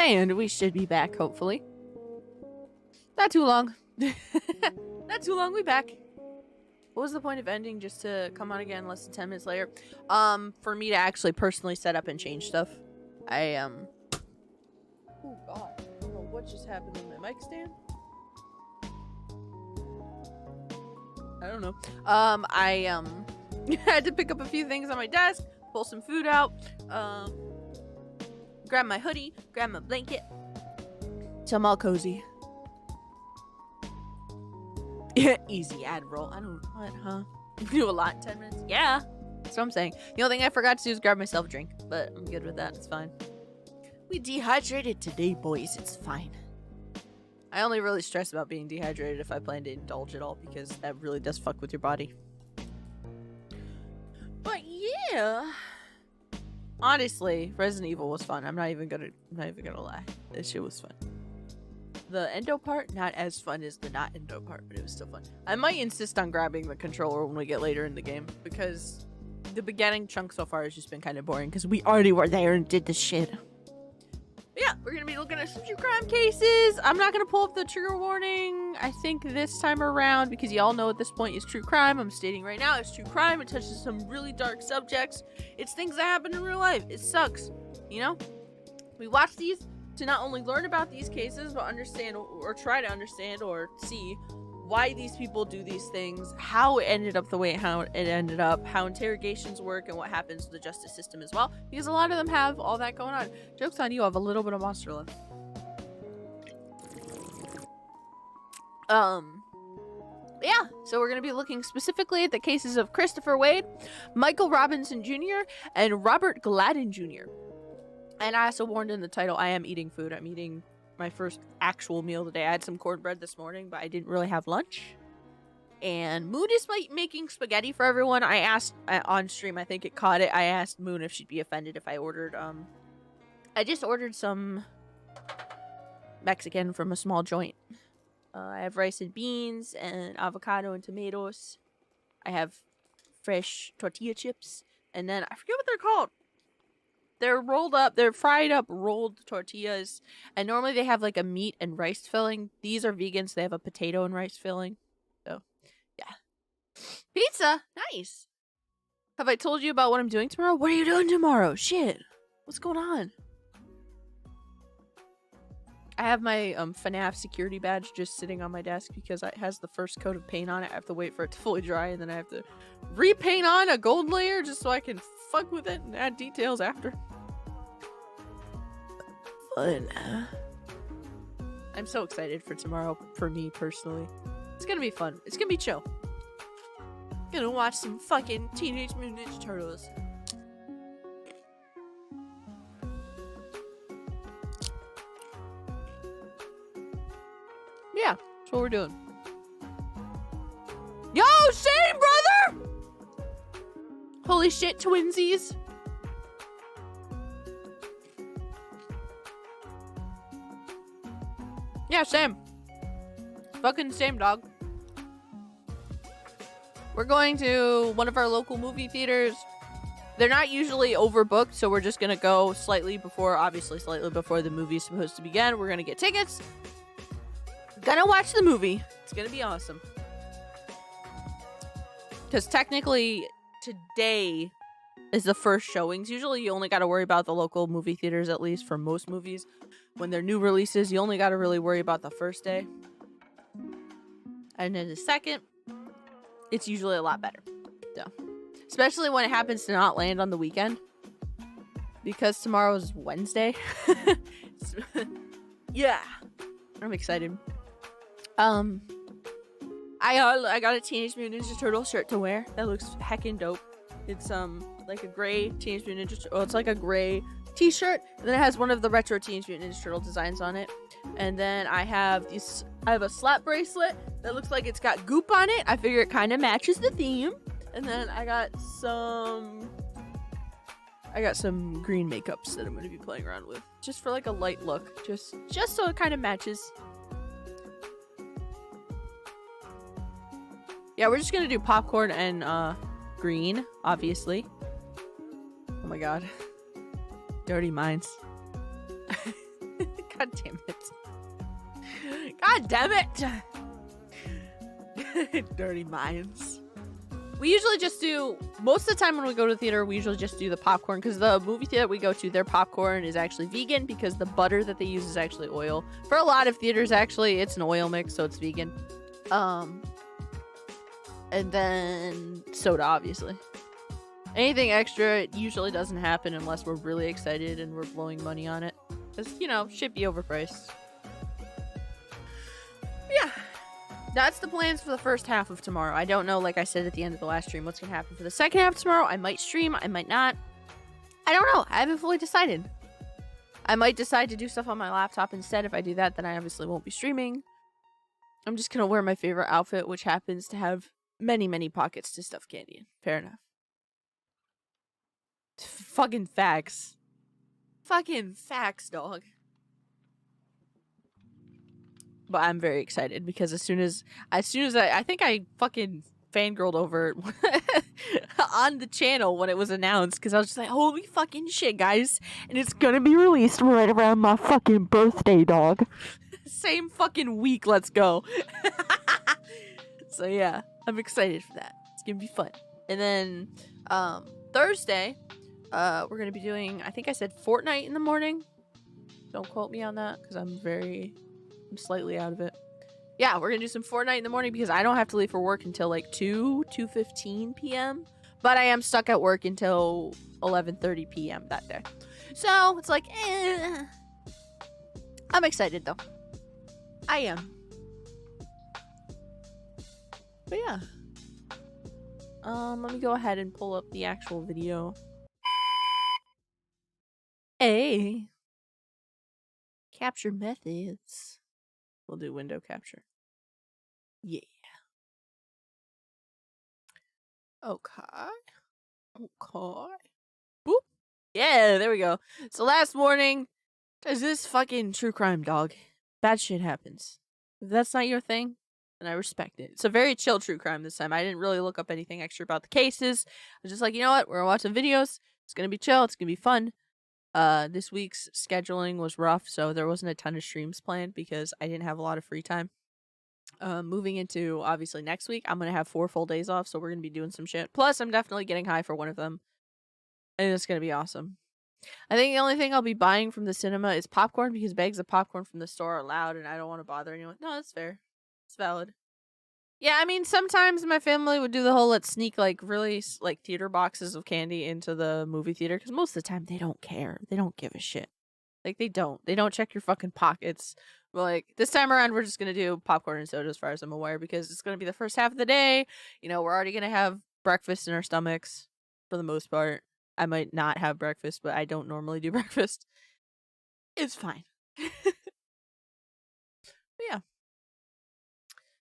And we should be back, hopefully. Not too long. Not too long, we back. What was the point of ending just to come on again less than 10 minutes later? For me to actually personally set up and change stuff. Oh god. I don't know what just happened with my mic stand. I don't know. I had to pick up a few things on my desk, pull some food out, grab my hoodie, grab my blanket. So I'm all cozy. Yeah, easy ad roll. I don't what, huh? You can do a lot in 10 minutes. Yeah. That's what I'm saying. The only thing I forgot to do is grab myself a drink, but I'm good with that. It's fine. We dehydrated today, boys. It's fine. I only really stress about being dehydrated if I plan to indulge at all, because that really does fuck with your body. But yeah. Honestly, Resident Evil was fun. I'm not even gonna lie. This shit was fun. The endo part, not as fun as the not endo part, but it was still fun. I might insist on grabbing the controller when we get later in the game, because the beginning chunk so far has just been kind of boring, because we already were there and did the shit. But yeah, we're gonna be looking at some true crime cases. I'm not gonna pull up the trigger warning, I think, this time around, because y'all know at this point it's true crime. I'm stating right now it's true crime. It touches some really dark subjects. It's things that happen in real life. It sucks, you know? We watch these to not only learn about these cases, but understand or try to understand or see why these people do these things, how it ended up the way how it ended up, how interrogations work, and what happens to the justice system as well, because a lot of them have all that going on. Joke's on you, I have a little bit of monster left. Yeah, so we're going to be looking specifically at the cases of Christopher Wade, Michael Robinson Jr., and Robert Gladden Jr. And I also warned in the title, I am eating food. I'm eating my first actual meal today. I had some cornbread this morning, but I didn't really have lunch. And Moon is making spaghetti for everyone. I asked on stream, I think it caught it. I asked Moon if she'd be offended if I ordered, I just ordered some Mexican from a small joint. I have rice and beans and avocado and tomatoes. I have fresh tortilla chips. And then I forget what they're called. They're rolled up, they're fried up, rolled tortillas. And normally they have like a meat and rice filling. These are vegan, so they have a potato and rice filling. So, yeah. Pizza! Nice! Have I told you about what I'm doing tomorrow? What are you doing tomorrow? Shit. What's going on? I have my FNAF security badge just sitting on my desk because it has the first coat of paint on it. I have to wait for it to fully dry, and then I have to repaint on a gold layer just so I can fuck with it and add details after. Fun. I'm so excited for tomorrow, for me personally. It's gonna be fun. It's gonna be chill. Gonna watch some fucking Teenage Mutant Ninja Turtles. Yeah, that's what we're doing. Yo, same, brother! Holy shit, twinsies. Yeah, same. Fucking same, dog. We're going to one of our local movie theaters. They're not usually overbooked, so we're just gonna go slightly before the movie's supposed to begin. We're gonna get tickets. Gonna watch the movie. It's gonna be awesome. Because technically, today is the first showings. Usually you only gotta worry about the local movie theaters, at least for most movies. When they're new releases, you only gotta really worry about the first day. And then the second, it's usually a lot better. So, especially when it happens to not land on the weekend. Because tomorrow's Wednesday. Yeah. I'm excited. I got a Teenage Mutant Ninja Turtle shirt to wear. That looks heckin' dope. It's like a gray Teenage Mutant Ninja Turtle. It's like a gray t-shirt, and then it has one of the retro Teenage Mutant Ninja Turtle designs on it. And then I have a slap bracelet that looks like it's got goop on it. I figure it kind of matches the theme. And then I got some green makeups that I'm going to be playing around with, just for like a light look, just so it kind of matches. Yeah, we're just gonna do popcorn and green, obviously. Oh my god. Dirty minds. God damn it. God damn it. Dirty minds. We usually just do, most of the time when we go to the theater, we usually just do the popcorn, because the movie theater we go to, their popcorn is actually vegan because the butter that they use is actually oil. For a lot of theaters, actually, it's an oil mix, so it's vegan. And then soda, obviously. Anything extra, it usually doesn't happen unless we're really excited and we're blowing money on it. Because, you know, shit be overpriced. Yeah. That's the plans for the first half of tomorrow. I don't know, like I said at the end of the last stream, what's going to happen for the second half tomorrow. I might stream, I might not. I don't know. I haven't fully decided. I might decide to do stuff on my laptop instead. If I do that, then I obviously won't be streaming. I'm just going to wear my favorite outfit, which happens to have many, many pockets to stuff candy in. Fair enough. Fucking facts. Fucking facts, dog. But I'm very excited because as soon as I think I fucking fangirled over it on the channel when it was announced, because I was just like, holy fucking shit, guys. And it's gonna be released right around my fucking birthday, dog. Same fucking week, let's go. So yeah, I'm excited for that. It's gonna be fun. And then Thursday, we're gonna be doing, I think I said Fortnite in the morning. Don't quote me on that because I'm slightly out of it. Yeah, we're gonna do some Fortnite in the morning because I don't have to leave for work until like 2:15 p.m. But I am stuck at work until 11:30 p.m. that day. So it's like, I'm excited though. I am. But yeah. Let me go ahead and pull up the actual video. Hey. Capture methods. We'll do window capture. Yeah. Okay. Boop. Yeah, there we go. So last morning, there's this fucking true crime, dog. Bad shit happens. If that's not your thing, then I respect it. It's a very chill true crime this time. I didn't really look up anything extra about the cases. I was just like, you know what? We're gonna watch some videos. It's gonna be chill. It's gonna be fun. This week's scheduling was rough, so there wasn't a ton of streams planned because I didn't have a lot of free time. Moving into obviously next week, I'm gonna have 4 full days off, so we're gonna be doing some shit. Plus, I'm definitely getting high for one of them, and it's gonna be awesome. I think the only thing I'll be buying from the cinema is popcorn because bags of popcorn from the store are loud, and I don't want to bother anyone. No, that's fair. It's valid. Yeah, I mean, sometimes my family would do the whole let's sneak like really like theater boxes of candy into the movie theater because most of the time they don't care. They don't give a shit. Like they don't check your fucking pockets. But like this time around, we're just gonna do popcorn and soda as far as I'm aware because it's gonna be the first half of the day. You know, we're already gonna have breakfast in our stomachs for the most part. I might not have breakfast, but I don't normally do breakfast. It's fine. But yeah.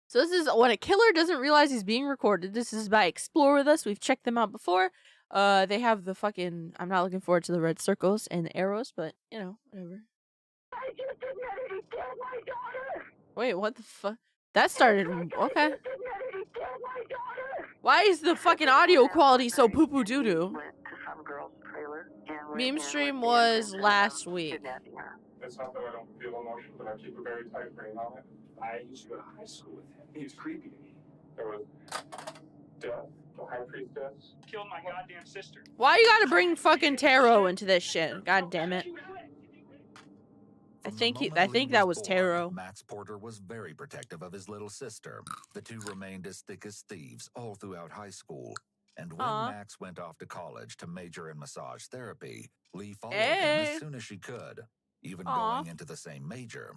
So this is when a killer doesn't realize he's being recorded. This is by Explore With Us. We've checked them out before. They have the fucking, I'm not looking forward to the red circles and the arrows, but, you know, whatever. I just admitted he killed my daughter! Wait, what the fuck? That started, okay. Why is the fucking audio quality so poo-poo doo-doo? Meme stream was last week. It's not that I don't feel emotion, but I keep a very tight rein on it. I used to go to high school with him. He was creepy to me. There was death, the high priestess. Killed my goddamn sister. Why you gotta bring fucking tarot into this shit? God damn it. I think that was tarot. Max Porter was very protective of his little sister. The two remained as thick as thieves all throughout high school. And when Max went off to college to major in massage therapy, Lee followed him as soon as she could, even going into the same major.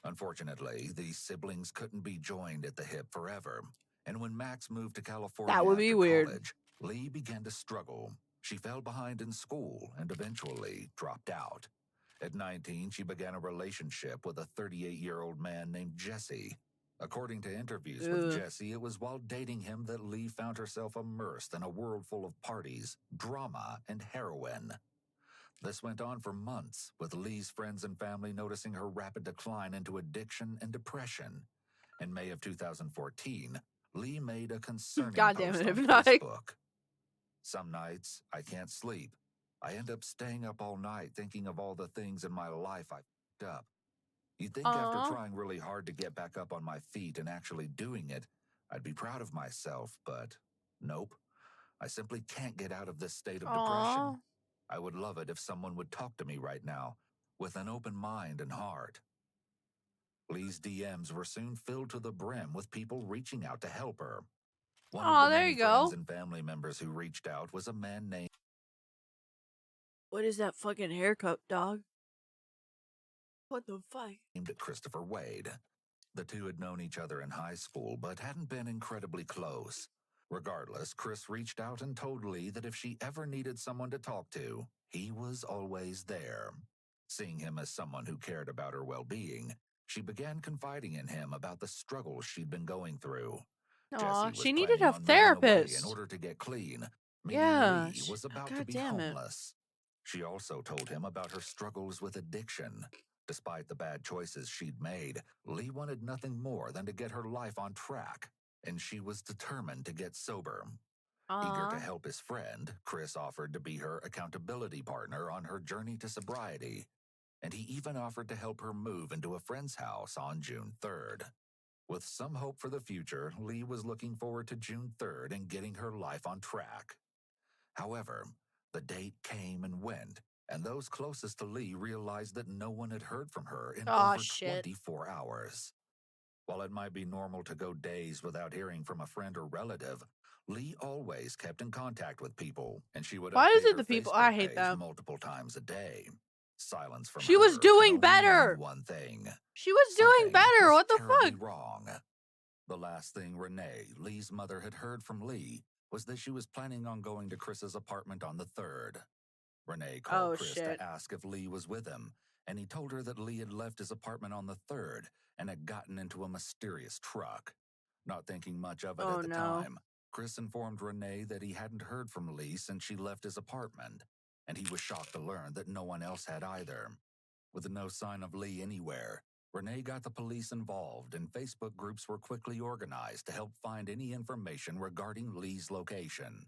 Unfortunately, these siblings couldn't be joined at the hip forever. And when Max moved to California that would be weird. College, Lee began to struggle. She fell behind in school and eventually dropped out. At 19, she began a relationship with a 38-year-old man named Jesse. According to interviews with Jesse, it was while dating him that Lee found herself immersed in a world full of parties, drama, and heroin. This went on for months, with Lee's friends and family noticing her rapid decline into addiction and depression. In May of 2014, Lee made a concerning post on Facebook. Some nights, I can't sleep. I end up staying up all night thinking of all the things in my life I f***ed up. You'd think after Aw. trying really hard to get back up on my feet and actually doing it, I'd be proud of myself, but nope. I simply can't get out of this state of Aw. depression. I would love it if someone would talk to me right now, with an open mind and heart. Lee's DMs were soon filled to the brim with people reaching out to help her. One of Aw, the there many you friends go. and family members who reached out was a man named What is that fucking haircut, dog? What the fuck? Christopher Wade. The two had known each other in high school, but hadn't been incredibly close. Regardless, Chris reached out and told Lee that if she ever needed someone to talk to, he was always there. Seeing him as someone who cared about her well-being, she began confiding in him about the struggles she'd been going through. Aw, Jesse was she needed planning a on moving away in therapist. order to get clean, meaning Yeah. Lee was about to God be damn it. homeless. She also told him about her struggles with addiction. Despite the bad choices she'd made, Lee wanted nothing more than to get her life on track, and she was determined to get sober. Eager to Aw. help his friend, Chris offered to be her accountability partner on her journey to sobriety, and he even offered to help her move into a friend's house on June 3rd. With some hope for the future, Lee was looking forward to June 3rd and getting her life on track. However, the date came and went, and those closest to Lee realized that no one had heard from her in Aw, over shit. 24 hours. While it might be normal to go days without hearing from a friend or relative, Lee always kept in contact with people, and she would Why is update it her the people? I Facebook hate page that. multiple times a day. Silence from She was her could doing only better. mean one thing. She was doing Something better. was What the terribly fuck? wrong. The last thing Renee, Lee's mother, had heard from Lee was that she was planning on going to Chris's apartment on the 3rd. Renee called Oh, Chris shit. to ask if Lee was with him, and he told her that Lee had left his apartment on the 3rd and had gotten into a mysterious truck. Not thinking much of it Oh, at the no. time, Chris informed Renee that he hadn't heard from Lee since she left his apartment, and he was shocked to learn that no one else had either. With no sign of Lee anywhere, Renee got the police involved, and Facebook groups were quickly organized to help find any information regarding Lee's location.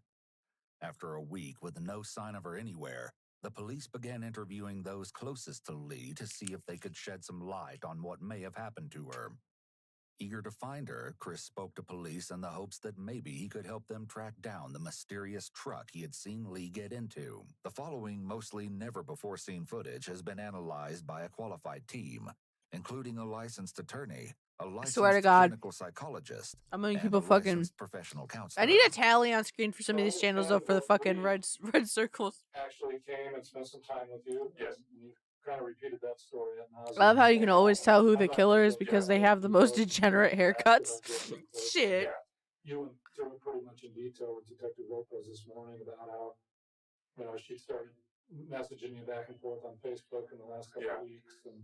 After a week with no sign of her anywhere, the police began interviewing those closest to Lee to see if they could shed some light on what may have happened to her. Eager to find her, Chris spoke to police in the hopes that maybe he could help them track down the mysterious truck he had seen Lee get into. The following mostly never-before-seen footage has been analyzed by a qualified team, including a licensed attorney, a licensed swear to God. clinical psychologist, I'm gonna keep and a a fucking. licensed professional counselor. I need a tally on screen for some of these channels though for the fucking red circles. Actually came and spent some time with you. Yes. You kind of repeated that story. I love how you can always tell who the killer is because they have the most degenerate haircuts. Shit. Yeah. You went through pretty much in detail with Detective Lopez this morning about how, she started messaging you back and forth on Facebook in the last couple of weeks. And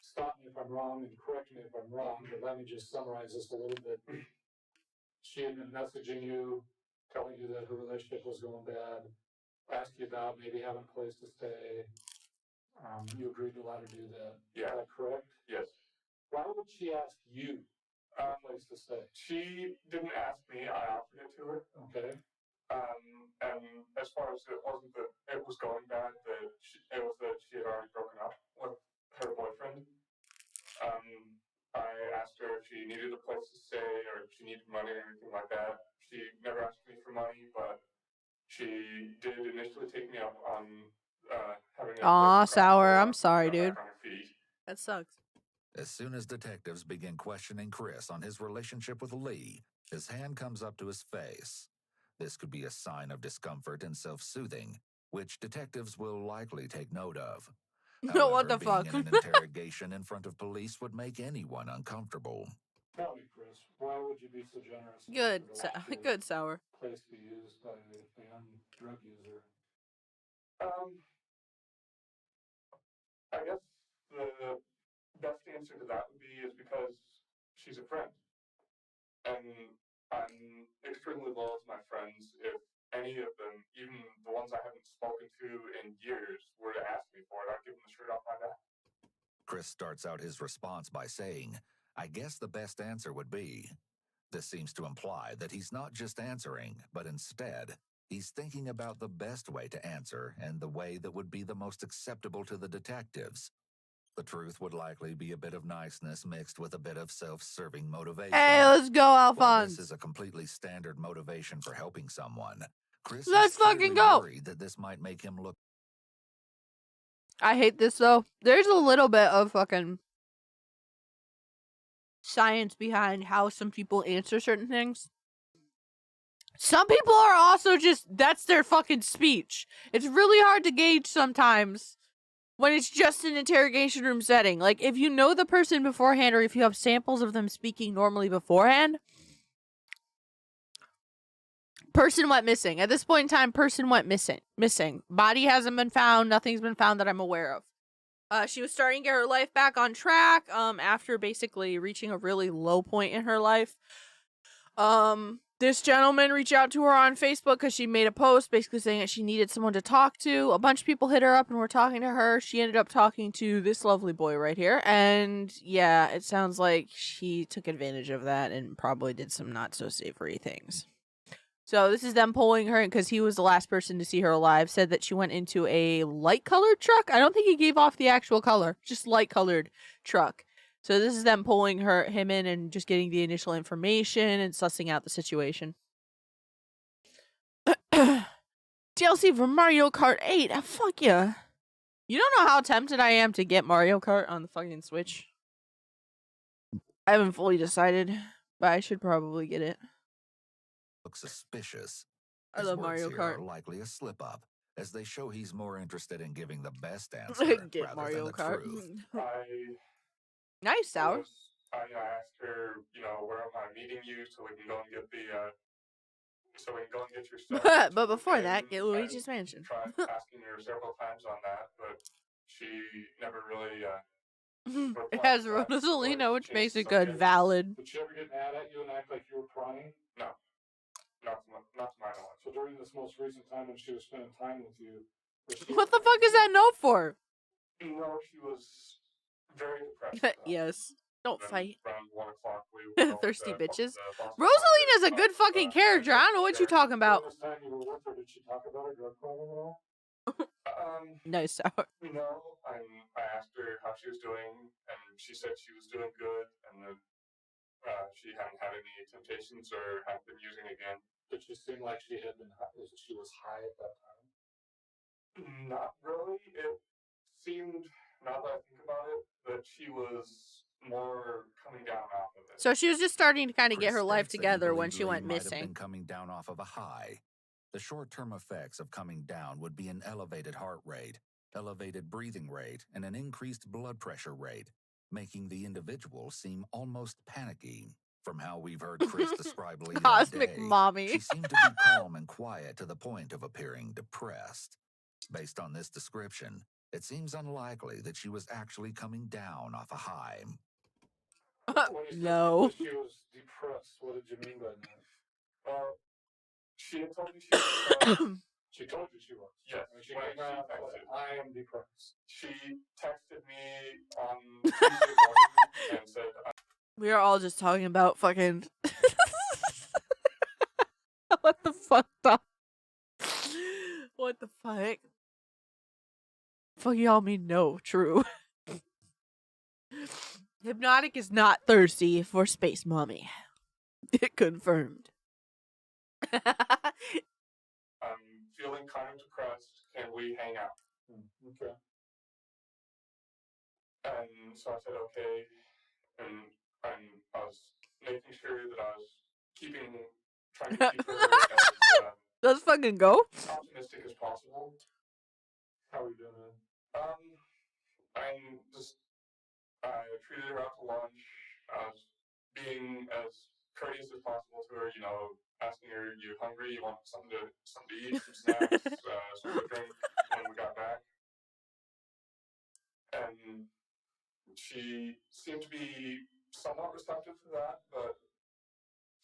stop me if I'm wrong and correct me if I'm wrong, but let me just summarize this a little bit. She had been messaging you, telling you that her relationship was going bad, asked you about maybe having a place to stay. You agreed to let her do that. Yeah. Is that correct? Yes. Why would she ask you a place to stay? She didn't ask me. I offered it to her. Okay. And as far as it wasn't that it was going bad, it was that she had already broken up with her boyfriend. I asked her if she needed a place to stay or if she needed money or anything like that. She never asked me for money, but she did initially take me up on having a Aw, place to Sour. come I'm sorry, back dude. on her feet. That sucks. As soon as detectives begin questioning Chris on his relationship with Lee, his hand comes up to his face. This could be a sign of discomfort and self-soothing, which detectives will likely take note of. No, what However, the being fuck? in an interrogation in front of police would make anyone uncomfortable. Tell me, Chris, why would you be so generous? Good, good, Sour. Place to be used by a young drug user. I guess the best answer to that would be is because she's a friend. And I'm extremely loyal to my friends. If any of them, even the ones I haven't spoken to in years, were to ask me for it, I'd give them the shirt off my back. Chris starts out his response by saying, I guess the best answer would be. This seems to imply that he's not just answering, but instead, he's thinking about the best way to answer and the way that would be the most acceptable to the detectives. The truth would likely be a bit of niceness mixed with a bit of self-serving motivation. Hey, let's go, While Alphonse. this is a completely standard motivation for helping someone, Chris Let's is fucking clearly go. worried that this might make him look. I hate this though. There's a little bit of fucking science behind how some people answer certain things. Some people are also just, that's their fucking speech. It's really hard to gauge sometimes when it's just an interrogation room setting. Like, if you know the person beforehand or if you have samples of them speaking normally beforehand, person went missing. At this point in time, person went missing. Body hasn't been found. Nothing's been found that I'm aware of. She was starting to get her life back on track after basically reaching a really low point in her life. This gentleman reached out to her on Facebook because she made a post basically saying that she needed someone to talk to. A bunch of people hit her up and were talking to her. She ended up talking to this lovely boy right here. And yeah, it sounds like she took advantage of that and probably did some not so savory things. So this is them pulling her in because he was the last person to see her alive. Said that she went into a light colored truck. I don't think he gave off the actual color, just light colored truck. So this is them pulling him in and just getting the initial information and sussing out the situation. DLC for Mario Kart 8. Fuck yeah. You don't know how tempted I am to get Mario Kart on the fucking Switch. I haven't fully decided, but I should probably get it. Look suspicious. I His love words Mario here Kart. are likely a slip-up, as they show he's more interested in giving the best answer Get rather Mario than the Kart. truth. Nice, Sour. I asked her, where am I meeting you so we can go and get your stuff. But before that, get Luigi's Mansion. Tried asking her several times on that, but she never really It has Rosalina, which makes it good. Valid. Did she ever get mad at you and act like you were crying? No. Not to my knowledge. So during this most recent time when she was spending time with you, what the fuck is that note for? No, she was very depressed. Yes. Don't fight. Around 1 o'clock, Thirsty bitches. Rosalina's a good fucking character. I don't know what you're talking about. This time you were with her, did she talk about her drug problem at all? Nice, Sour. No, I asked her how she was doing, and she said she was doing good, and that she hadn't had any temptations or hadn't been using again. Did she seem like she was high at that time? Not really. It seemed, now that I think about it, that she was more coming down off of it. So she was just starting to kind of get her life Chris states that he together when believed she Lee went might have missing. been coming down off of a high. The short-term effects of coming down would be an elevated heart rate, elevated breathing rate, and an increased blood pressure rate, making the individual seem almost panicky. From how we've heard Chris describe Lee that Cosmic day, mommy. she seemed to be calm and quiet to the point of appearing depressed. Based on this description, it seems unlikely that she was actually coming down off a high. No. She was depressed. What did you mean by that? She had told me she was. She told you she was. Yes. She texted, I am depressed. She texted me on Tuesday morning and said, We are all just talking about fucking. What the fuck, Doc? What the fuck? Fuck y'all mean no, true. Hypnotic is not thirsty for Space Mommy. Confirmed. I'm feeling kind of depressed. Can we hang out? Okay. And so I said, okay. And I was making sure that I was trying to keep her as Let's fucking go. optimistic as possible. How are we doing? I treated her out to lunch. I was being as courteous as possible to her, asking her, you hungry? You want something to eat, some snacks, something to drink when we got back? And she seemed to be somewhat receptive to that, but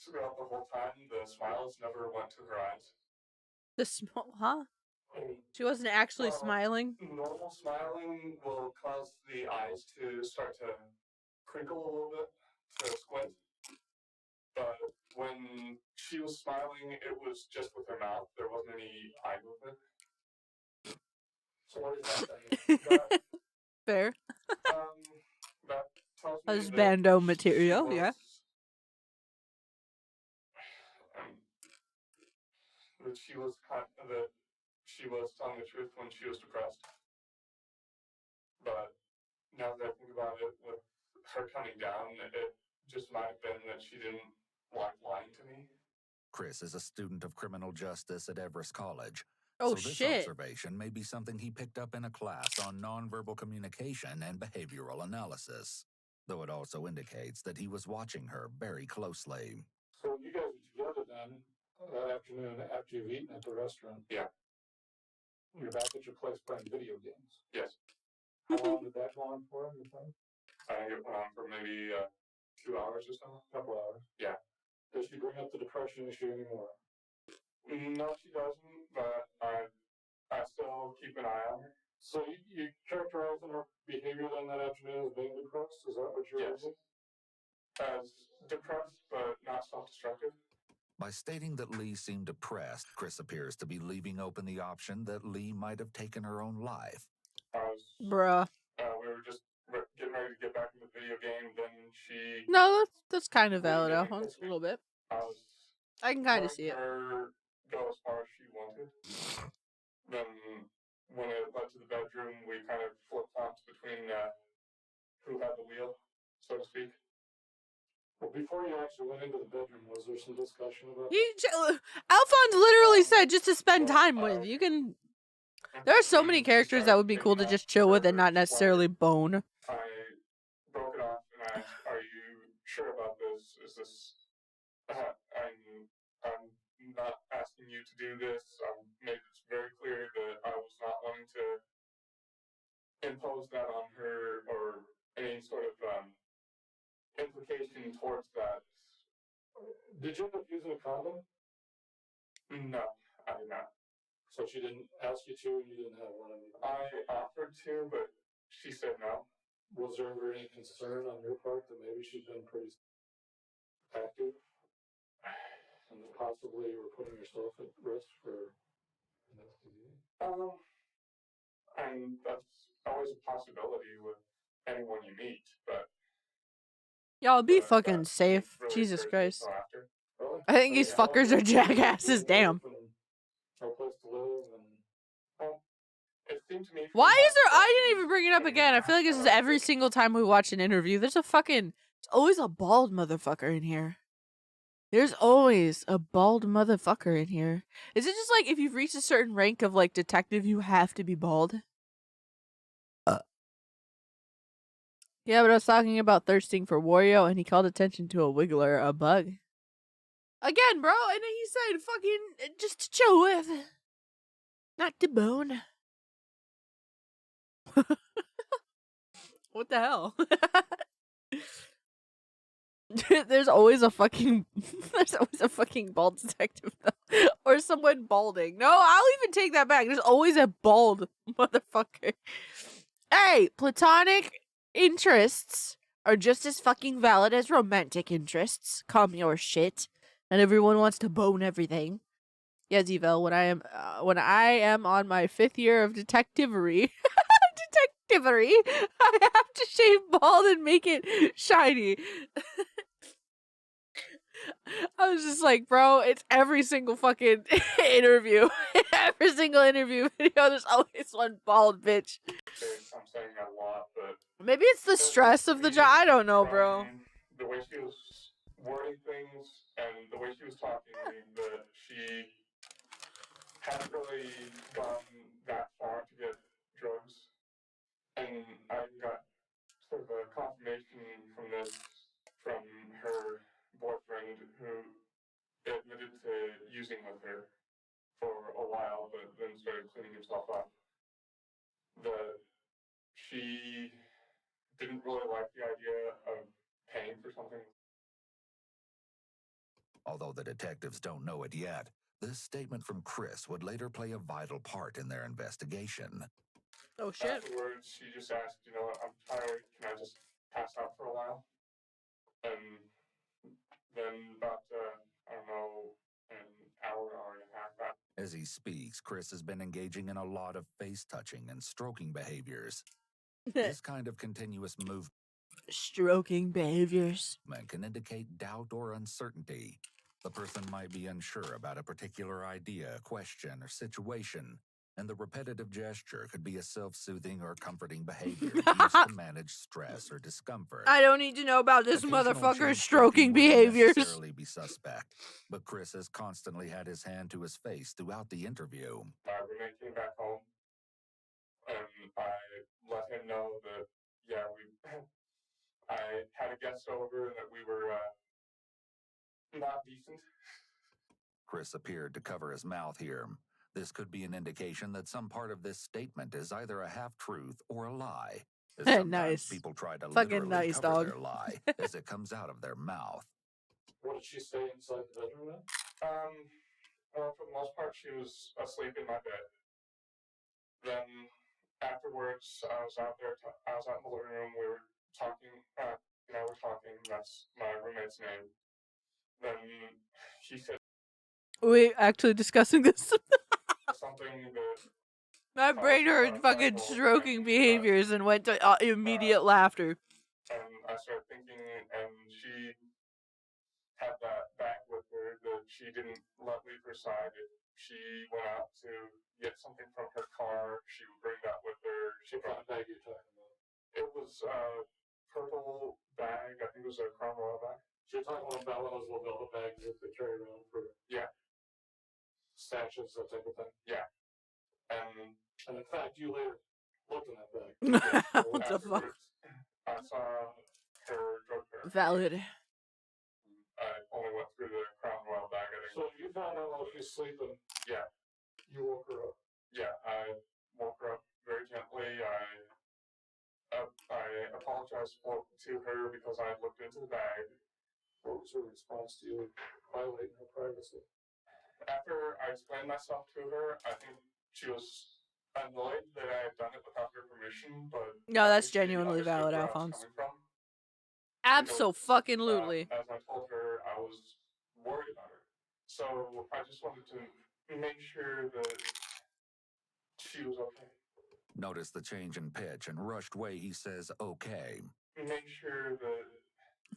throughout the whole time, the smiles never went to her eyes. Huh? She wasn't actually smiling. Normal smiling will cause the eyes to start to crinkle a little bit, to squint. But when she was smiling, it was just with her mouth. There wasn't any eye movement. So what does that say? Fair. tells me Husbando that material, yeah. That she was telling the truth when she was depressed. But now that I think about it, with her coming down, it just might have been that she didn't like lying to me. Chris is a student of criminal justice at Everest College. Oh, so this shit. observation may be something he picked up in a class on nonverbal communication and behavioral analysis, though it also indicates that he was watching her very closely. So you guys were together then that afternoon after you've eaten at the restaurant? Yeah. You're back at your place playing video games? Yes. How long did that go on for, you think? I think it went on for maybe 2 hours or so. A couple hours? Yeah. Does she bring up the depression issue anymore? No, she doesn't, but I still keep an eye on her. So you characterizing her behavior then that afternoon as being depressed? Is that what you're saying? As depressed, but not self-destructive. By stating that Lee seemed depressed, Chris appears to be leaving open the option that Lee might have taken her own life. Bruh. We were just getting ready to get back in the video game, then she... No, that's kind of valid, Alphonse, a little bit. I can kind of see it. Her go as far as she wanted. Then when it led to the bedroom, we kind of flip-flopped between who had the wheel, so to speak. Well, before you actually went into the bedroom, was there some discussion about that? Alphonse literally said just to spend time with. You can... There are so many characters that would be cool to just chill with and not necessarily bone. I broke it off and I asked, "Are you sure about this? Is this... I'm not asking you to do this. I made it very clear that I was not wanting to impose that on her or any sort of implication towards that." Did you end up using a condom? No, I did not. So she didn't ask you to, and you didn't have one? I offered to, but she said no. Was there ever any concern on your part that maybe she'd been pretty active and possibly you were putting yourself at risk for an STD? And that's always a possibility with anyone you meet, but... Y'all be fucking safe. Really Jesus Christ. Really? I think these fuckers are jackasses, damn. No place to live and... It seemed to me... Why is there... I didn't even bring it up again. I feel like this is every single time we watch an interview. There's a fucking... There's always a bald motherfucker in here. There's always a bald motherfucker in here. Is it just like if you've reached a certain rank of like detective, you have to be bald? Yeah, but I was talking about thirsting for Wario, and he called attention to a wiggler, a bug. Again, bro, and then he said fucking just to chill with. Not to bone. What the hell? There's always a fucking bald detective though. Or someone balding. No, I'll even take that back. There's always a bald motherfucker. Hey, platonic interests are just as fucking valid as romantic interests. Calm your shit. And everyone wants to bone everything. Yeah, Zivel, when I am on my 5th year of detectivery, I have to shave bald and make it shiny. I was just like, bro, it's every single fucking interview. Every single interview video, there's always one bald bitch. I'm saying that a lot, but... Maybe it's the stress of the job. I don't know, bro. The way she was wording things and the way she was talking, that she hadn't really gone that far to get drugs. And I got sort of a confirmation from this from her boyfriend, who admitted to using with her for a while, but then started cleaning himself up. That she didn't really like the idea of paying for something. Although the detectives don't know it yet, this statement from Chris would later play a vital part in their investigation. Oh shit. Afterwards, she just asked, you know, "I'm tired, can I just pass out for a while?" And then about, I don't know, an hour and a half back. As he speaks, Chris has been engaging in a lot of face touching and stroking behaviors. This kind of continuous movement. Stroking behaviors. Can indicate doubt or uncertainty. The person might be unsure about a particular idea, question, or situation, and the repetitive gesture could be a self-soothing or comforting behavior used to manage stress or discomfort. I don't need to know about this Occasional motherfucker's chin stroking wouldn't behaviors. necessarily be suspect, but Chris has constantly had his hand to his face throughout the interview. My roommate came back home, and I let him know that, yeah, I had a guest over and that we were not decent. Chris appeared to cover his mouth here. This could be an indication that some part of this statement is either a half-truth or a lie. As sometimes Nice. people try to Fucking literally nice, cover dog. their lie as it comes out of their mouth. What did she say inside the bedroom then? Well, for the most part, she was asleep in my bed. Then afterwards, I was out there. I was out in the living room. We were talking. We're talking. That's my roommate's name. Then he said We actually discussing this. something that My brain heard fucking stroking behaviors and went to immediate laughter. And I started thinking, and she had that bag with her that she didn't let leave her side. If she went out to get something from her car, she would bring that with her. What kind of bag are you talking about? It was a purple bag. I think it was a Cromwell bag. So you're talking about one of those little velvet bags that they carry around for stashes, that type of thing? Yeah. And in fact, you later looked in that bag. What the fuck? I saw her drug paraphernalia. Valid. I only went through the Crown Royal bag. I think. So you found out while she's sleeping? Yeah. You woke her up? Yeah, I woke her up very gently. I apologized to her because I looked into the bag. What was her response to you violating her privacy? After I explained myself to her, I think she was annoyed that I had done it without her permission, but No, that's genuinely valid, Alphonse. Abso-fucking-lutely. As I told her, I was worried about her. So I just wanted to make sure that she was okay. Notice the change in pitch and rushed way he says okay. Make sure that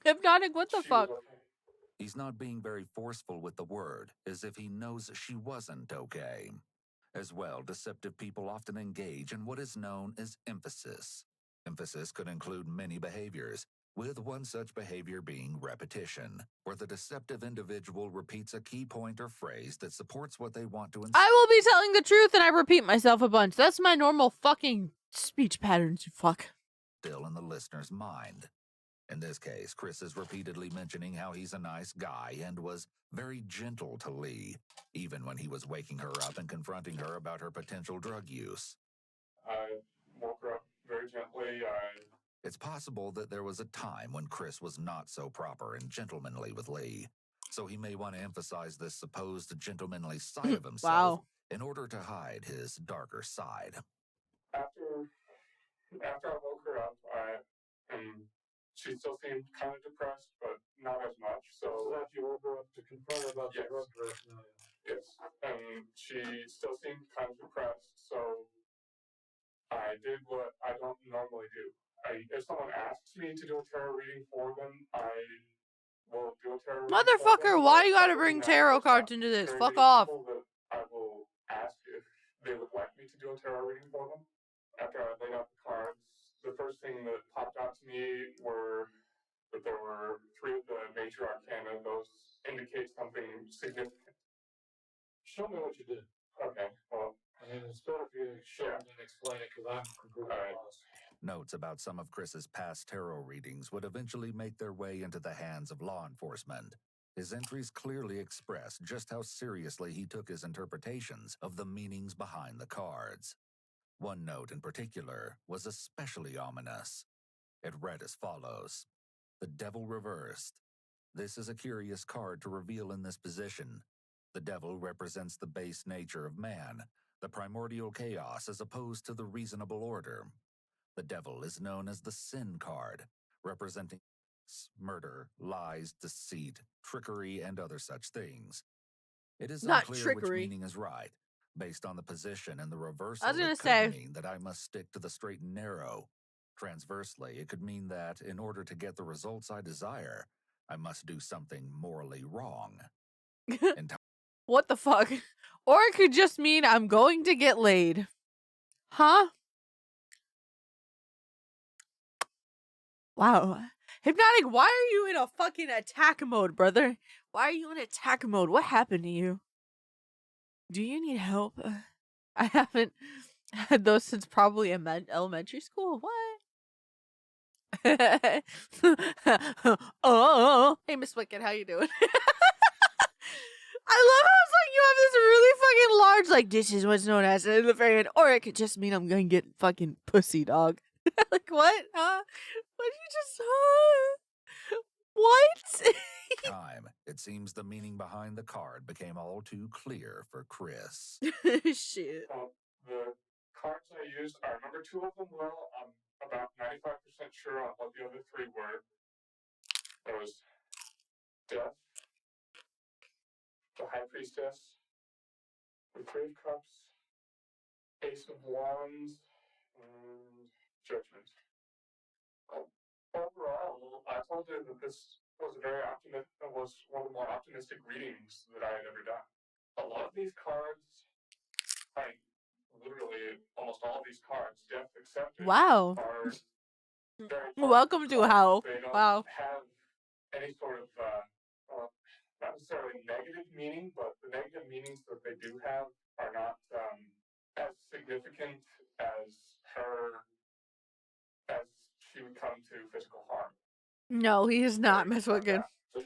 Hypnotic, what the fuck? Okay. He's not being very forceful with the word, as if he knows she wasn't okay. As well, deceptive people often engage in what is known as emphasis. Emphasis could include many behaviors, with one such behavior being repetition, where the deceptive individual repeats a key point or phrase that supports what they want to I will be telling the truth and I repeat myself a bunch. That's my normal fucking speech patterns, you fuck. Still in the listener's mind. In this case, Chris is repeatedly mentioning how he's a nice guy and was very gentle to Lee, even when he was waking her up and confronting her about her potential drug use. I woke her up very gently. It's possible that there was a time when Chris was not so proper and gentlemanly with Lee, so he may want to emphasize this supposed gentlemanly side of himself in order to hide his darker side. After I woke her up, she still seemed kind of depressed, but not as much. So after you woke her up to confront her about the drug paraphernalia. Yes, and she still seemed kind of depressed. So I did what I don't normally do. If someone asks me to do a tarot reading for them, I will do a tarot reading. Motherfucker, why you gotta bring tarot cards into this? Fuck off. I will ask if they would like me to do a tarot reading for them. After I laid out the cards, the first thing that popped out to me were that there were 3 of the major arcana. Those indicate something significant. Show me what you did. Okay, well, I mean, it's better if you show it and explain it because I'm completely lost. Notes about some of Chris's past tarot readings would eventually make their way into the hands of law enforcement. His entries clearly express just how seriously he took his interpretations of the meanings behind the cards. One note in particular was especially ominous. It read as follows: The Devil Reversed. This is a curious card to reveal in this position. The devil represents the base nature of man, the primordial chaos as opposed to the reasonable order. The devil is known as the sin card, representing murder, lies, deceit, trickery, and other such things. It is Not unclear trickery. which meaning is right. Based on the position and the reversal, I was gonna it say. could mean that I must stick to the straight and narrow. Transversely, it could mean that in order to get the results I desire, I must do something morally wrong. What the fuck? Or it could just mean I'm going to get laid. Huh? Wow. Hypnotic, why are you in a fucking attack mode, brother? Why are you in attack mode? What happened to you? Do you need help? I haven't had those since probably elementary school. What? Oh, hey, Miss Wicked, how you doing? I love how it's like you have this really fucking large, like, this is what's known as in the very end, or it could just mean I'm gonna get fucking pussy, dog. Like, what? Huh? What did you just, What? Time, it seems the meaning behind the card became all too clear for Chris. Shit. The cards I used, I remember two of them well. I'm about 95% sure on what the other three were. There was Death, the High Priestess, the Three of Cups, Ace of Wands, and Judgment. Overall, I told her that this was one of the more optimistic readings that I had ever done. A lot of these cards, literally almost all of these cards, Death accepted, Wow. are very Welcome to hell. They don't Wow. have any sort of not necessarily negative meaning, but the negative meanings that they do have are not as significant as she would come to physical harm. No, he is not, Miss Wicked. So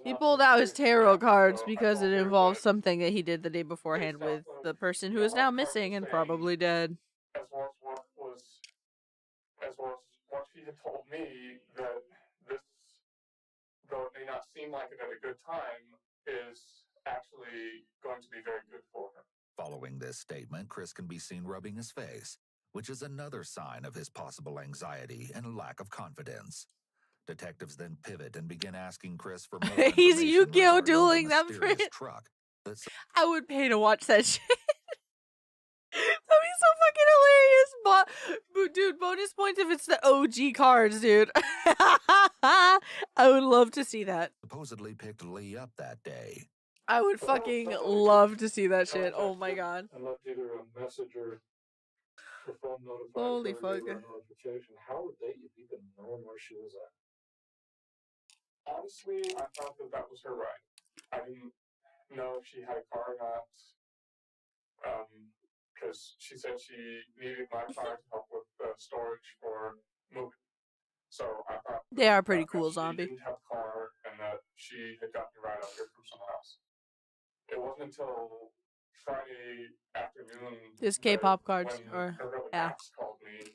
He pulled out his tarot cards because it involves something that he did the day beforehand with the person who is now missing and probably dead. As well as what she had told me, that this, though it may not seem like it at a good time, is actually going to be very good for her. Following this statement, Chris can be seen rubbing his face, which is another sign of his possible anxiety and lack of confidence. Detectives then pivot and begin asking Chris for more He's information Yu-Gi-Oh! regarding Dueling the them mysterious for it. truck that I would pay to watch that shit. That'd be so fucking hilarious. But dude, bonus points if it's the OG cards, dude. I would love to see that. supposedly picked Lee up that day. I would fucking love to see that shit. Oh my god. I left either a message or the phone notified Holy her, fuck. gave her a notification. How would they have even known where she was at? Honestly, I thought that was her ride. I didn't know if she had a car or not. Because she said she needed my car to help with storage for moving. So I thought They are pretty cool, she zombie. didn't have a car and that she had gotten a ride up here from someone else. It wasn't until Friday afternoon, His K-pop cards, when or her brother yeah, Max called me,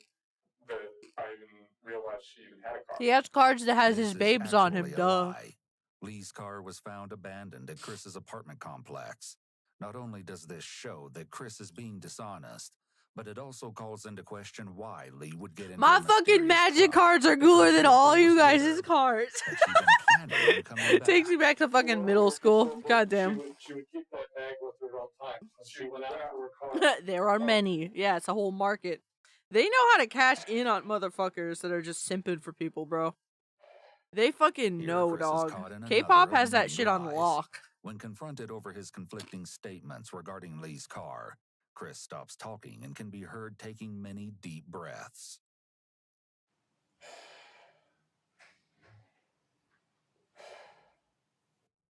that I even realized she even had a car. he has cards that has This his is babes on him. actually a Duh. lie. Lee's car was found abandoned at Chris's apartment complex. Not only does this show that Chris is being dishonest, but it also calls into question why Lee would get into My a fucking mysterious magic truck cards are if cooler her than vehicle all you was guys' littered. cards. Had she been planning on coming Takes me back? back to fucking middle school. Goddamn. She would keep that bag with her at all times. She went out to her car. There are many. Yeah, it's a whole market. They know how to cash in on motherfuckers that are just simping for people, bro. They fucking Here, know, Chris is dog. caught in another K-pop of has that many shit on lies. lock. When confronted over his conflicting statements regarding Lee's car, Chris stops talking and can be heard taking many deep breaths.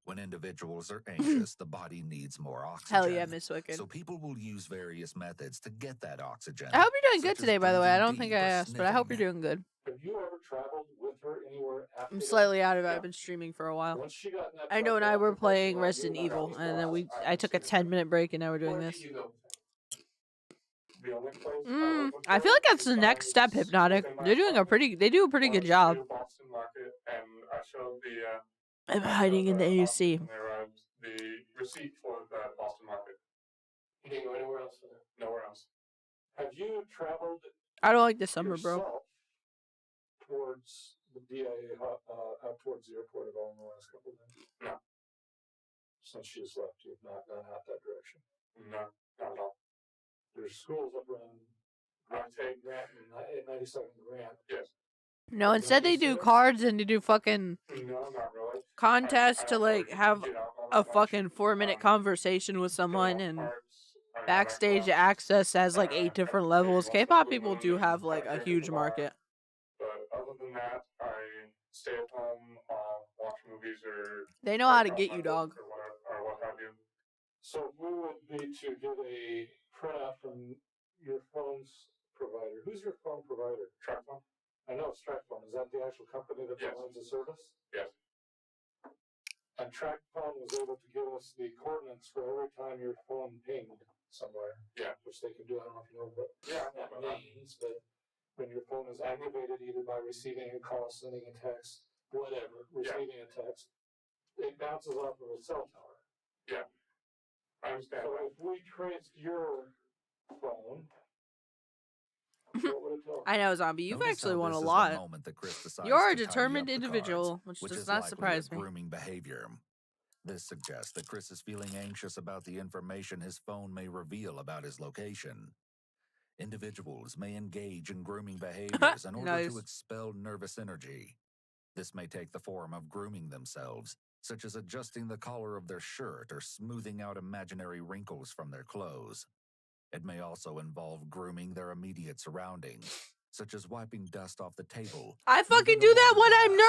When individuals are anxious, the body needs more oxygen. Hell yeah, Miss Wicked. So people will use various methods to get that oxygen. I hope you're doing such good as today, by the way. I breathing don't think I deep or asked, but I hope you're sniffing. doing good. Have you ever traveled with her anywhere after I'm that? slightly out of it. Yeah. I've been streaming for a while. Once she got in that I know truck and I after were that, playing she Resident knew that Evil, was and then lost. I took a 10-minute break, and now we're doing Where this. did you go with her? The only place I went with I feel her like that's the next step, besides Hypnotic. within my They do a apartment pretty good was job. to Boston Market, and I showed I'm hiding in the AC. when they arrived, the receipt for the Boston Market. You didn't go anywhere else? Nowhere else. Have you traveled I don't like the summer, bro. yourself towards the DIA, out towards the airport at all in the last couple of days? No. Since she's left, you've not gone out that direction? No, not at all. There's schools up around Monte Grant and 97 Grant. Yes. No, instead they do cards and they do fucking No, not really. contests I to don't like really have get alcohol a that much. fucking 4-minute conversation with someone, and backstage access has like 8 different levels. K-pop people do have like a huge market. But other than that, I stay at home, watch movies, or They know how to get you, dog. or whatever, or what have you. So who would be to get a printout from your phone's provider? Who's your phone provider? TracFone. I know it's TracFone. Is that the actual company that provides the service? Yes. And TracFone was able to give us the coordinates for every time your phone pinged somewhere. Yeah. Which they can do. I don't know if you know what that means, but when your phone is activated either by receiving a call, sending a text, whatever, receiving a text, it bounces off of a cell tower. Yeah. I understand. So if we traced your phone, what would it tell? I know, Zombie. You've Notice actually how won this a is the lot. moment that Chris decides You're a to tidy determined up the individual, cards, which does is not likely surprise a me. grooming behavior. This suggests that Chris is feeling anxious about the information his phone may reveal about his location. Individuals may engage in grooming behaviors in order to Nice. expel nervous energy. This may take the form of grooming themselves, such as adjusting the collar of their shirt or smoothing out imaginary wrinkles from their clothes. It may also involve grooming their immediate surroundings, such as wiping dust off the table. I fucking moving do a that water when I'm glass,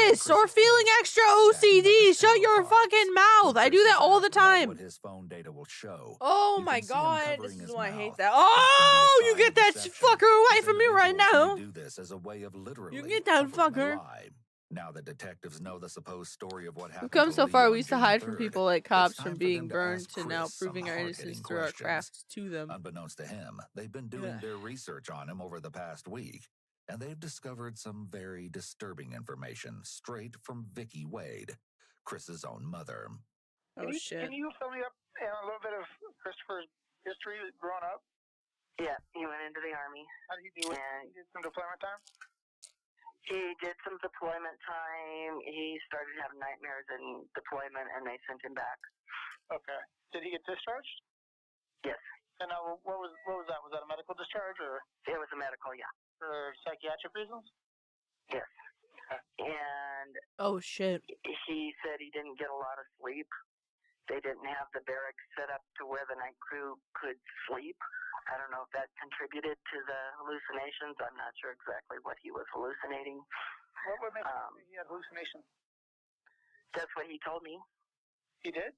nervous or Chris's feeling plate, extra stacking up OCD. his Shut tarot your cards. fucking mouth. When I do Chris that is all the asked about time. what his phone data will show, Oh you my can see him god, this covering is his why I hate mouth. that. This can be a Oh, you sign get of that deception, fucker away as from me right individuals may now. do this as a way of literally You get that covering a fucker. lie. Now that detectives know the supposed story of what We've happened come to so Lee far, on we used to June hide from 3rd, people like it's cops time from for being them to burned ask to now Chris some proving our innocence hard-hitting through our questions. crafts to them. Unbeknownst to him, they've been doing Yeah. their research on him over the past week, and they've discovered some very disturbing information straight from Vicky Wade, Chris's own mother. Oh shit. Can you fill me up in a little bit of Christopher's history growing up? Yeah, he went into the Army. How did he do it? He did some deployment time? He did some deployment time. He started having nightmares in deployment, and they sent him back. Okay. Did he get discharged? Yes. And what was that? Was that a medical discharge or It was a medical, yeah. for psychiatric reasons? Yes. Okay. And Oh shit. he said he didn't get a lot of sleep. They didn't have the barracks set up to where the night crew could sleep. I don't know if that contributed to the hallucinations. I'm not sure exactly what he was hallucinating. What would make you think he had hallucinations? That's what he told me. He did?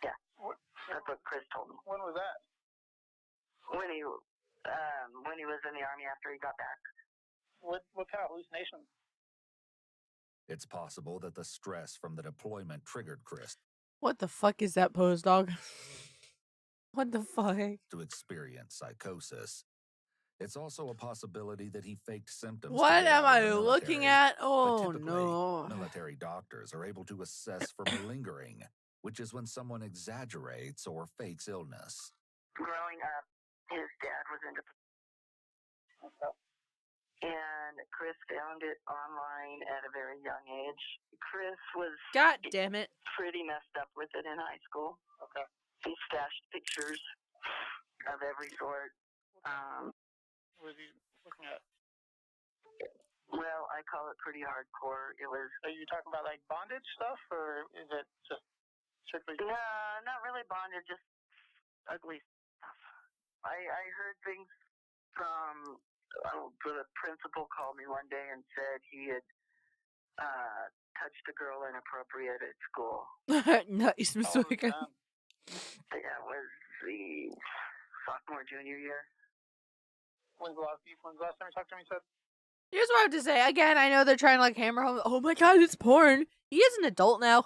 Yeah. That's what Chris told me. When was that? When he was in the Army after he got back. What kind of hallucinations? It's possible that the stress from the deployment triggered Chris What the fuck is that pose, dog? What the fuck? to experience psychosis. It's also a possibility that he faked symptoms. to What get am out of I the looking military. at? But Oh typically, no. military doctors are able to assess for malingering, which is when someone exaggerates or fakes illness. Growing up, his dad was into, and Chris found it online at a very young age. Chris was God damn it. pretty messed up with it in high school. Okay. He stashed pictures of every sort. What was he looking at? Well, I call it pretty hardcore. It was... Are you talking about like bondage stuff, or is it just strictly... No, not really bonded, just ugly stuff. I heard things from... the principal called me one day and said he had touched a girl inappropriate at school. Nice, Mr. Wicker. That was the sophomore, junior year. When's the last time you talked to him, he said? Here's what I have to say. Again, I know they're trying to like hammer home, oh my god, it's porn. He is an adult now.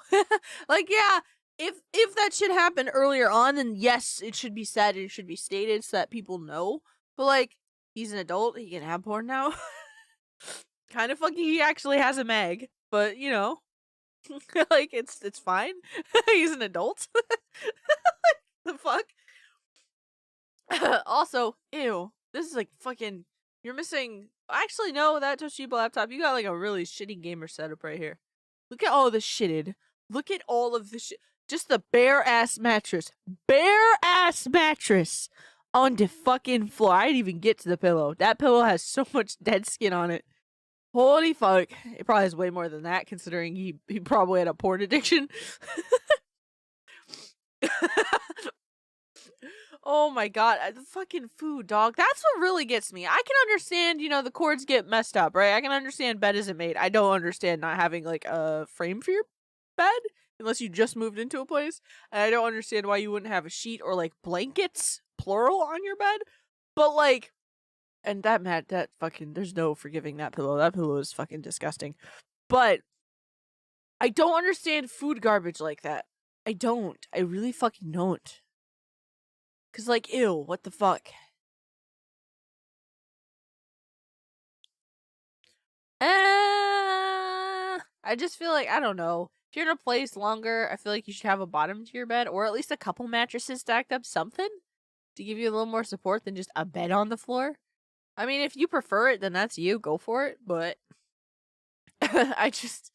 Like, yeah, if that shit happened earlier on, then yes, it should be said, it should be stated so that people know. But like, he's an adult, he can have porn now. Kind of fucking he actually has a mag, but you know. Like it's fine. He's an adult. The fuck? Also, ew. This is like fucking. You're missing. Actually, no, that Toshiba laptop. You got like a really shitty gamer setup right here. Look at all the shitted. Look at all of the shit. Just the bare ass mattress. Bare ass mattress. on the fucking floor. I didn't even get to the pillow. That pillow has so much dead skin on it. Holy fuck. It probably has way more than that, considering he probably had a porn addiction. Oh my god, the fucking food, dog. That's what really gets me. I can understand, the cords get messed up, right? I can understand bed isn't made. I don't understand not having, like, a frame for your bed, unless you just moved into a place. And I don't understand why you wouldn't have a sheet or, like, blankets, plural, on your bed. But, like, and that fucking, there's no forgiving that pillow. That pillow is fucking disgusting. But I don't understand food garbage like that. I don't. I really fucking don't. 'Cause, like, ew, what the fuck? I just feel like, I don't know. If you're in a place longer, I feel like you should have a bottom to your bed, or at least a couple mattresses stacked up, something to give you a little more support than just a bed on the floor. I mean, if you prefer it, then that's you. Go for it. But if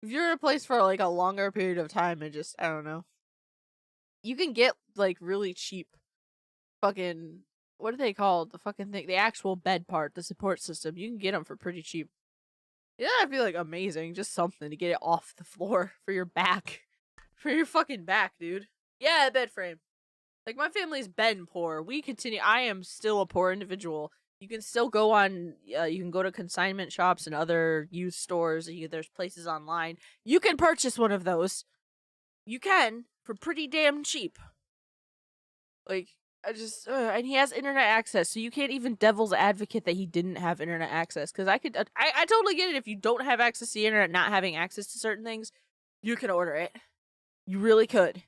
you're in a place for, like, a longer period of time, I don't know. You can get, like, really cheap fucking, what are they called? The fucking thing, the actual bed part, the support system. You can get them for pretty cheap. Yeah, I feel like amazing. Just something to get it off the floor for your back. For your fucking back, dude. Yeah, bed frame. Like, my family's been poor. I am still a poor individual. You can still go on, you can go to consignment shops and other used stores. There's places online. You can purchase one of those. You can, for pretty damn cheap. Like, and he has internet access, so you can't even devil's advocate that he didn't have internet access. Because I totally get it if you don't have access to the internet, not having access to certain things, you could order it. You really could.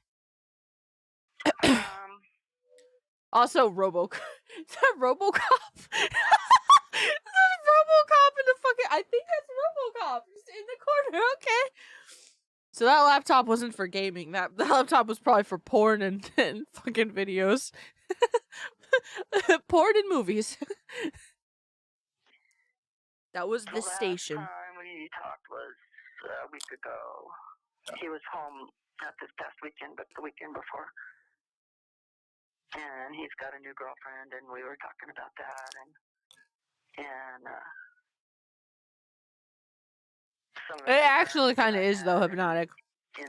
Also, Robocop. Is that Robocop? Is that Robocop in the fucking... I think that's Robocop. Just in the corner, okay. So that laptop wasn't for gaming. That laptop was probably for porn and fucking videos. Porn and movies. That was the station. Last time we talked was a week ago. He was home not this past weekend, but the weekend before. And he's got a new girlfriend, and we were talking about that, it actually kind of is, though, hypnotic.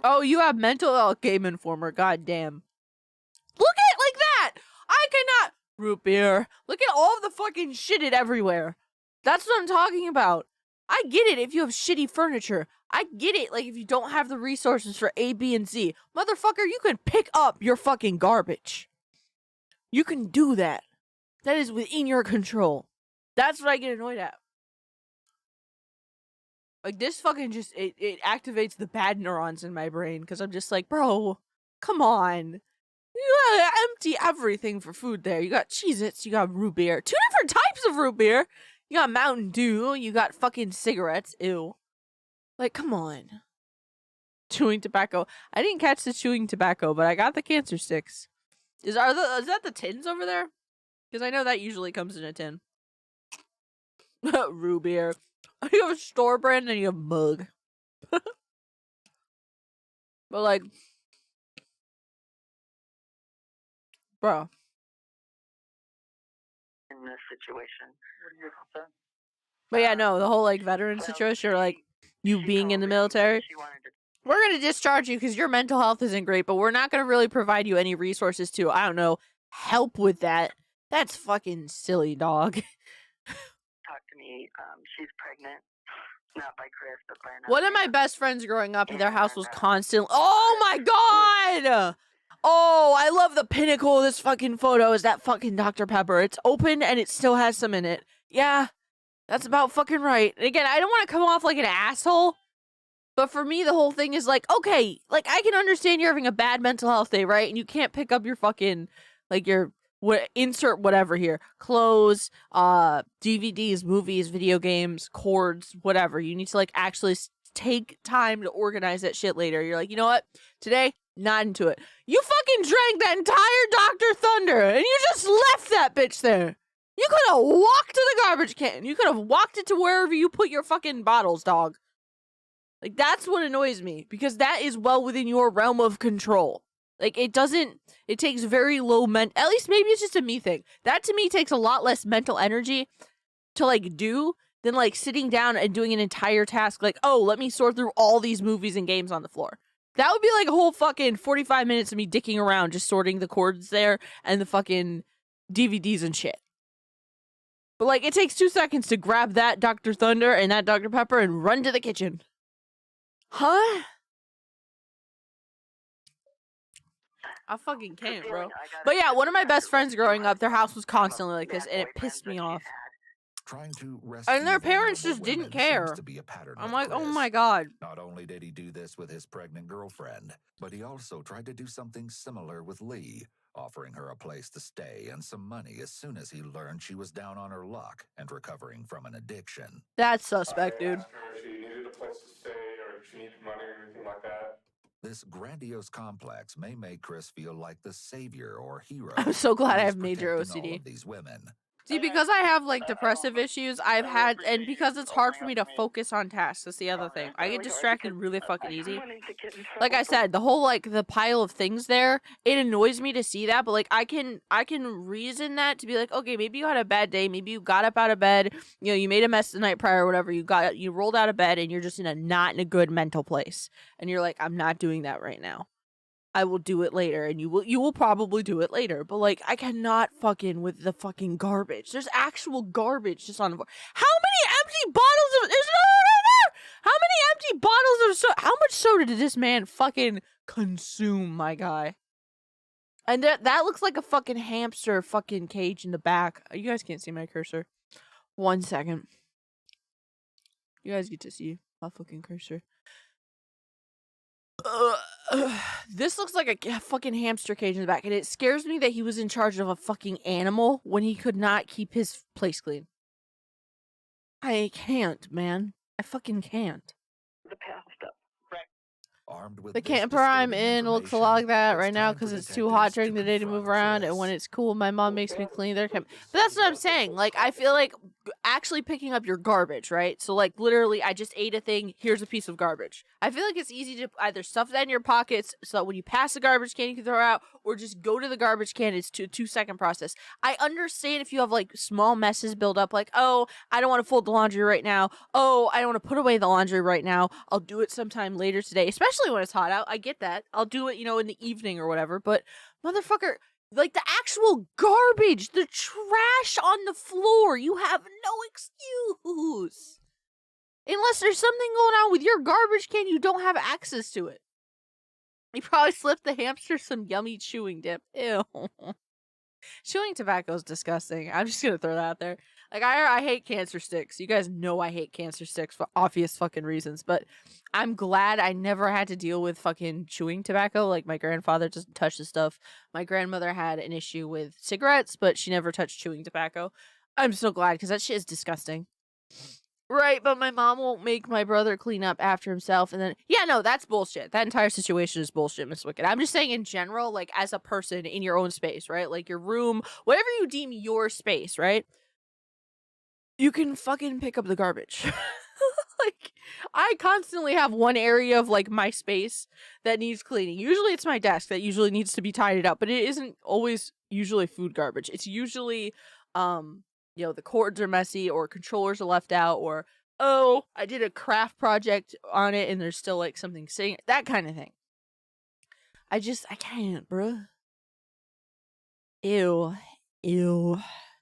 Oh, you have mental health, Game Informer. God damn. Look at it like that! I cannot... Root beer. Look at all of the fucking shit everywhere. That's what I'm talking about. I get it if you have shitty furniture. I get it, like, if you don't have the resources for A, B, and Z. Motherfucker, you can pick up your fucking garbage. You can do that. That is within your control. That's what I get annoyed at. Like, this fucking just, it activates the bad neurons in my brain, because I'm just like, bro, come on. You gotta empty everything for food there. You got Cheez-Its, you got root beer. 2 different types of root beer. You got Mountain Dew, you got fucking cigarettes. Ew. Like, come on. Chewing tobacco. I didn't catch the chewing tobacco, but I got the cancer sticks. Is that the tins over there? Because I know that usually comes in a tin. Root beer. You have a store brand and you have mug. But like, bro. In this situation. What are your concerns? But yeah, no, the whole like veteran situation, or like you being in the military. We're gonna discharge you because your mental health isn't great, but we're not gonna really provide you any resources to, I don't know, help with that. That's fucking silly, dog. Talk to me. She's pregnant. Not by Chris, but by another. One of my best friends growing up, their house was constantly... Oh my god! Oh, I love the pinnacle of this fucking photo is that fucking Dr. Pepper. It's open and it still has some in it. Yeah, that's about fucking right. And again, I don't want to come off like an asshole, but for me, the whole thing is like, okay, like I can understand you're having a bad mental health day, right? And you can't pick up your fucking, like your... insert whatever here, clothes, DVDs, movies, video games, cords, whatever. You need to like actually take time to organize that shit later. You're like, you know what? Today, not into it. You fucking drank that entire Dr. Thunder and you just left that bitch there. You could have walked to the garbage can. You could have walked it to wherever you put your fucking bottles, dog. Like, that's what annoys me, because that is well within your realm of control. Like, it doesn't It takes very low at least maybe it's just a me thing. That to me takes a lot less mental energy to like do than like sitting down and doing an entire task like, oh, let me sort through all these movies and games on the floor. That would be like a whole fucking 45 minutes of me dicking around just sorting the cords there and the fucking DVDs and shit. But like it takes 2 seconds to grab that Dr. Thunder and that Dr. Pepper and run to the kitchen. Huh? I fucking can't, bro. But yeah, one of my best friends growing up, their house was constantly like this, and it pissed me off. Trying to rescue And their parents vulnerable just didn't women care. seems to be a pattern I'm of like, oh Chris. my god. Not only did he do this with his pregnant girlfriend, but he also tried to do something similar with Lee, offering her a place to stay and some money as soon as he learned she was down on her luck and recovering from an addiction. That's suspect, I dude. asked her if she needed a place to stay or if she needed money or anything like that. This grandiose complex may make Chris feel like the savior or hero. I'm so glad I who is have major protecting all OCD. of these women. See, because I have like depressive issues, I've had, and because it's hard for me to focus on tasks, that's the other thing. I get distracted really fucking easy. Like I said, the whole like the pile of things there, it annoys me to see that, but like I can reason that to be like, okay, maybe you had a bad day, maybe you got up out of bed, you know, you made a mess the night prior or whatever, you rolled out of bed and you're just not in a good mental place. And you're like, I'm not doing that right now. I will do it later, and you will probably do it later. But like, I cannot fucking with the fucking garbage. There's actual garbage just on the floor. How many empty bottles of there's no one right there? How many empty bottles of soda? How much soda did this man fucking consume, my guy? And that looks like a fucking hamster fucking cage in the back. You guys can't see my cursor. 1 second. You guys get to see my fucking cursor. This looks like a fucking hamster cage in the back, and it scares me that he was in charge of a fucking animal when he could not keep his place clean. I can't, man. I fucking can't. The past stuff. Right. Armed with The this camper I'm disturbing in looks a lot like that right now time because for it's too hot detectives during the day to confront move around, and Chris. when it's cool, my mom makes me clean their camper. But that's what I'm saying. Like, I feel like actually picking up your garbage, right? So, like, literally, I just ate a thing. Here's a piece of garbage. I feel like it's easy to either stuff that in your pockets so that when you pass the garbage can, you can throw it out, or just go to the garbage can. It's a 2-second process. I understand if you have, like, small messes build up, like, oh, I don't want to fold the laundry right now. Oh, I don't want to put away the laundry right now. I'll do it sometime later today, especially when it's hot out. I get that. I'll do it, you know, in the evening or whatever. But, motherfucker, like, the actual garbage, the trash on the floor, you have no excuse. Unless there's something going on with your garbage can, you don't have access to it. You probably slipped the hamster some yummy chewing dip. Ew. Chewing tobacco is disgusting. I'm just gonna throw that out there. Like, I hate cancer sticks. You guys know I hate cancer sticks for obvious fucking reasons, but I'm glad I never had to deal with fucking chewing tobacco. Like, my grandfather doesn't touch the stuff. My grandmother had an issue with cigarettes, but she never touched chewing tobacco. I'm so glad, because that shit is disgusting. Right, but my mom won't make my brother clean up after himself, and then, yeah, no, that's bullshit. That entire situation is bullshit, Miss Wicked. I'm just saying in general, like, as a person in your own space, right? Like, your room, whatever you deem your space, right? You can fucking pick up the garbage. Like, I constantly have one area of, like, my space that needs cleaning. Usually it's my desk that usually needs to be tidied up, but it isn't always usually food garbage. It's usually, you know, the cords are messy, or controllers are left out, or, oh, I did a craft project on it and there's still, like, something sitting, that kind of thing. I can't, bruh. Ew. Ew.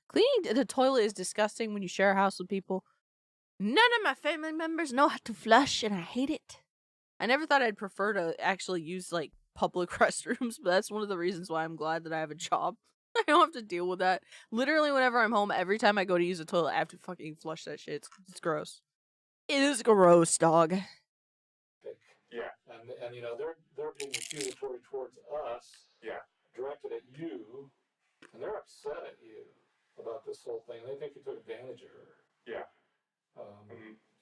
Cleaning the toilet is disgusting when you share a house with people. None of my family members know how to flush, and I hate it. I never thought I'd prefer to actually use, like, public restrooms, but that's one of the reasons why I'm glad that I have a job. I don't have to deal with that. Literally, whenever I'm home, every time I go to use a toilet, I have to fucking flush that shit. It's gross. It is gross, dog. Yeah. And you know, they're being accusatory towards us. Yeah. Directed at you, and they're upset at you about this whole thing. They think you took advantage of her. Yeah.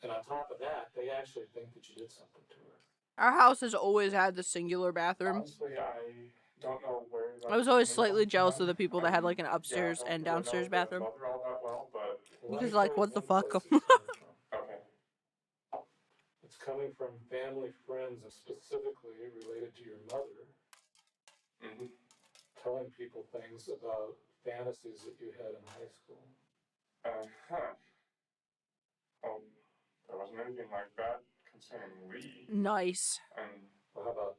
And on top of that, they actually think that you did something to her. Our house has always had the singular bathroom. Honestly, I don't know where. I was always slightly jealous of the people that had, like, an upstairs and downstairs bathroom. All that well, but Because, like, what the fuck? okay. It's coming from family, friends, and specifically related to your mother. telling people things about fantasies that you had in high school? Well, there wasn't anything like that concerning Lee. Nice. And Well, how about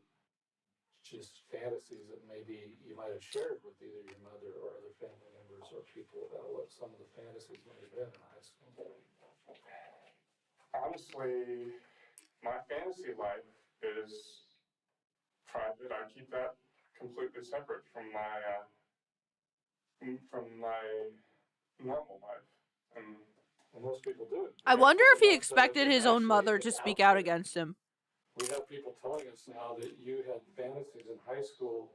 just fantasies that maybe you might have shared with either your mother or other family members or people about what some of the fantasies might have been in high school? honestly, my fantasy life is private. I keep that completely separate from my normal life. And Well, most people do. I wonder if he Not that expected his own actually mother it's to speak out out there. against him. We have people telling us now that you had fantasies in high school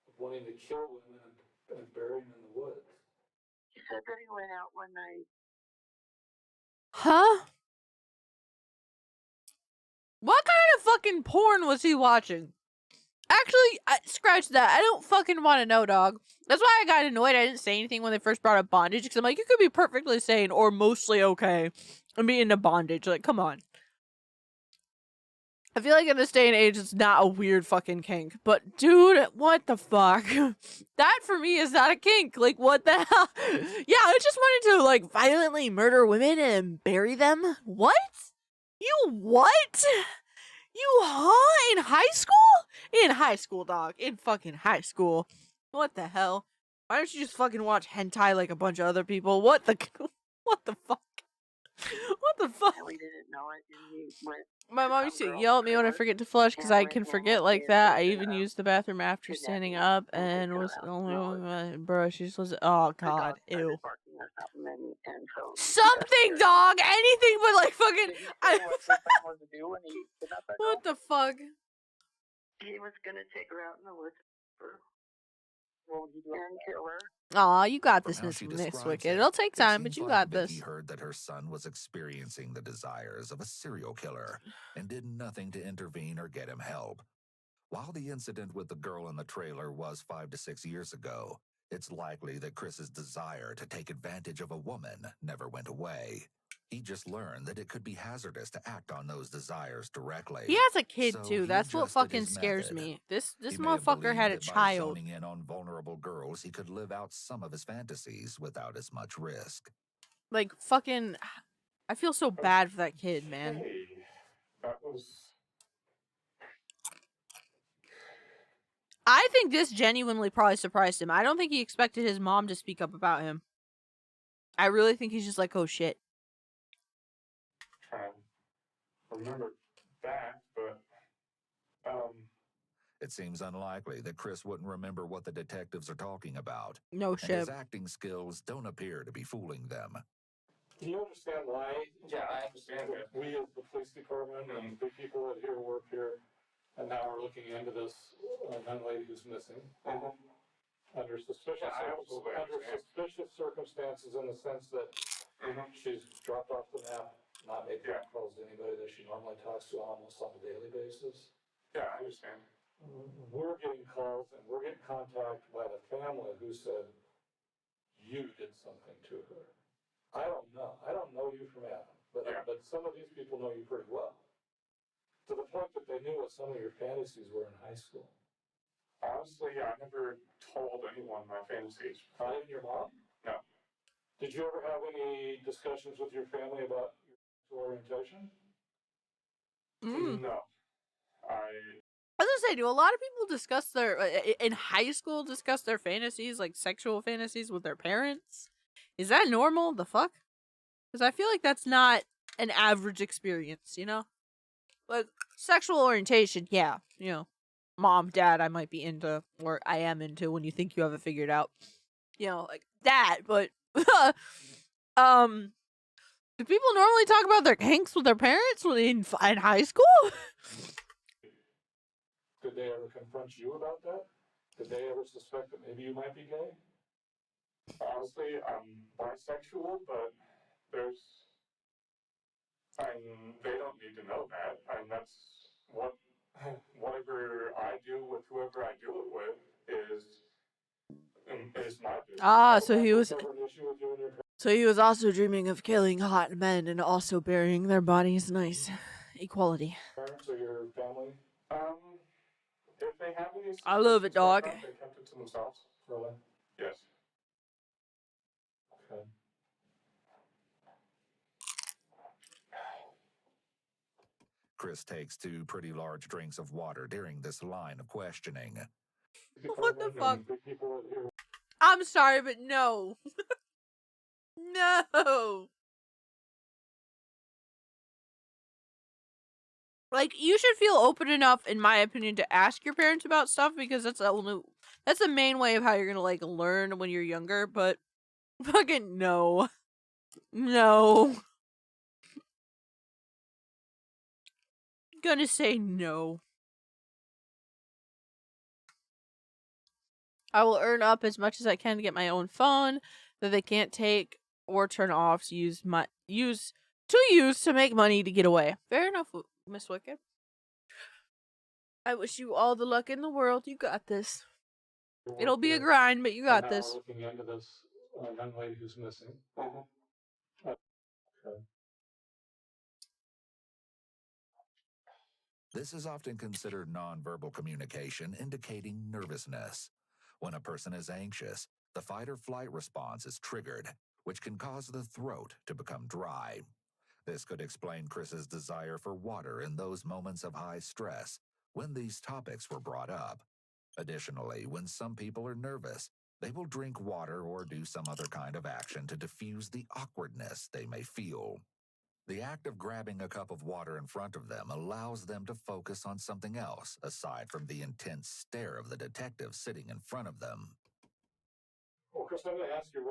of wanting to kill women and bury them in the woods. He said that he went out one night. Huh? What kind of fucking porn was he watching? Actually, scratch that. I don't fucking want to know, dog. That's why I got annoyed I didn't say anything when they first brought up bondage, because I'm like, you could be perfectly sane or mostly okay and be into bondage. Like, come on. I feel like in this day and age, it's not a weird fucking kink. But, dude, what the fuck? That, for me, is not a kink. Like, what the hell? Yeah, I just wanted to, like, violently murder women and bury them? What? You what? You huh? In high school? In high school, dog. In fucking high school. What the hell? Why don't you just fucking watch hentai like a bunch of other people? What the... What the fuck? What the fuck? And we didn't know it, and we went. My mom some used to girl's yell at me when I trailer, forget to flush because and I went can home forget like and that. I ended even up used the bathroom after standing kidnapping up and and taking was her the out only in the woods. one. Bro, she's supposed to. Oh, The God. dog Ew. started barking or something, and so he got Something, scared. dog! Anything but like fucking. Did he say what his plan was to do when he kidnapped that girl? What the fuck? He was gonna take her out in the woods and kill her. Aw, you got From this, how she Miss describes Wicked. it, It'll take it time, but seems you like got Vicky this. heard that her son was experiencing the desires of a serial killer and did nothing to intervene or get him help. While the incident with the girl in the trailer was 5 to 6 years ago, it's likely that Chris's desire to take advantage of a woman never went away. He just learned that it could be hazardous to act on those desires directly. He has a kid So too. he That's what adjusted fucking his scares method. me. This He may have motherfucker had believed a that by child. zoning in on vulnerable girls, he could live out some of his fantasies without as much risk. Like fucking. I feel so bad for that kid, man. hey, that was. I think this genuinely probably surprised him. I don't think he expected his mom to speak up about him. I really think he's just like, oh shit. Trying to remember that, but It seems unlikely that Chris wouldn't remember what the detectives are talking about, No and shit. his acting skills don't appear to be fooling them. Do you understand why? yeah, I understand it. We as the police department and the people that here work here, and now we're looking into this young lady who's missing. Under suspicious, Yeah, I absolutely under understand. suspicious circumstances, in the sense that she's dropped off the map, not made phone calls to anybody that she normally talks to almost on a daily basis. Yeah, I understand. We're getting calls and we're getting contact by the family who said you did something to her. I don't know. I don't know you from Adam, but some of these people know you pretty well. To the point that they knew what some of your fantasies were in high school. Honestly, I never told anyone my fantasies. Not even your mom? No. Did you ever have any discussions with your family about your sexual orientation? No. I was gonna say, do a lot of people discuss their in high school discuss their fantasies, like sexual fantasies, with their parents? Is that normal? The fuck? Because I feel like that's not an average experience, you know? Like sexual orientation, yeah, you know, mom, dad, I might be into, or I am into when you think you have it figured out, you know, like that. But do people normally talk about their kinks with their parents when in high school? Did they ever confront you about that? Did they ever suspect that maybe you might be gay? Honestly, I'm bisexual, but they don't need to know that. That's whatever I do with whoever I do it with is my business. Ah, so he was also dreaming of killing hot men and also burying their bodies. Nice. Equality. Parents or your family? If they have any I love it, dog. They kept it to themselves. Really? Yes. Okay. Chris takes 2 pretty large drinks of water during this line of questioning. What the fuck? And the people that you I'm sorry, but no. No. Like, you should feel open enough, in my opinion, to ask your parents about stuff, because that's the main way of how you're gonna, like, learn when you're younger, but fucking no. No. Gonna say no. I will earn up as much as I can to get my own phone that they can't take or turn off to use to make money to get away. Fair enough, Miss Wicked. I wish you all the luck in the world. You got this. It'll be a grind, but you got this. We're looking into this young lady who's missing. Okay. This is often considered nonverbal communication, indicating nervousness. When a person is anxious, the fight or flight response is triggered, which can cause the throat to become dry. This could explain Chris's desire for water in those moments of high stress when these topics were brought up. Additionally, when some people are nervous, they will drink water or do some other kind of action to diffuse the awkwardness they may feel. The act of grabbing a cup of water in front of them allows them to focus on something else aside from the intense stare of the detective sitting in front of them. Well, Chris, I'm going to ask you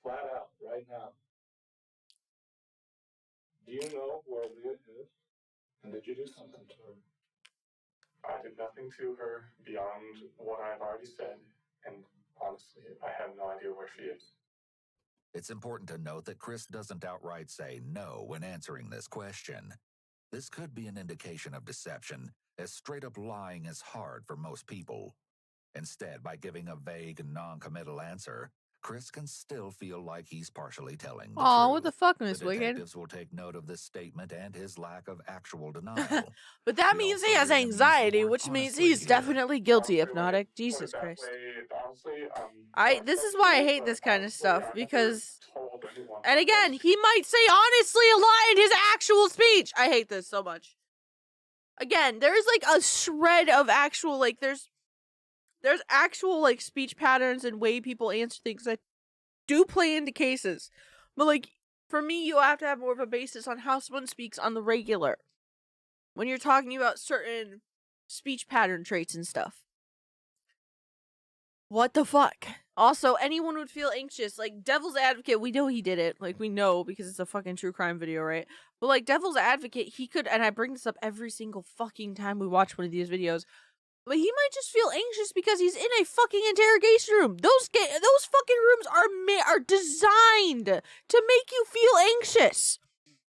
flat out, right now. Do you know where Leah is? And did you do something to her? I did nothing to her beyond what I've already said, and honestly, I have no idea where she is. It's important to note that Chris doesn't outright say no when answering this question. This could be an indication of deception, as straight-up lying is hard for most people. Instead, by giving a vague and non-committal answer, Chris can still feel like he's partially telling the truth. Aw, what the fuck, Miss The Wicked? detectives will take note of this statement and his lack of actual denial. But that We means also he has hear him use the anxiety, word which means honestly he's here. definitely guilty, Honestly, hypnotic. put it Jesus that Christ. way, honestly, This is why I hate this kind of stuff, I never because... told anyone And again, this. he might say honestly a lie in his actual speech. I hate this so much. Again, there's like a shred of actual, like, there's actual, like, speech patterns and way people answer things that do play into cases. But, like, for me, you have to have more of a basis on how someone speaks on the regular. When you're talking about certain speech pattern traits and stuff. What the fuck? Also, anyone would feel anxious. Like, Devil's Advocate, we know he did it. Like, we know because it's a fucking true crime video, right? But, like, Devil's Advocate, he could, and I bring this up every single fucking time we watch one of these videos, but he might just feel anxious because he's in a fucking interrogation room. Those fucking rooms are designed to make you feel anxious.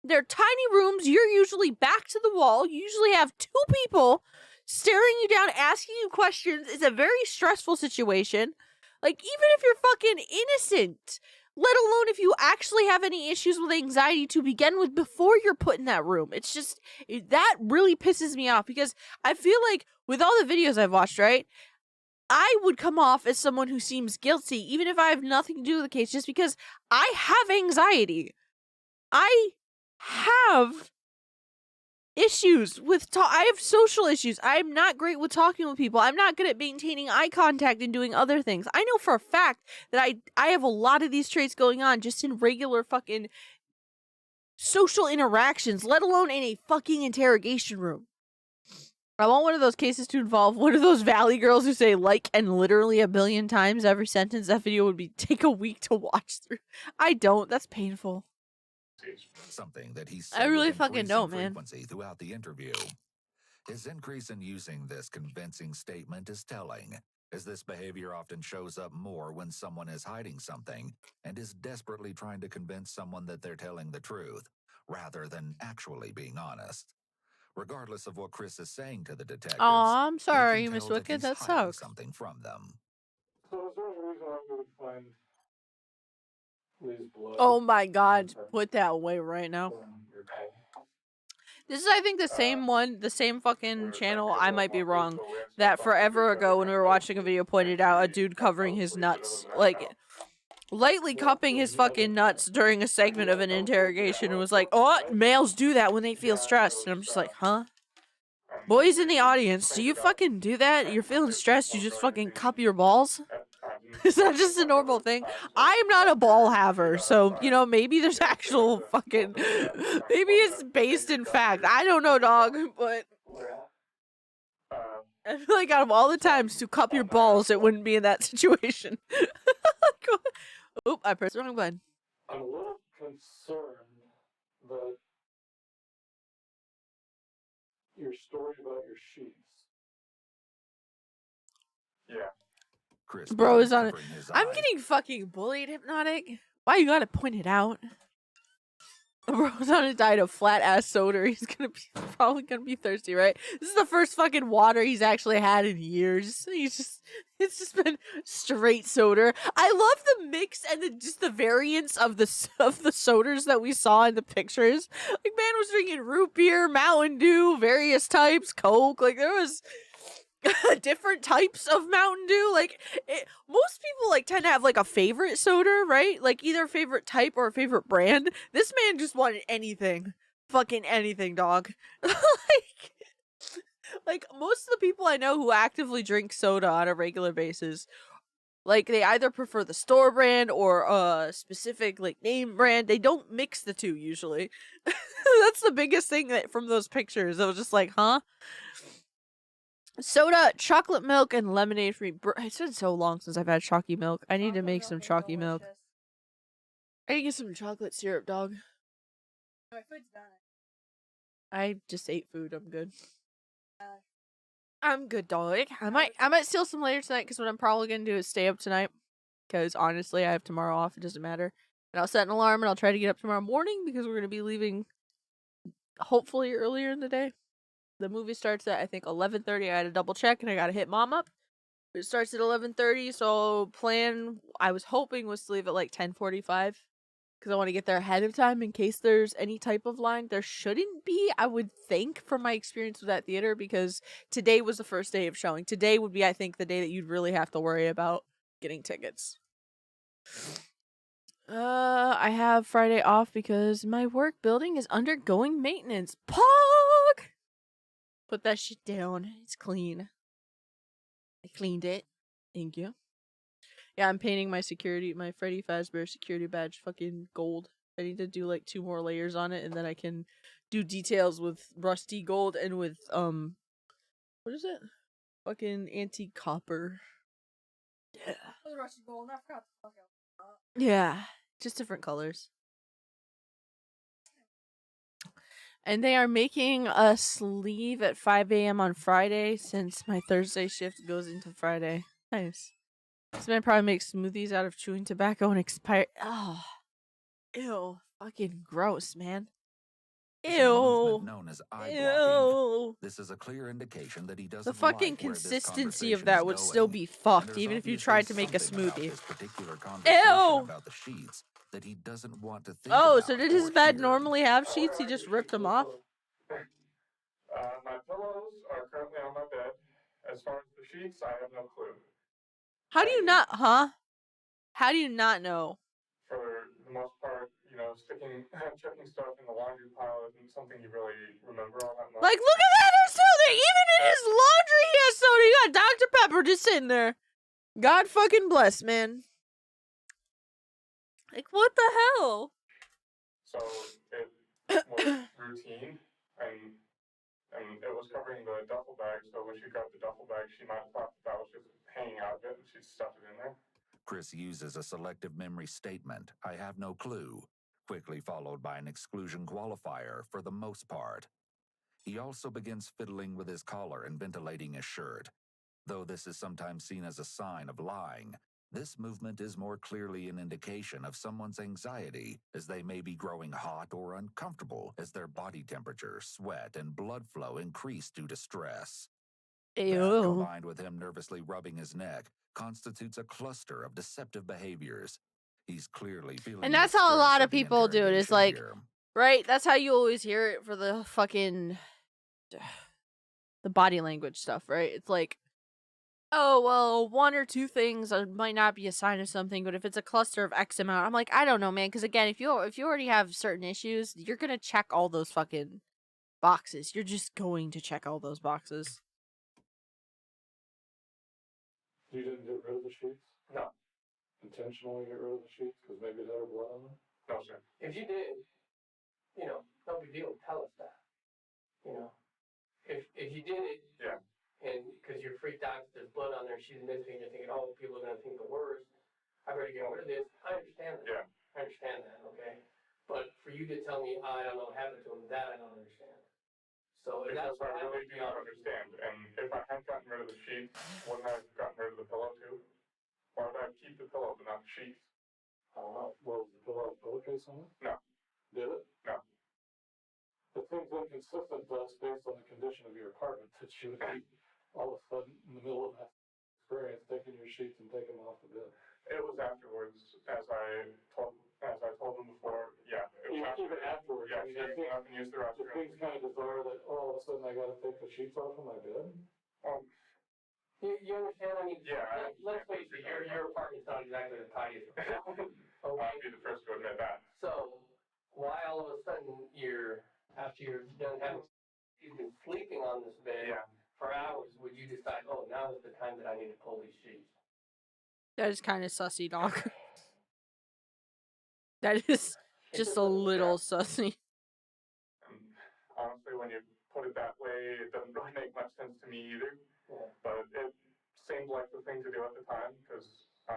They're tiny rooms. You're usually back to the wall. You usually have 2 people staring you down, asking you questions. It's a very stressful situation. Like, even if you're fucking innocent, let alone if you actually have any issues with anxiety to begin with before you're put in that room. It's just, that really pisses me off, because I feel like with all the videos I've watched, right, I would come off as someone who seems guilty, even if I have nothing to do with the case, just because I have anxiety. I have issues with I have social issues. I'm not great with talking with people. I'm not good at maintaining eye contact and doing other things. I know for a fact that I have a lot of these traits going on just in regular fucking social interactions, let alone in a fucking interrogation room. I want one of those cases to involve one of those Valley girls who say like and literally a billion times every sentence. That video would take a week to watch through. I don't. That's painful. Something that he I said really with fucking increasing don't, man. frequency throughout the interview. His increase in using this convincing statement is telling, as this behavior often shows up more when someone is hiding something and is desperately trying to convince someone that they're telling the truth, rather than actually being honest. Regardless of what Chris is saying to the detectives, Aw, I'm they sorry, can Miss tell that Wicked. he's That hiding sucks. something from them. So is there a reason why we would find Lee's blood? Oh my god, put that away right now. From your pay? This is, I think, the same one, the same fucking channel. I might be wrong. That forever ago, when we were watching a video, pointed out a dude covering his nuts, like lightly cupping his fucking nuts during a segment of an interrogation, and was like, "Oh, males do that when they feel stressed." And I'm just like, "Huh? Boys in the audience, do you fucking do that? You're feeling stressed, you just fucking cup your balls? Is that just a normal thing? I am not a ball haver, so, you know, maybe there's actual fucking... Maybe it's based in fact. I don't know, dog, but... I feel like out of all the times to cup your balls, it wouldn't be in that situation. Oop, I pressed the wrong button. I'm a little concerned that your story about your sheets. Yeah. Chris Bro is on it. covering his I'm eyes. getting fucking bullied, Hypnotic. Why you gotta point it out? Bro's on a diet of flat ass soda. He's probably gonna be thirsty, right? This is the first fucking water he's actually had in years. It's just been straight soda. I love the mix and just the variance of the sodas that we saw in the pictures. Like, man was drinking root beer, Mountain Dew, various types, Coke. Like, there was different types of Mountain Dew. Like, most people like tend to have like a favorite soda, right? Like either a favorite type or a favorite brand. This man just wanted anything, fucking anything, dog. like most of the people I know who actively drink soda on a regular basis, like they either prefer the store brand or a specific like name brand. They don't mix the two usually. That's the biggest thing that from those pictures. I was just like, huh? Soda, chocolate milk, and lemonade free. It's been so long since I've had chalky milk. I need to make some chalky milk. I need to get some chocolate syrup, dog. My food's done. I just ate food. I'm good. I'm good, dog. I might steal some later tonight because what I'm probably gonna do is stay up tonight. Because honestly, I have tomorrow off. It doesn't matter. And I'll set an alarm and I'll try to get up tomorrow morning because we're gonna be leaving hopefully earlier in the day. The movie starts at, I think, 11:30. I had to double check, and I gotta hit mom up. It starts at 11:30, so plan, I was hoping, was to leave at, like, 10:45. Because I want to get there ahead of time in case there's any type of line. There shouldn't be, I would think, from my experience with that theater, because today was the first day of showing. Today would be, I think, the day that you'd really have to worry about getting tickets. I have Friday off because my work building is undergoing maintenance. Pog! Put that shit down. It's clean. I cleaned it. Thank you. Yeah, I'm painting my Freddy Fazbear security badge fucking gold. I need to do like 2 more layers on it, and then I can do details with rusty gold and with, what is it? Fucking antique copper. Yeah. Rusty gold, I forgot the fuck else. Yeah, just different colors. And they are making us leave at 5 a.m. on Friday since my Thursday shift goes into Friday. Nice. This man probably makes smoothies out of chewing tobacco and expired. Oh, ew. Fucking gross, man. Ew. Known as eye Ew. This is a clear indication that he doesn't The fucking like where this consistency of conversation that is would going, still be and fucked, there's even if you obviously tried to make a something about smoothie. this particular conversation Ew. about the sheets that he doesn't want to think Oh, about so did or his bed hear. normally have sheets? He just ripped them off? My pillows are currently on my bed. As far as the sheets, I have no clue. How do you not, huh? How do you not know? For the most part, you know, checking stuff in the laundry pile isn't something you really remember all that much. Like, look at that, there's soda! Even in his laundry, he has soda! He got Dr. Pepper just sitting there. God fucking bless, man. Like, what the hell? So, it was routine, and it was covering the duffel bag, so when she grabbed the duffel bag, she might have thought that was just hanging out of it, and she'd stuff it in there. Chris uses a selective memory statement, I have no clue, quickly followed by an exclusion qualifier for the most part. He also begins fiddling with his collar and ventilating his shirt. Though this is sometimes seen as a sign of lying, this movement is more clearly an indication of someone's anxiety, as they may be growing hot or uncomfortable as their body temperature, sweat, and blood flow increase due to stress. Ew. That, combined with him nervously rubbing his neck, constitutes a cluster of deceptive behaviors. He's clearly feeling And that's the how a stress lot of the people do it. It's interrogation like, here. Right? That's how you always hear it for the fucking the body language stuff, right? It's like, oh, well, one or two things might not be a sign of something, but if it's a cluster of X amount, I'm like, I don't know, man. Because again, if you already have certain issues, you're gonna check all those fucking boxes. You're just going to check all those boxes. You didn't get rid of the sheets? No. Intentionally get rid of the sheets because maybe it had blood on them? No, sir. If you did, no big deal. Tell us that. If you did it, Yeah. and because you're freaked out, there's blood on there, she's missing, you're thinking, oh, people are gonna think the worst. I better get rid of this. I understand that. Yeah. I understand that. Okay, but for you to tell me, I don't know what happened to him, that I don't understand. So Because that's what I really do not understand. And if I had gotten rid of the sheets, wouldn't I have gotten rid of the pillow too? Why would I keep the pillow but not the sheets? I don't know. Well, did the pillow have a pillowcase on it? No. Did it? No. It seems inconsistent to us based on the condition of your apartment that you would be all of a sudden in the middle of that experience taking your sheets and taking them off the bed. It was afterwards, as I told them before. Yeah. It was Even afterwards. Yeah. I mean, She went up and used the it restroom. seems kind of bizarre that all of a sudden I got to take the sheets off of my bed. You understand? I mean, Yeah. let's face it, your apartment's not exactly the tidiest. I'd be the first to admit that. So why all of a sudden after you're done you've been sleeping on this bed for hours, would you decide, oh, now is the time that I need to pull these sheets? That is kind of sussy, dog. That is just a little sussy. Honestly, when you put it that way, it doesn't really make much sense to me either. Yeah. But it seemed like the thing to do at the time because I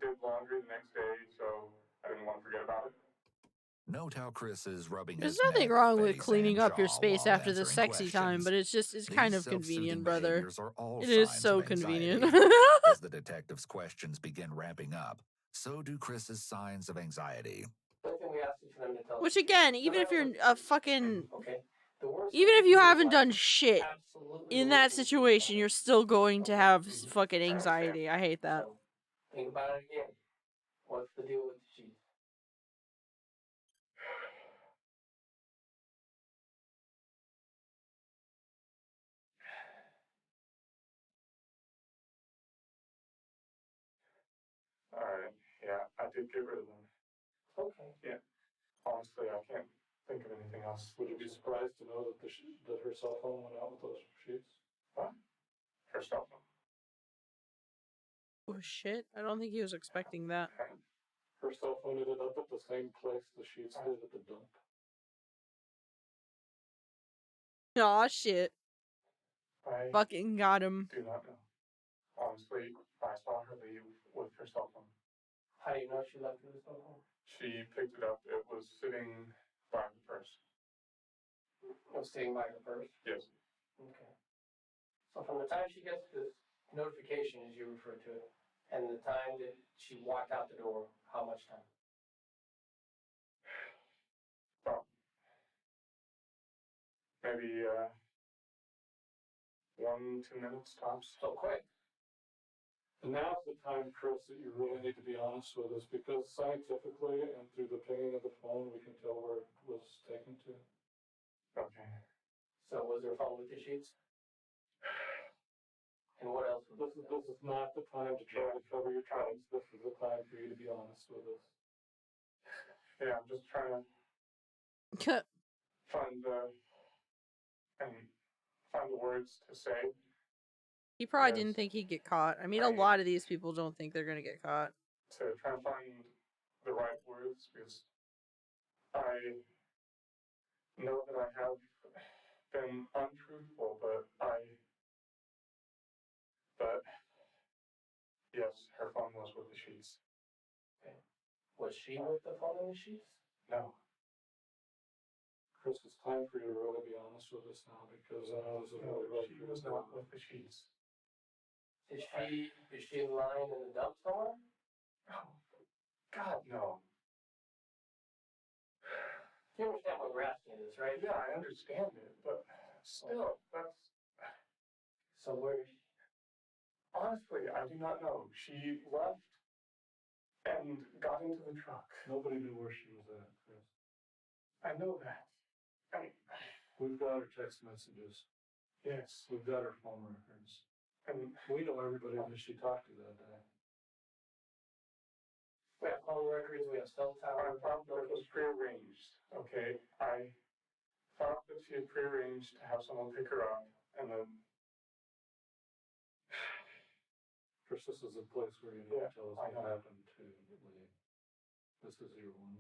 did laundry the next day, so I didn't want to forget about it. Note how Chris is rubbing There's his nothing neck, wrong with face, cleaning and up your jaw space while after the answering sexy time, questions. but it's These kind of self-soothing convenient, brother. behaviors are all It is signs so of anxiety. convenient. As the detective's questions begin ramping up, so do Chris's signs of anxiety. Which again, even if you're a fucking, Okay. even if you haven't done shit in that situation, you're still going to have fucking anxiety. I hate that. So, think about it again. What's the deal with the sheets? Alright, yeah, I did get rid of them. Okay. Yeah. Honestly, I can't think of anything else. Would you be surprised to know that that her cell phone went out with those sheets? What? Her cell phone. Oh shit! I don't think he was expecting that. Her cell phone ended up at the same place the sheets did at the dump. Aw shit! I Fucking got him. do not know. Honestly, I saw her leave with her cell phone. How do you know she left with her cell phone? She picked it up. It was sitting by the purse. It was sitting by her purse? Yes. Okay. So from the time she gets this notification, as you refer to it, and the time that she walked out the door, how much time? Well, maybe 1-2 minutes tops. So quick. And now's the time, Chris, that you really need to be honest with us, because scientifically and through the pinging of the phone, we can tell where it was taken to. Okay. So was there a phone with the sheets? And what else was This is not the time to try to cover your tracks. This is the time for you to be honest with us. Yeah, I'm just trying to find the words to say. He probably didn't think he'd get caught. I mean, a lot of these people don't think they're gonna get caught. To try and find the right words because I know that I have been untruthful, but yes, her phone was with the sheets. Okay. Was she with the phone and the sheets? No. Chris, it's time for you to really be honest with us now, because I know this is really rough. She was not with the sheets. Is she lying in the dump somewhere? Oh, God, no. You understand what we're asking this, right? Yeah, I understand it, but still, that's... So where is she? Honestly, I do not know. She left and got into the truck. Nobody knew where she was at, Chris. I know that. We've got her text messages. Yes. We've got her phone records. And We know everybody that she talked to that day. We have phone records, we have cell I towers. thought that was prearranged, okay? I thought that she had prearranged to have someone pick her up, and then... Chris, this is a place where you need to tell us I what know. happened to Lee. This is your one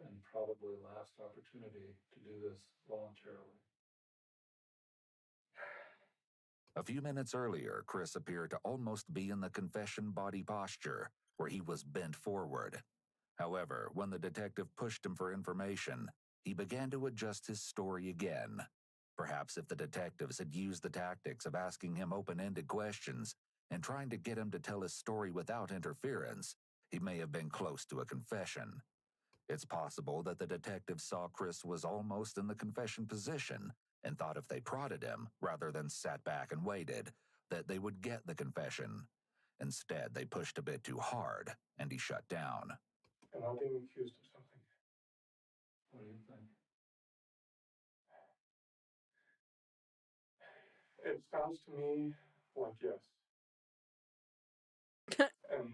and probably last opportunity to do this voluntarily. A few minutes earlier, Chris appeared to almost be in the confession body posture, where he was bent forward. However, when the detective pushed him for information, he began to adjust his story again. Perhaps if the detectives had used the tactics of asking him open-ended questions and trying to get him to tell his story without interference, he may have been close to a confession. It's possible that the detectives saw Chris was almost in the confession position and thought if they prodded him, rather than sat back and waited, that they would get the confession. Instead, they pushed a bit too hard, and he shut down. And I'm being accused of something. What do you think? It sounds to me like yes. And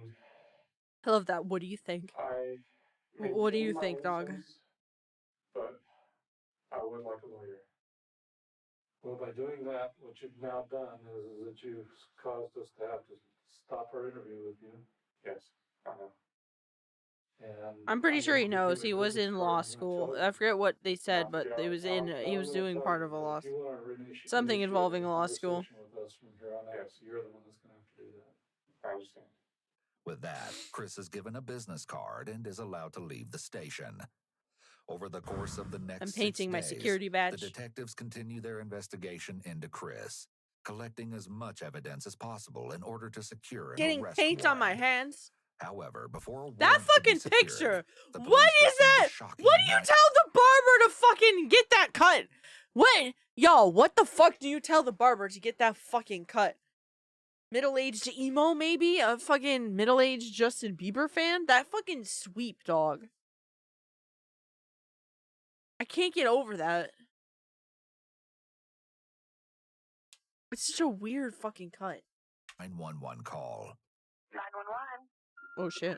I love that. What do you think? I What do you maintain my think, dog? innocence, but I would like a lawyer. Well, by doing that, what you've now done is that you've caused us to have to stop our interview with you. Yes, I know. And I'm pretty sure he going to knows. give He a was business in card. law I'm gonna school. tell I you- forget what they said, but Yeah, he was I'm doing gonna part tell of a you law that if school. you want to initiate Something involving a law school. conversation with us from here on out, Yes. you're the one that's going to have to do that. I understand. With that, Chris is given a business card and is allowed to leave the station. Over the course of the next I'm 6 painting my days, security the badge. detectives continue their investigation into Chris, collecting as much evidence as possible in order to secure an Getting arrest paint on my warrant. hands. However, before a That warrant could be fucking secured, picture. the What police is received a that? shocking What do you tell the barber to fucking get that cut? What? Yo, what the fuck do you tell the barber to get that fucking cut? Middle-aged emo, maybe? A fucking middle-aged Justin Bieber fan? That fucking sweep, dog. I can't get over that. It's such a weird fucking cut. 911 call. 911. Oh shit.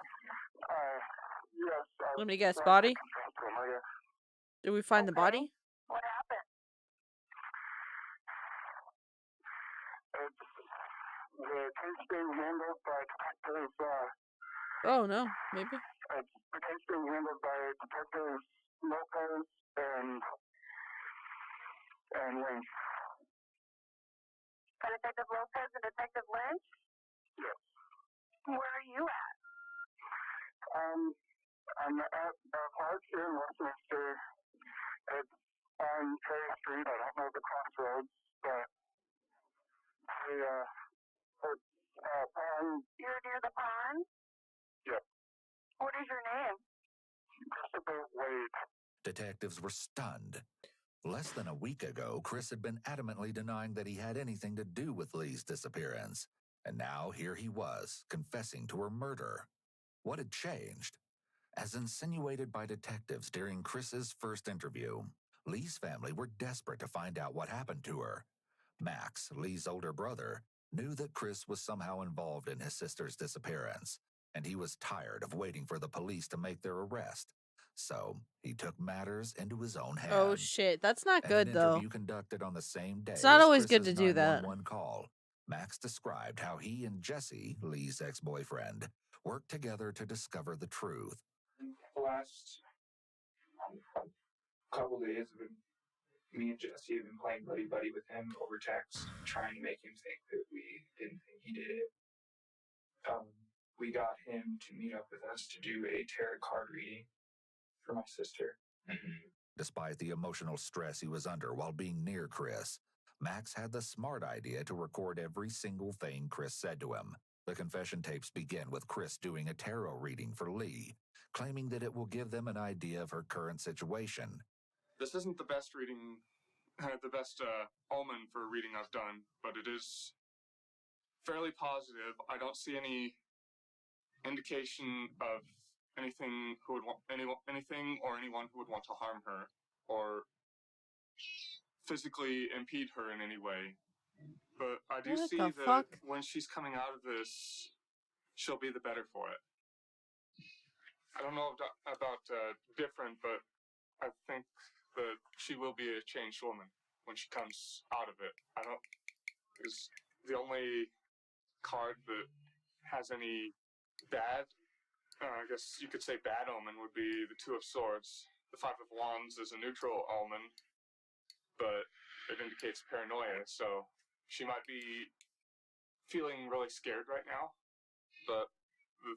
Yes. Let me guess, body? Did we find the body? What happened? The case being handled by detectives, Oh no, maybe. the case being handled by detectives Lopez and Lynch. Detective Lopez and Detective Lynch? Yes. Where are you at? I'm at the park here in Westminster. It's on Cherry Street. I don't know the crossroads, but you're near the pond? Yep. What is your name? Christopher Wade. Detectives were stunned. Less than a week ago, Chris had been adamantly denying that he had anything to do with Lee's disappearance. And now here he was, confessing to her murder. What had changed? As insinuated by detectives during Chris's first interview, Lee's family were desperate to find out what happened to her. Max, Lee's older brother, knew that Chris was somehow involved in his sister's disappearance, and he was tired of waiting for the police to make their arrest. So he took matters into his own hands. Oh shit, that's not good In an though. interview conducted on the same day It's not as always good Chris's to do that. 911 call, Max described how he and Jesse, Lee's ex-boyfriend, worked together to discover the truth. The last couple days, me and Jesse have been playing buddy-buddy with him over text, trying to make him think that we didn't think he did it. We got him to meet up with us to do a tarot card reading for my sister. Despite the emotional stress he was under while being near Chris, Max had the smart idea to record every single thing Chris said to him. The confession tapes begin with Chris doing a tarot reading for Lee, claiming that it will give them an idea of her current situation. This isn't the best reading, the best omen for a reading I've done, but it is fairly positive. I don't see any indication of anything who would want anything or anyone who would want to harm her or physically impede her in any way. But I do What see the that fuck? when she's coming out of this, she'll be the better for it. I don't know about different, but I think that she will be a changed woman when she comes out of it. I don't. Is the only card that has any bad. I guess you could say bad omen would be the Two of Swords. The Five of Wands is a neutral omen, but it indicates paranoia. So she might be feeling really scared right now. But the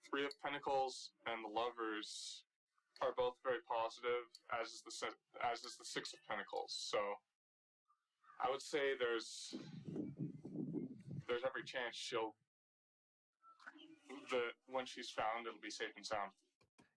Three of Pentacles and the Lovers are both very positive, as is the Six of Pentacles. So I would say there's every chance when she's found, it'll be safe and sound.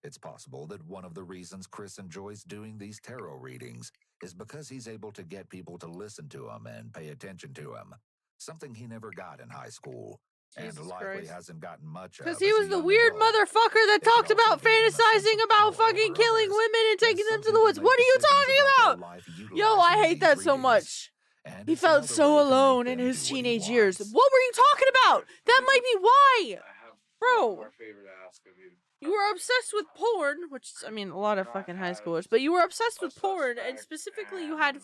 It's possible that one of the reasons Chris enjoys doing these tarot readings is because he's able to get people to listen to him and pay attention to him, something he never got in high school. Jesus and likely Christ. hasn't gotten much of. Because he as a was the young weird adult. motherfucker that It could talked also about give him a sense fantasizing of about power fucking over killing others, women and as taking some them to the people woods. make What are you decisions talking about their about? life Yo, I utilizing hate that these so readings. much. And He it's felt another so way to make alone in them his do what he teenage years. wants. What were you talking about? That might be why. I have Bro. one more favor to ask of you. You were obsessed with porn, which, I mean, a lot of fucking high schoolers, but you were obsessed with porn, and specifically you had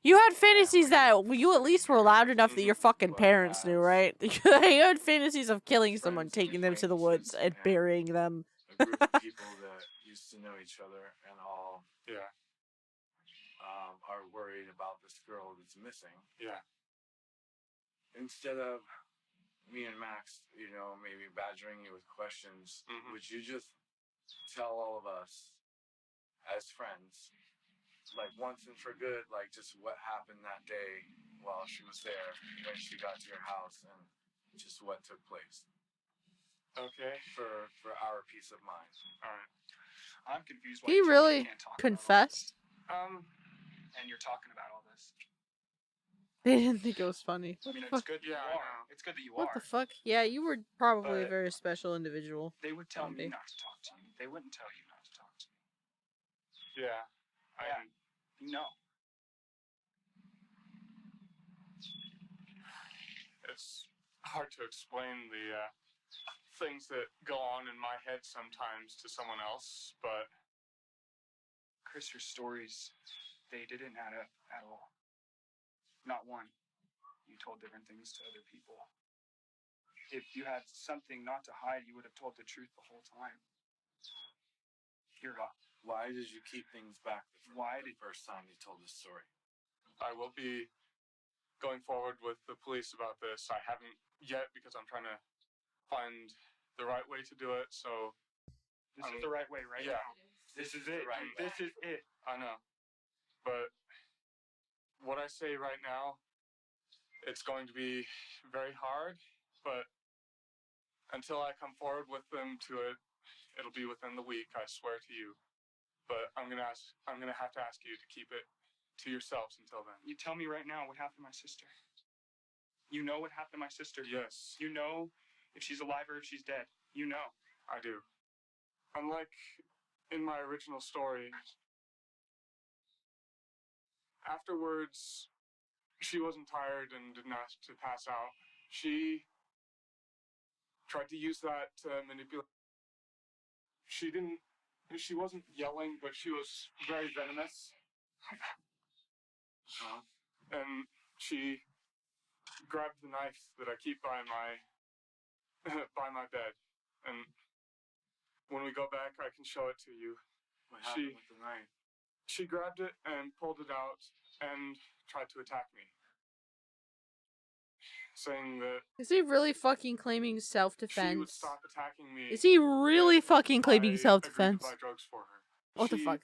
you had fantasies that you at least were loud enough that your fucking parents knew, right? You had fantasies of killing someone, taking them to the woods, and burying them. A group of people that used to know each other and all are worried about this girl that's missing. Yeah. Instead of me and Max, maybe badgering you with questions, would you just tell all of us as friends, like once and for good, like just what happened that day while she was there, when she got to your house, and just what took place? Okay. For our peace of mind. All right. I'm confused why He you really can't talk confessed. about all this. And you're talking about all this. They didn't think it was funny. I mean, What it's good that you Yeah, I are. know. It's good that you What are. the fuck? Yeah, you were probably a But very special individual. They would tell me Maybe. not to talk to you. They wouldn't tell you not to talk to me. Yeah. You know. It's hard to explain the things that go on in my head sometimes to someone else, but Chris, your stories, they didn't add up at all. Not one. You told different things to other people. If you had something not to hide, you would have told the truth the whole time. Why did you keep things back the first time you told this story? I will be going forward with the police about this. I haven't yet because I'm trying to find the right way to do it, so... This is the right way, right? Yeah. This is it. Right. This is it. I know. But what I say right now, it's going to be very hard, but until I come forward with them to it, it'll be within the week, I swear to you. But I'm gonna have to ask you to keep it to yourselves until then. You tell me right now what happened to my sister. You know what happened to my sister. Yes. You know if she's alive or if she's dead. You know. I do. Unlike in my original story, afterwards, she wasn't tired and didn't ask to pass out. She tried to use that to manipulate. She wasn't yelling, but she was very venomous. And she grabbed the knife that I keep by my bed. And when we go back, I can show it to you. What happened with the knife? She grabbed it and pulled it out and tried to attack me. Saying that Is he really fucking claiming she would self-defense? stop attacking me. Is he really fucking claiming I self-defense? agreed to buy drugs for her. What the fuck?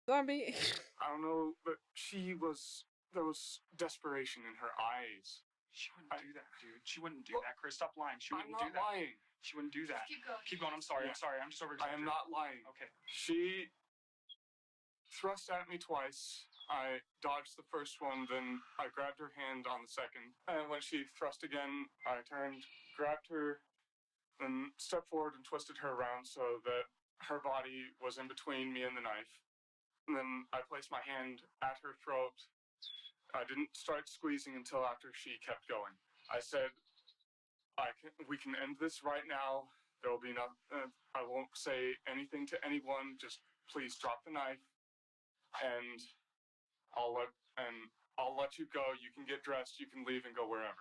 Zombie. I don't know, but there was desperation in her eyes. She wouldn't do that, dude. She wouldn't do that. Chris, stop lying. She wouldn't do I'm that. not lying. She wouldn't do that. Keep going. Keep going. I'm sorry. Yeah. I'm sorry. I'm just over. I am not lying. Okay. She thrust at me twice. I dodged the first one, then I grabbed her hand on the second. And when she thrust again, I turned, grabbed her and stepped forward and twisted her around so that her body was in between me and the knife. And then I placed my hand at her throat. I didn't start squeezing until after she kept going. I said, we can end this right now. There will be no, I won't say anything to anyone. Just please drop the knife, and I'll let you go. You can get dressed. You can leave and go wherever.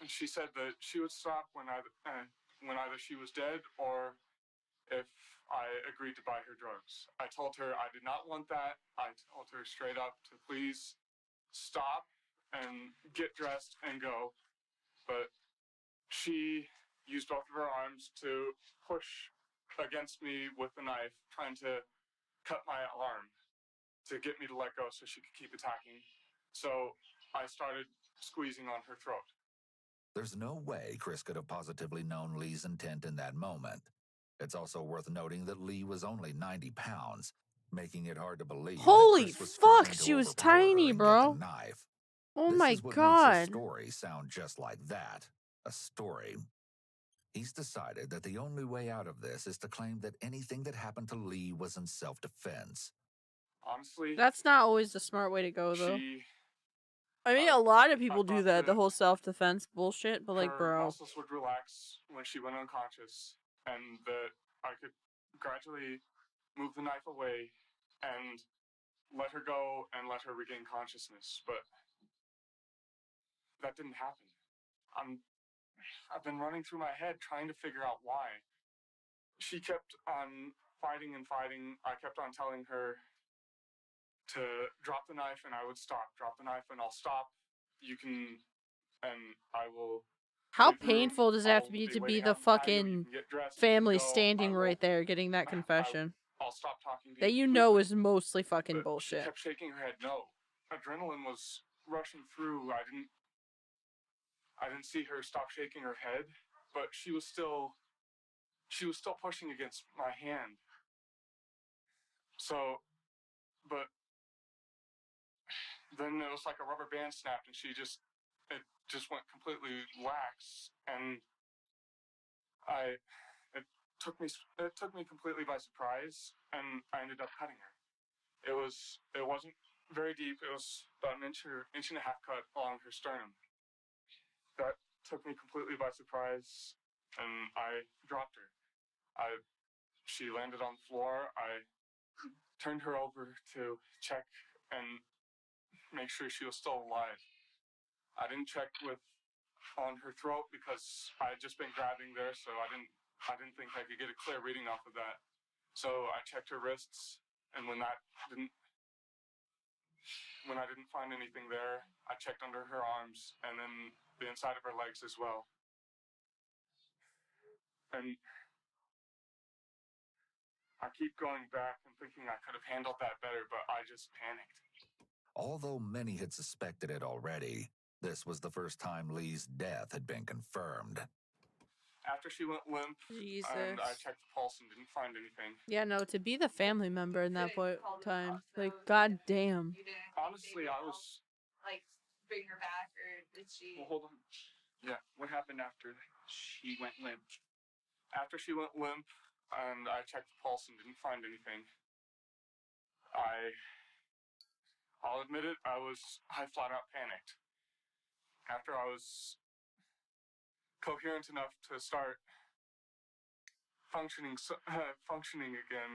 And she said that she would stop when either she was dead or if I agreed to buy her drugs. I told her I did not want that. I told her straight up to please stop and get dressed and go. But she used both of her arms to push against me with the knife, trying to cut my arm to get me to let go so she could keep attacking. So I started squeezing on her throat. There's no way Chris could have positively known Lee's intent in that moment. It's also worth noting that Lee was only 90 pounds, making it hard to believe Holy that Chris was fuck, struggling to she was overpower her tiny, and bro. get the knife. Oh This my is what makes his god. story sound just like that, a story. He's decided that the only way out of this is to claim that anything that happened to Lee was in self-defense. Honestly, That's not always the smart way to go, though. I mean, I a lot of people do thought that, the that whole self-defense bullshit, but like, her bro. muscles would relax when she went unconscious, and that I could gradually move the knife away and let her go and let her regain consciousness. But that didn't happen. I've been running through my head trying to figure out why. She kept on fighting and fighting. I kept on telling her to drop the knife and I would stop. Drop the knife and I'll stop. You can, and I will. How leave the room. painful does it have to I'll be to be waiting the out in patio. You fucking can get dressed, you family can go. standing I right will- there getting that confession? I'll stop talking to That you you know completely. is mostly fucking But bullshit. She kept shaking her head no. Adrenaline was rushing through. I didn't see her stop shaking her head, but she was still pushing against my hand. So, but then it was like a rubber band snapped and it just went completely lax, and it took me completely by surprise, and I ended up cutting her. It wasn't very deep. It was about an inch and a half cut along her sternum. That took me completely by surprise, and I dropped her. She landed on the floor. I turned her over to check and make sure she was still alive. I didn't check on her throat because I had just been grabbing there, so I didn't think I could get a clear reading off of that. So I checked her wrists, and when I didn't find anything there, I checked under her arms and then the inside of her legs as well. And I keep going back and thinking I could have handled that better, but I just panicked. Although many had suspected it already, this was the first time Lee's death had been confirmed. After she went limp, Jesus. and I checked the pulse and didn't find anything. Yeah, no, to be the family member in that point time, like, goddamn. Honestly, I was. Like, bring her back, or did she? Well, hold on. Yeah. What happened after she went limp? After she went limp, and I checked the pulse and didn't find anything, I'll admit it, I flat out panicked. After I was coherent enough to start functioning again,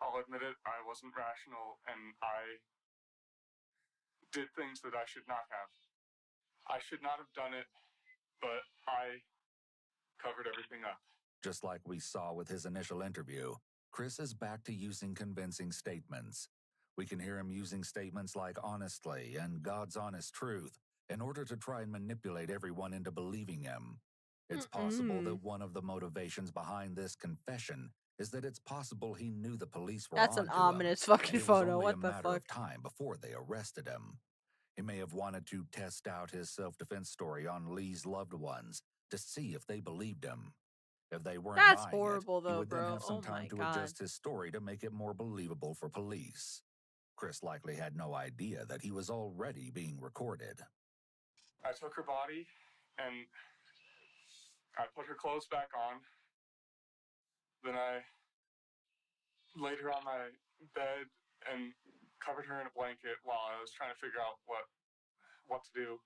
I'll admit it, I wasn't rational, and I did things that I should not have. I should not have done it, but I covered everything up. Just like we saw with his initial interview, Chris is back to using convincing statements. We can hear him using statements like honestly and God's honest truth in order to try and manipulate everyone into believing him. It's possible that one of the motivations behind this confession is that it's possible he knew the police were That's an onto ominous him, fucking and it was photo. only What a the matter fuck? of time before they arrested him. He may have wanted to test out his self-defense story on Lee's loved ones to see if they believed him. If they weren't That's buying horrible, it, he though, would then bro. have some Oh time my to god. adjust his story to make it more believable for police. Chris likely had no idea that he was already being recorded. I took her body, and I put her clothes back on. Then I laid her on my bed and covered her in a blanket while I was trying to figure out what to do.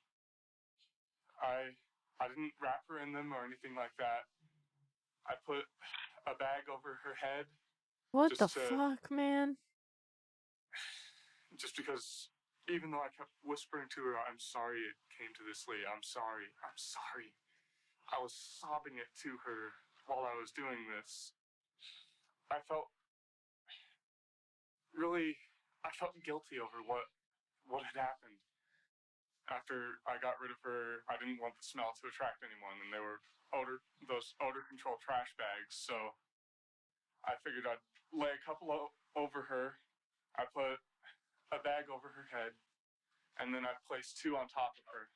I didn't wrap her in them or anything like that. I put a bag over her head. What the fuck, man? Just because, even though I kept whispering to her, I'm sorry it came to this, Lee. I'm sorry. I'm sorry. I was sobbing it to her while I was doing this. I felt guilty over what had happened. After I got rid of her, I didn't want the smell to attract anyone, and they were those odor control trash bags. So I figured I'd lay a couple over her. I put a bag over her head, and then I placed 2 on top of her.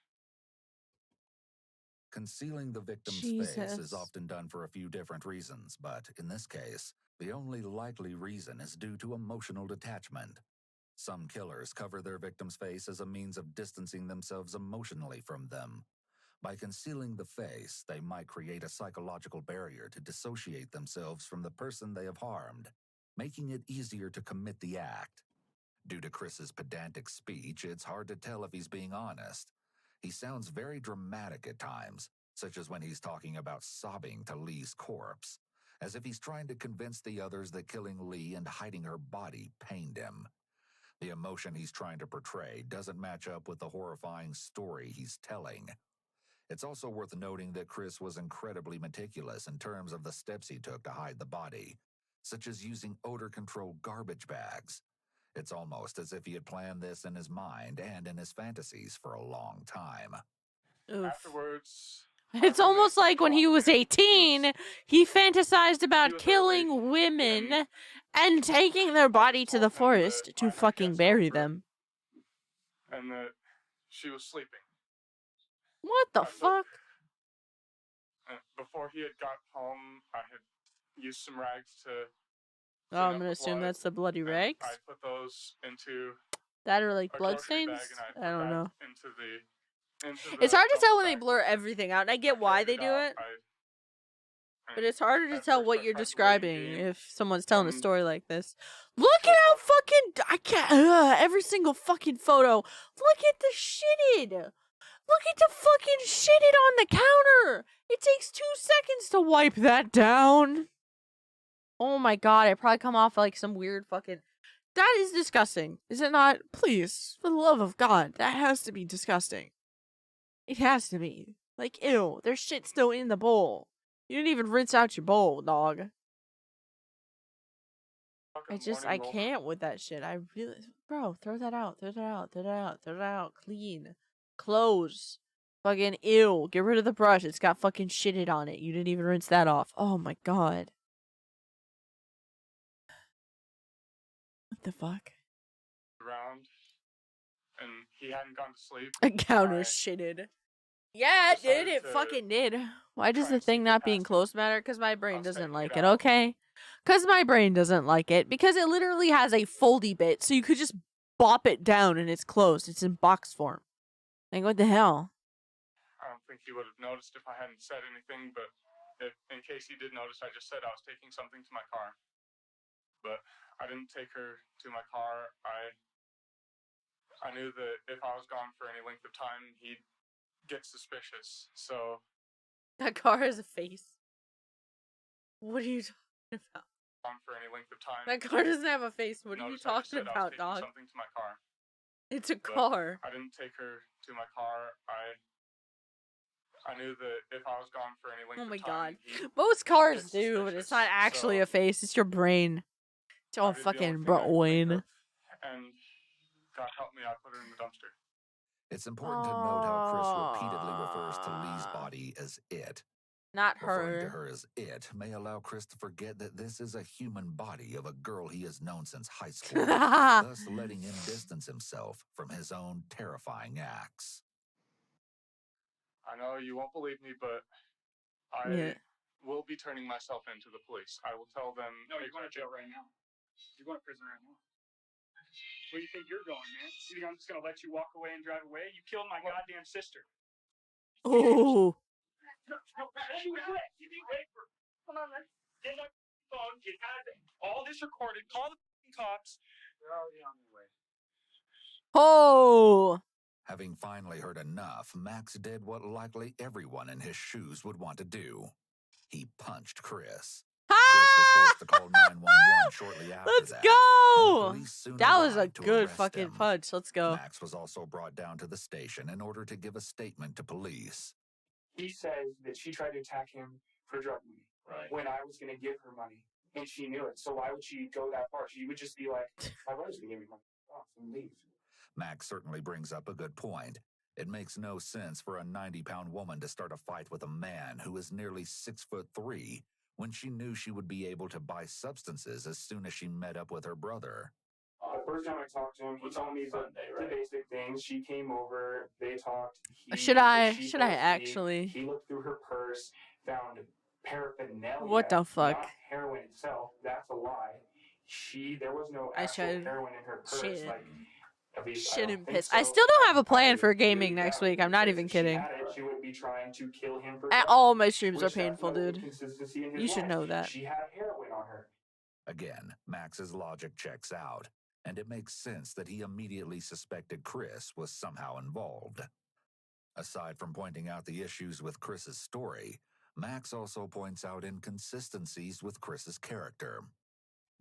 Concealing the victim's face is often done for a few different reasons, but in this case, the only likely reason is due to emotional detachment. Some killers cover their victim's face as a means of distancing themselves emotionally from them. By concealing the face, they might create a psychological barrier to dissociate themselves from the person they have harmed, making it easier to commit the act. Due to Chris's pedantic speech, it's hard to tell if he's being honest. He sounds very dramatic at times, such as when he's talking about sobbing to Lee's corpse, as if he's trying to convince the others that killing Lee and hiding her body pained him. The emotion he's trying to portray doesn't match up with the horrifying story he's telling. It's also worth noting that Chris was incredibly meticulous in terms of the steps he took to hide the body, such as using odor-controlled garbage bags. It's almost as if he had planned this in his mind and in his fantasies for a long time. Oof. Afterwards, it's almost like when he was 18, he fantasized about killing women and taking their body to the forest to fucking bury them. And that she was sleeping. What the fuck? Before he had got home, I had used some rags to I'm gonna assume that's the bloody rags. I put those into that or like blood stains. I don't know. Into it's hard to tell when they blur everything out, and I get why they do it. But it's harder to tell what you're describing if someone's telling a story like this. Look at how fucking I can't. Every single fucking photo. Look at the shitted. Look at the fucking shitted on the counter. It takes 2 seconds to wipe that down. Oh my god, I probably come off like some weird fucking... That is disgusting. Is it not? Please, for the love of God, that has to be disgusting. It has to be. Like, ew, there's shit still in the bowl. You didn't even rinse out your bowl, dog. I can't with that shit. I really... Bro, throw that out. Throw that out. Throw that out. Throw that out. Clean. Close. Fucking ew. Get rid of the brush. It's got fucking shitted on it. You didn't even rinse that off. Oh my god. What the fuck? Around, and he hadn't gone to sleep. A counter shitted. Yeah, it did. It fucking did. Why does the thing not being closed matter? Because my brain doesn't like it, okay? Because my brain doesn't like it. Because it literally has a foldy bit, so you could just bop it down and it's closed. It's in box form. Like, what the hell? I don't think he would have noticed if I hadn't said anything, but in case he did notice, I just said I was taking something to my car. But I didn't take her to my car. I knew that if I was gone for any length of time, he'd get suspicious. So that car has a face. What are you talking about? Gone for any length of time. That car doesn't have a face. What are you talking about, dog? Something to my car. It's a car. I didn't take her to my car. I knew that if I was gone for any length of time. Oh my god. Most cars do, but it's not actually a face. It's your brain. It's all fucking brain. And God help me, I put her in the dumpster. It's important to note how Chris repeatedly refers to Lee's body as it. Not Referring to her. her as it may allow Chris to forget that this is a human body of a girl he has known since high school, thus letting him distance himself from his own terrifying acts. I know you won't believe me, but I will be turning myself in to the police. I will tell them... No, you're going to jail right now. You're going to prison right now. Where do you think you're going, man? You think I'm just going to let you walk away and drive away? You killed my goddamn sister. Oh. Hold on, let's. Get my phone. Get out of it. All this recorded. Call the cops. They're already on their way. Oh. Having finally heard enough, Max did what likely everyone in his shoes would want to do. He punched Chris. Chris was forced to call 911 shortly after Let's that. go! And the police soon That was a arrived to good arrest fucking him. punch. Let's go. Max was also brought down to the station in order to give a statement to police. He says that she tried to attack him for drug money. Right. When I was going to give her money. And she knew it. So why would she go that far? She would just be like, my brother's going to give me money. Off and leave. Max certainly brings up a good point. It makes no sense for a 90-pound woman to start a fight with a man who is nearly 6'3" when she knew she would be able to buy substances as soon as she met up with her brother. The first time I talked to him, he told me the basic things. She came over, they talked. Should I He actually? He looked through her purse, found paraphernalia. What the fuck? Not heroin itself. That's a lie. There was no actual heroin in her purse. Shit. Like, at least Shit I and don't piss. think I so. still don't have a plan I for gaming really next doubt week. it, I'm not because even if she kidding. had it, she would be trying to kill him for All my streams are which that's painful, no dude. inconsistency in his You should life. know that. She had heroin on her. Again, Max's logic checks out, and it makes sense that he immediately suspected Chris was somehow involved. Aside from pointing out the issues with Chris's story, Max also points out inconsistencies with Chris's character.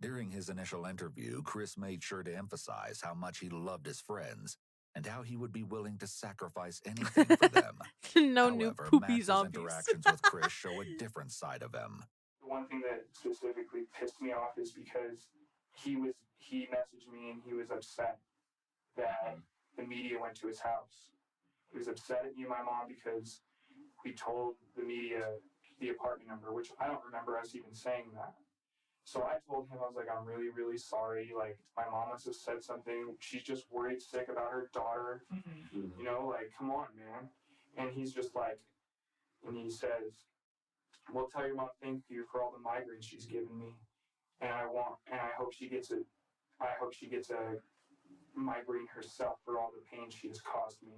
During his initial interview, Chris made sure to emphasize how much he loved his friends and how he would be willing to sacrifice anything for them. No However, new poopy Max's zombies. interactions with Chris show a different side of him. The one thing that specifically pissed me off is because he messaged me and he was upset that the media went to his house. He was upset at me and my mom because we told the media the apartment number, which I don't remember us even saying that. So I told him, I was like, I'm really, really sorry. Like, my mom must have said something. She's just worried sick about her daughter. You know, like, come on, man. And he's just like, and he says, we'll tell your mom thank you for all the migraines she's given me. And I hope she gets a migraine herself for all the pain she has caused me.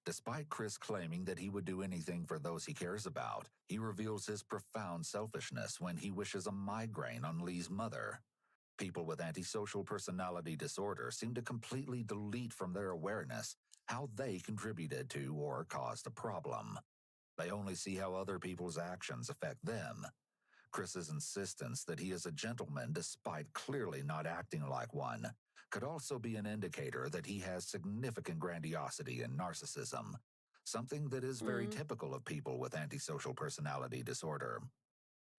Despite Chris claiming that he would do anything for those he cares about, he reveals his profound selfishness when he wishes a migraine on Lee's mother. People with antisocial personality disorder seem to completely delete from their awareness how they contributed to or caused a problem. They only see how other people's actions affect them. Chris's insistence that he is a gentleman despite clearly not acting like one could also be an indicator that he has significant grandiosity and narcissism, something that is very typical of people with antisocial personality disorder.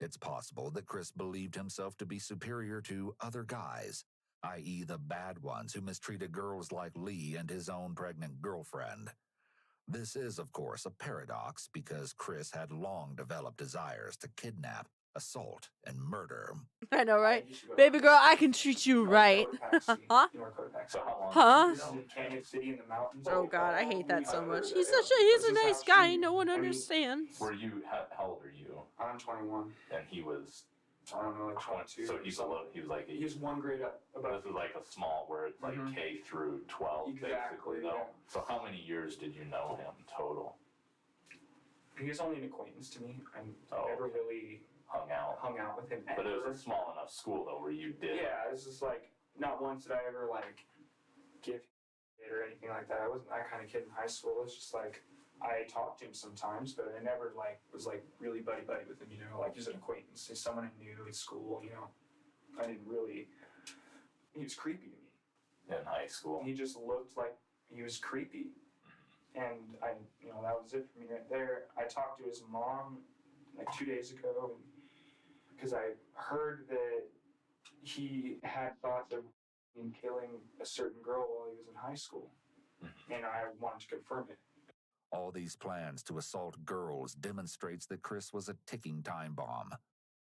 It's possible that Chris believed himself to be superior to other guys, i.e. the bad ones who mistreated girls like Lee and his own pregnant girlfriend. This is, of course, a paradox because Chris had long developed desires to kidnap, assault, and murder. I know, right? Baby girl, I can treat you right. Huh? Huh? Canyon City in the mountains. Oh god, I hate that so much. He's a nice guy. No one understands. Were you, how old are you? I'm 21. And he was, I don't know, like 22. so he was like, He's one grade up. this is like a small, where it's like K through 12, Exactly, basically, though. yeah. So how many years did you know him total? He was only an acquaintance to me. I never really hung out with him. But it was a small enough school, though, where you did. Yeah, it's just like, not once did I ever, like, give it or anything like that. I wasn't that kind of kid in high school. It's just like, I talked to him sometimes, but I never, like, was, like, really buddy-buddy with him, you know? Like, he's an acquaintance. He's someone I knew at school, you know? I didn't really... He was creepy to me. In high school? He just looked like he was creepy. And that was it for me right there. I talked to his mom, like, 2 days ago, because I heard that he had thoughts of killing a certain girl while he was in high school. And I wanted to confirm it. All these plans to assault girls demonstrates that Chris was a ticking time bomb.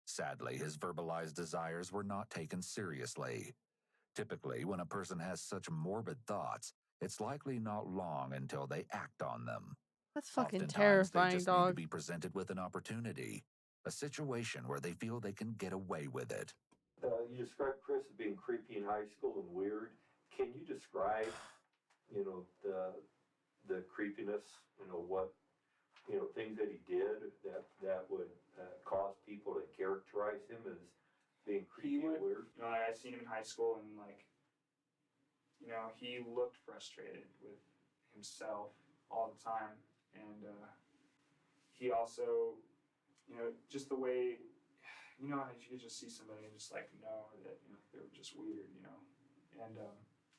Sadly, his verbalized desires were not taken seriously. Typically, when a person has such morbid thoughts, it's likely not long until they act on them. That's fucking Oftentimes, terrifying, they just dog. need to be presented with an opportunity, a situation where they feel they can get away with it. You described Chris as being creepy in high school and weird. Can you describe, the creepiness? What you know, things that he did that would cause people to characterize him as being creepy and weird? You know, I seen him in high school, and like, you know, he looked frustrated with himself all the time, and he also, you know, just the way, you know, you could just see somebody and just like know that, you know, they were just weird, you know, and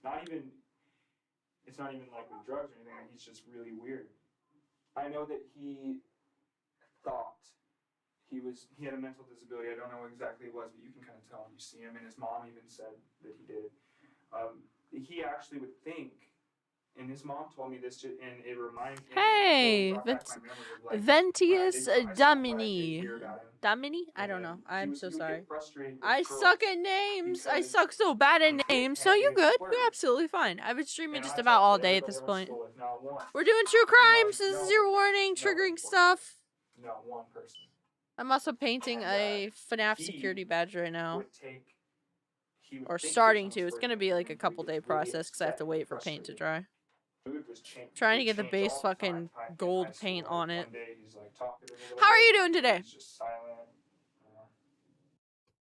not even, it's not even like with drugs or anything. Like, he's just really weird. I know that he thought he had a mental disability. I don't know what exactly it was, but you can kind of tell when you see him, and his mom even said that he did. He actually would think, and his mom told me this, and it reminded me. Hey, Ventius Domini. Domini? Domini? I don't know. I'm so sorry. I suck at names. I suck so bad at names. So you good? You're absolutely fine. I've been streaming just about all day at this point. We're doing true crimes. This is your warning. Triggering stuff. Not one person. I'm also painting a FNAF security badge right now. Or starting to. It's going to be like a couple day process because I have to wait for paint to dry. Trying to get the base fucking gold paint on it. How are you doing today?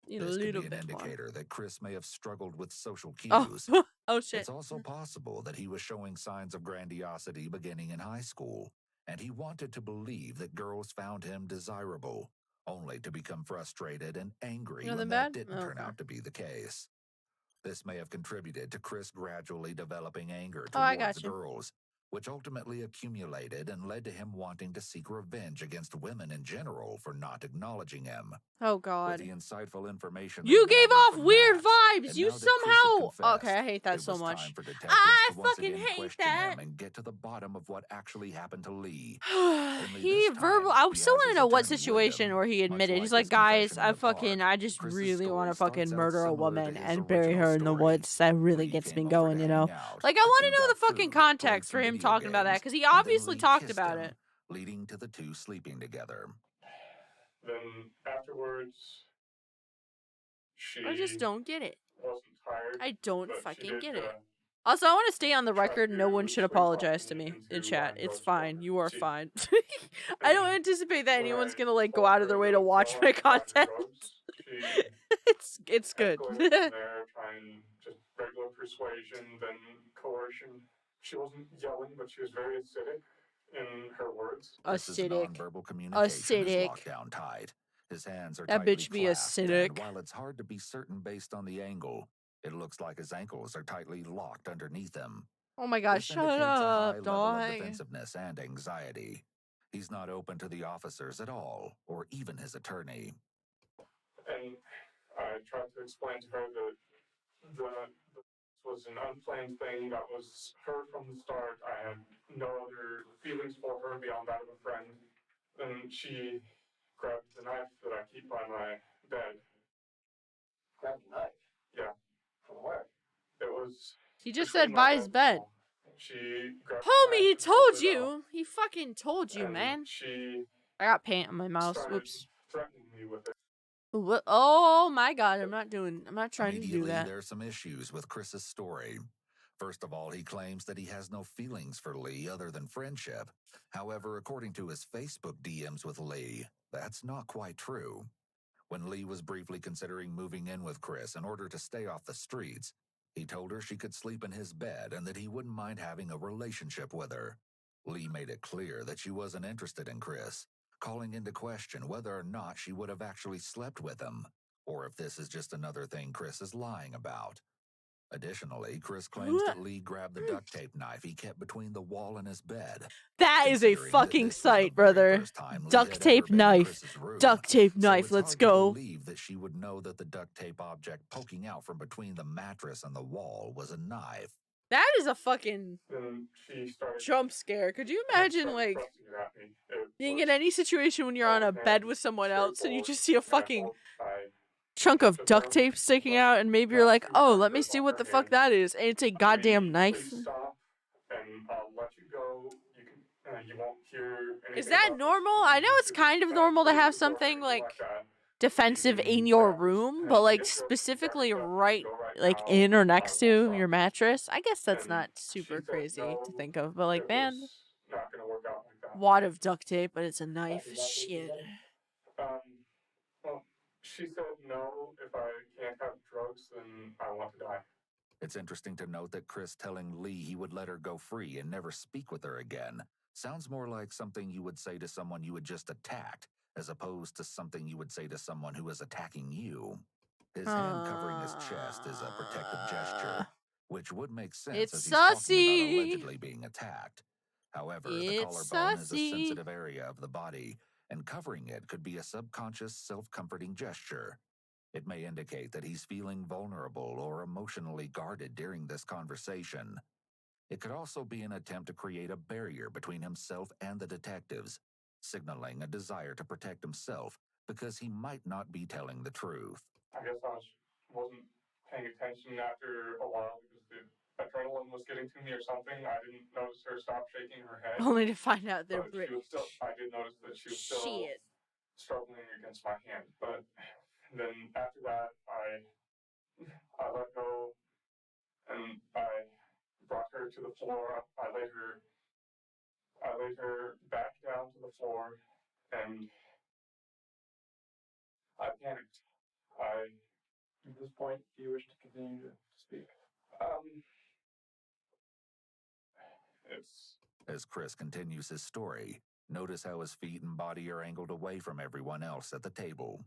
This could be an indicator that Chris may have struggled with social cues. Oh, oh shit. It's also possible that he was showing signs of grandiosity beginning in high school, and he wanted to believe that girls found him desirable, only to become frustrated and angry when that didn't turn out to be the case. This may have contributed to Chris gradually developing anger towards girls, which ultimately accumulated and led to him wanting to seek revenge against women in general for not acknowledging him. Oh, God. With the insightful information you gave off weird vibes. You somehow... Okay, I hate that so much. I fucking hate that. And get to the bottom of what actually happened to Lee. He verbal... I still want to know what situation where he admitted. He's like, guys, I just really want to fucking murder a woman and bury her in the woods. That really gets me going, you know? Like, I want to know the fucking context for him talking about that, because he obviously talked about it. Leading to the two sleeping together. Then afterwards, I just don't get it. wasn't tired. I don't fucking get it. Also, I want to stay on the record. No one should apologize to me in chat. It's fine. You are fine. I don't anticipate that anyone's gonna like go out of their way to watch my content. It's good. There, trying just regular persuasion, then coercion. She wasn't yelling, but she was very acidic in her words. Acidic. Nonverbal communication is locked down tight. His hands are tightly bitch be clasped, acidic. and while it's hard to be certain based on the angle, it looks like his ankles are tightly locked underneath him. Oh my gosh, This shut indicates a high up, level of dog. defensiveness and anxiety. He's not open to the officers at all, or even his attorney. And I tried to explain to her that this was an unplanned thing. That was her from the start. I had no other feelings for her beyond that of a friend. And she grabbed the knife that I keep by my bed. Grabbed a knife? Yeah. From where? It was... He just said by his bed. She grabbed Homie, he told you. He fucking told you, man. She... I got paint on my mouse. Whoops. threatening me with it. What? Oh my god, I'm not trying to do that. There's some issues with Chris's story. First of all, he claims that he has no feelings for Lee other than friendship. However, according to his Facebook DMs with Lee, that's not quite true. When Lee was briefly considering moving in with Chris in order to stay off the streets, he told her she could sleep in his bed and that he wouldn't mind having a relationship with her. Lee made it clear that she wasn't interested in Chris, calling into question whether or not she would have actually slept with him, or if this is just another thing Chris is lying about. Additionally, Chris claims that Lee grabbed the duct tape knife he kept between the wall and his bed. That is a fucking sight, brother. Duct tape knife. Duct tape knife, let's go. I believe that she would know that the duct tape object poking out from between the mattress and the wall was a knife. That is a fucking jump scare. Could you imagine, like, being in any situation when you're on a bed with someone else and you just see a fucking chunk of duct tape sticking out and maybe you're like, oh, let me see what the fuck that is, and it's a goddamn knife? Is that normal? I know it's kind of normal to have something, like, defensive in your room, but, like, specifically right, like, in or next to your mattress, I guess that's not super crazy to think of, but, like, man. Not gonna work out like wad of duct tape, but it's a knife. Shit. Well, she said no, if I can't have drugs, then I want to die. It's interesting to note that Chris telling Lee he would let her go free and never speak with her again sounds more like something you would say to someone you had just attacked, as opposed to something you would say to someone who is attacking you. His hand covering his chest is a protective gesture, which would make sense as It's he's talking about sussy. allegedly being attacked. However, the collarbone is a sensitive area of the body, and covering it could be a subconscious, self-comforting gesture. It may indicate that he's feeling vulnerable or emotionally guarded during this conversation. It could also be an attempt to create a barrier between himself and the detectives, signaling a desire to protect himself because he might not be telling the truth. I guess I wasn't paying attention after a while because the adrenaline was getting to me or something. I didn't notice her stop shaking her head. Only to find out they're But British. I did notice that she was still struggling against my hand. But then after that, I let go and I brought her to the floor. I laid her back down to the floor, and I panicked. At this point, do you wish to continue to speak? As Chris continues his story, notice how his feet and body are angled away from everyone else at the table.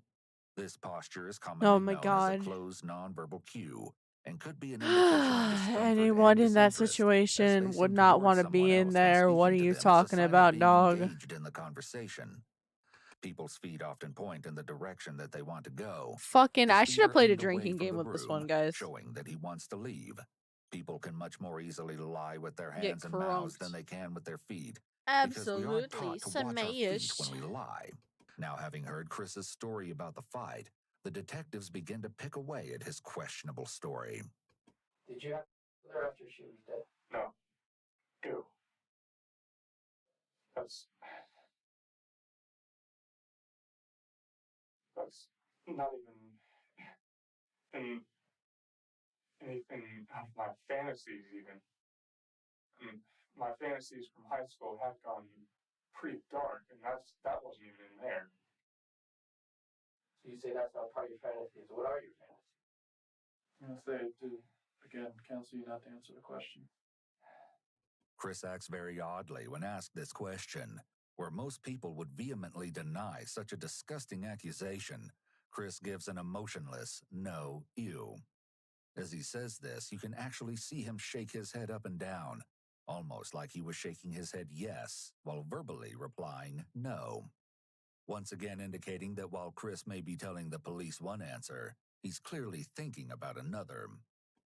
This posture is commonly known as a closed nonverbal cue and could be an indication of discomfort. Anyone in that situation would not want to be in there. What are you talking about, dog? Engaged in the conversation. People's feet often point in the direction that they want to go. Fucking, I should have played a drinking game with this one, guys. Showing that he wants to leave. People can much more easily lie with their hands and mouths than they can with their feet. Absolutely. Because we aren't taught to watch our feet when we lie. Now, having heard Chris's story about the fight, the detectives begin to pick away at his questionable story. Did you have her after she was dead? No. Ew. That's not even in anything of my fantasies even. My fantasies from high school had gone pretty dark, and that wasn't even in there. So you say that's not part of your fantasies. What are your fantasies? I'm going to say to, again, counsel you not to answer the question. Chris acts very oddly when asked this question. Where most people would vehemently deny such a disgusting accusation, Chris gives an emotionless, no, ew. As he says this, you can actually see him shake his head up and down, almost like he was shaking his head yes, while verbally replying no. Once again indicating that while Chris may be telling the police one answer, he's clearly thinking about another.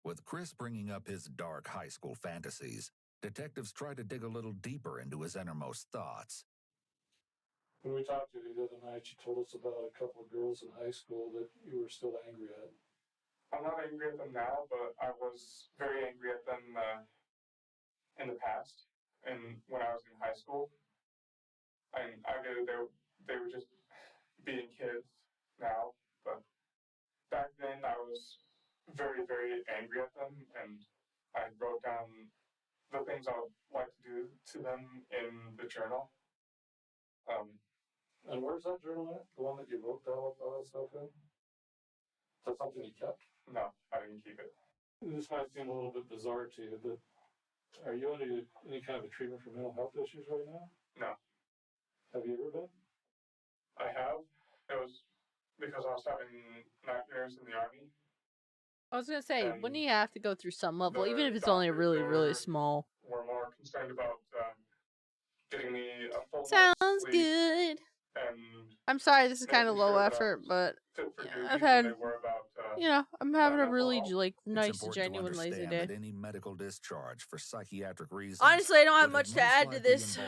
With Chris bringing up his dark high school fantasies, detectives try to dig a little deeper into his innermost thoughts. When we talked to you the other night, you told us about a couple of girls in high school that you were still angry at. I'm not angry at them now, but I was very angry at them in the past. And when I was in high school, I get it, they were just being kids now, but back then I was very, very angry at them, and I wrote down the things I would like to do to them in the journal. And where's that journal at? The one that you wrote all that stuff in? Is that something you kept? No, I didn't keep it. This might seem a little bit bizarre to you, but are you under any kind of a treatment for mental health issues right now? No. Have you ever been? I have. It was because I was having nightmares in the Army. I was gonna say, wouldn't you have to go through some level, even if it's only really, really small? We're more concerned about getting me a full Sounds good. I'm sorry, this is kind of low effort, but I've had, I'm having a really nice, genuine, lazy day. That any medical discharge for psychiatric reasons. Honestly, I don't have much to add to this.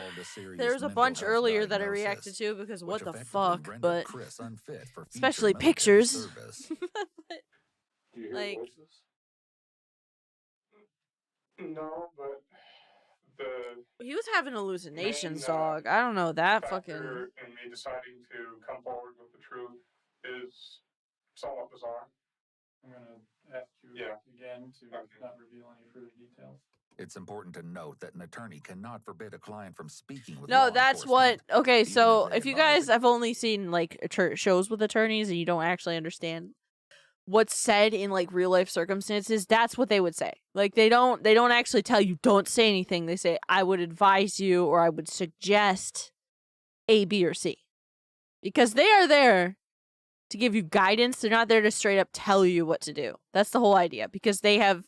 There's a bunch earlier that I reacted to because what the fuck, but especially pictures. Do you hear like, voices? No, but he was having hallucinations, dog. I don't know that fucking. And me deciding to come forward with the truth is somewhat bizarre. I'm going to ask you again to not reveal any further details. It's important to note that an attorney cannot forbid a client from speaking with No, law that's what. enforcement, Okay, even so if they if you advise guys have only seen like shows with attorneys and you don't actually understand what's said in like real life circumstances, that's what they would say. Like they don't actually tell you don't say anything. They say I would advise you or I would suggest A, B, or C, because they are there to give you guidance. They're not there to straight up tell you what to do. That's the whole idea, because they have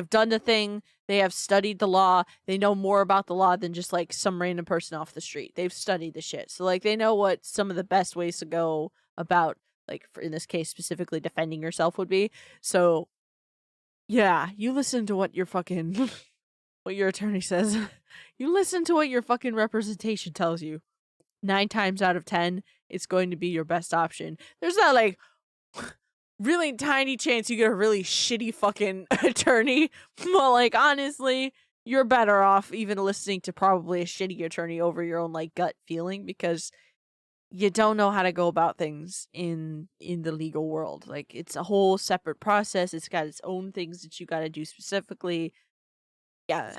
done the thing. They have studied the law. They know more about the law than just like some random person off the street. They've studied the shit. So like they know what some of the best ways to go about, like in this case specifically, defending yourself would be. So yeah, you listen to what your fucking what your attorney says. You listen to what your fucking representation tells you. 9 times out of 10, it's going to be your best option. There's that like really tiny chance you get a really shitty fucking attorney. Well, like honestly, you're better off even listening to probably a shitty attorney over your own like gut feeling, because you don't know how to go about things in the legal world. Like it's a whole separate process. It's got its own things that you got to do specifically. Yeah.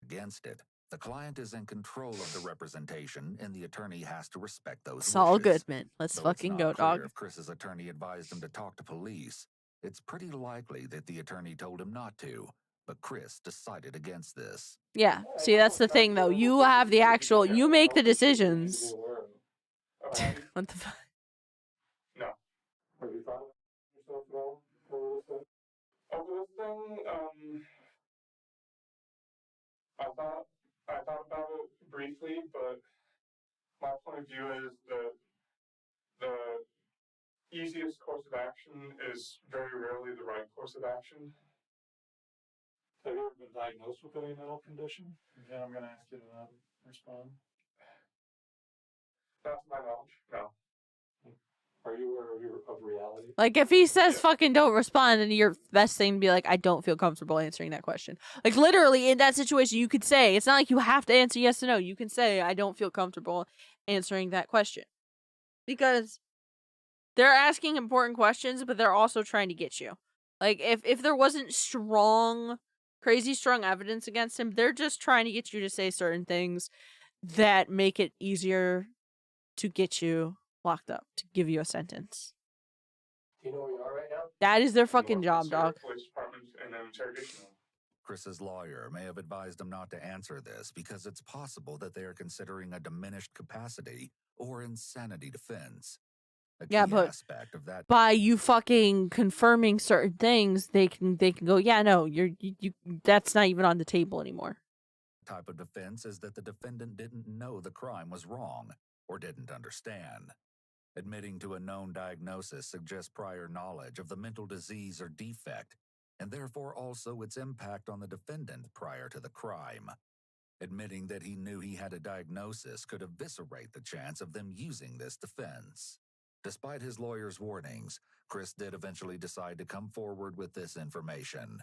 against it. The client is in control of the representation, and the attorney has to respect those It's all wishes. good, man. Let's Though it's fucking not go, clear dog. if Chris's attorney advised him to talk to police, it's pretty likely that the attorney told him not to, but Chris decided against this. Yeah. See, that's the thing though. You have the actual, you make the decisions. What the fuck? No. Have you thought about yourself at all? Over this? Over this thing, I thought about it briefly, but my point of view is that the easiest course of action is very rarely the right course of action. Have you ever been diagnosed with any mental condition? Again, I'm going to ask you to not respond. Not to my knowledge, no. Are you aware of reality? Like, if he says fucking don't respond, then your best thing to be like, I don't feel comfortable answering that question. Like, literally, in that situation, you could say, it's not like you have to answer yes or no. You can say, I don't feel comfortable answering that question. Because they're asking important questions, but they're also trying to get you. Like, if there wasn't crazy strong evidence against him, they're just trying to get you to say certain things that make it easier to get you locked up, to give you a sentence. Do you know where you are right now? That is their fucking job, dog. Police department and an interrogation room. Chris's lawyer may have advised him not to answer this because it's possible that they are considering a diminished capacity or insanity defense. A key but aspect of that by you fucking confirming certain things, they can go, yeah, no, you that's not even on the table anymore. type of defense is that the defendant didn't know the crime was wrong or didn't understand. Admitting to a known diagnosis suggests prior knowledge of the mental disease or defect, and therefore also its impact on the defendant prior to the crime. Admitting that he knew he had a diagnosis could eviscerate the chance of them using this defense. Despite his lawyer's warnings, Chris did eventually decide to come forward with this information.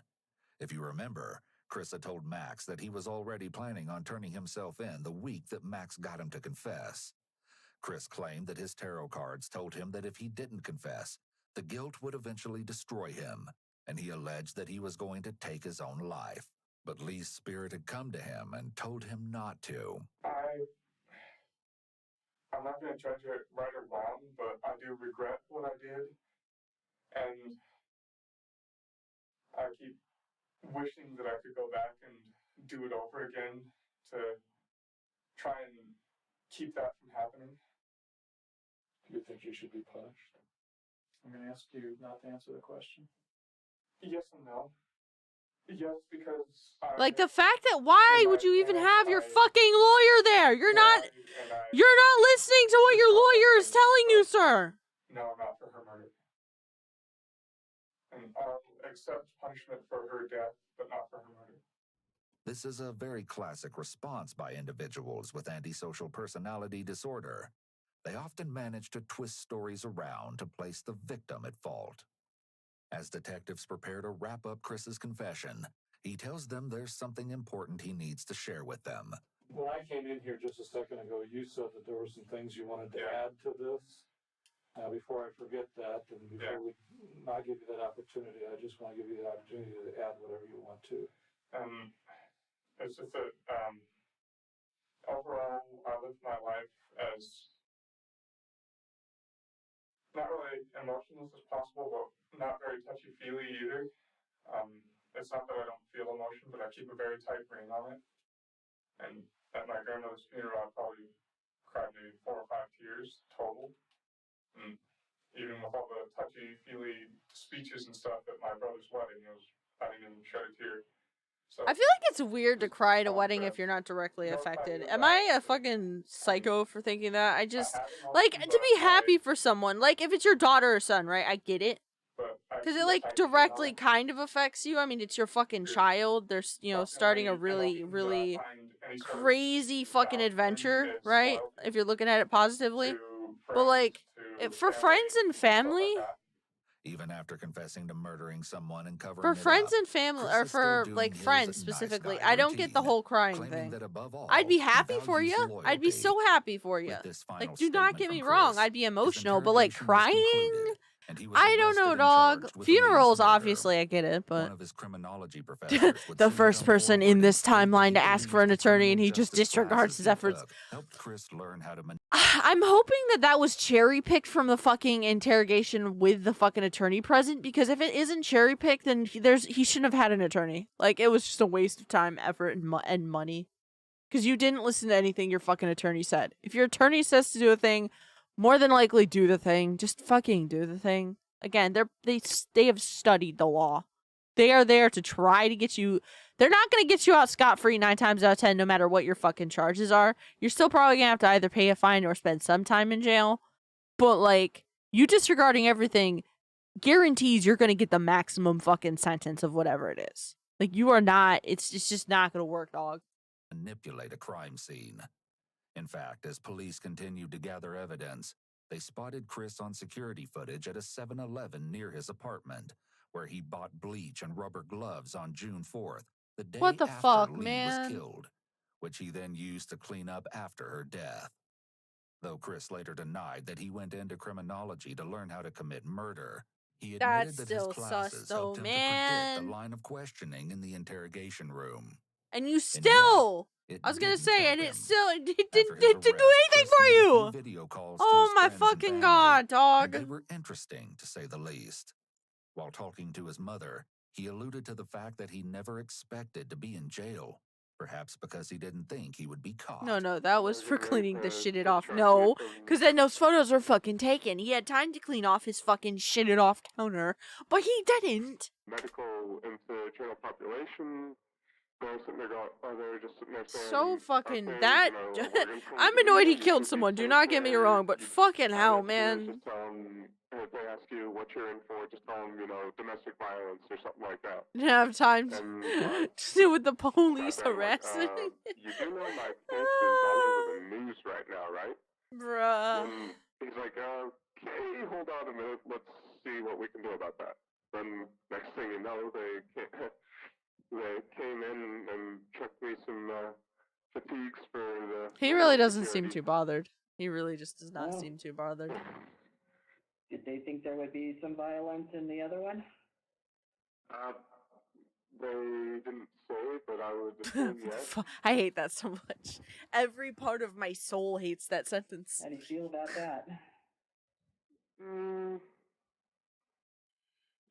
If you remember, Chris had told Max that he was already planning on turning himself in the week that Max got him to confess. Chris claimed that his tarot cards told him that if he didn't confess, the guilt would eventually destroy him, and he alleged that he was going to take his own life. But Lee's spirit had come to him and told him not to. I'm not going to judge it right or wrong, but I do regret what I did, and I keep wishing that I could go back and do it over again to try and keep that from happening. Do you think you should be punished? I'm going to ask you not to answer the question. Yes and no. Yes, because like the fact that why would you even have your fucking lawyer there? You're not listening to what your lawyer is telling you, sir. No, not for her murder. And I'll accept punishment for her death, but not for her murder. This is a very classic response by individuals with antisocial personality disorder. They often manage to twist stories around to place the victim at fault. As detectives prepare to wrap up Chris's confession, he tells them there's something important he needs to share with them. When I came in here just a second ago, you said that there were some things you wanted to add to this. Now, before I forget that, and before we not give you that opportunity, I just want to give you the opportunity to add whatever you want to. It's just that overall, I live my life as not really emotionless as possible, but not very touchy-feely either. It's not that I don't feel emotion, but I keep a very tight rein on it. And at my grandmother's funeral, I probably cried maybe 4 or 5 tears total. And even with all the touchy-feely speeches and stuff at my brother's wedding, I didn't even shed a tear. So I feel like it's weird to cry at a wedding if you're not directly affected. Am I a fucking psycho for thinking that? I just, like, to be happy for someone, like, if it's your daughter or son, right? I get it. Because it, like, directly kind of affects you. I mean, it's your fucking child. They're, you know, starting a really, really crazy fucking adventure, right? If you're looking at it positively. But, like, for friends and family... Even after confessing to murdering someone and covering For it friends up, and family, Chris or is still for, doing like, his friends nice specifically, guy I don't get the routine, whole crying claiming thing. that above all, I'd be he happy for values you. I'd be loyalty. so happy for you. With this final Like, do not statement get from me wrong. Chris, I'd be his emotional, but, like, interrogation was crying? concluded, and he was I don't know, arrested and dog. charged with Funerals, Lee's murder. obviously, I get it, but... One of his criminology professors would The soon first come person forward in and this state that timeline he to ask for believed an the attorney, criminal and he just justice disregards classes his he efforts. took helped Chris learn how to I'm hoping that was cherry-picked from the fucking interrogation with the fucking attorney present, because if it isn't cherry-picked, then he shouldn't have had an attorney. Like, it was just a waste of time, effort, and money. Because you didn't listen to anything your fucking attorney said. If your attorney says to do a thing, more than likely do the thing. Just fucking do the thing. Again, they have studied the law. They are there to try to get you... They're not going to get you out scot-free 9 times out of 10, no matter what your fucking charges are. You're still probably going to have to either pay a fine or spend some time in jail. But, like, you disregarding everything guarantees you're going to get the maximum fucking sentence of whatever it is. Like, you are not... It's just not going to work, dog. manipulate a crime scene. In fact, as police continued to gather evidence, they spotted Chris on security footage at a 7-Eleven near his apartment, where he bought bleach and rubber gloves on June 4th, the day What the after fuck, Lee man? was killed, which he then used to clean up after her death. Though Chris later denied that he went into criminology to learn how to commit murder, he admitted That's that his still classes sus, though, helped him to man. predict the line of questioning in the interrogation room. And you still... I was gonna say, and it still it didn't do anything for you. Video calls Oh my fucking god, dog! They were interesting, to say the least. While talking to his mother, he alluded to the fact that he never expected to be in jail, perhaps because he didn't think he would be caught. No, that was for cleaning the shitted off. No, because then those photos were fucking taken. He had time to clean off his fucking shitted off counter, but he didn't. Medical into general population. So fucking that... I'm annoyed he killed someone, do not get me wrong, but fucking hell, man. If they ask you what you're in for, just tell them, domestic violence or something like that. Didn't have time to deal with the police harassing. You do know my case is all over the news right now, right? Bruh. And he's like, okay, hold on a minute, let's see what we can do about that. Then next thing you know, they came in and chucked me some fatigues for the... He really doesn't seem too bothered. He really just does not seem too bothered. Did they think there would be some violence in the other one? They didn't say, but I would assume yes. I hate that so much. Every part of my soul hates that sentence. How do you feel about that?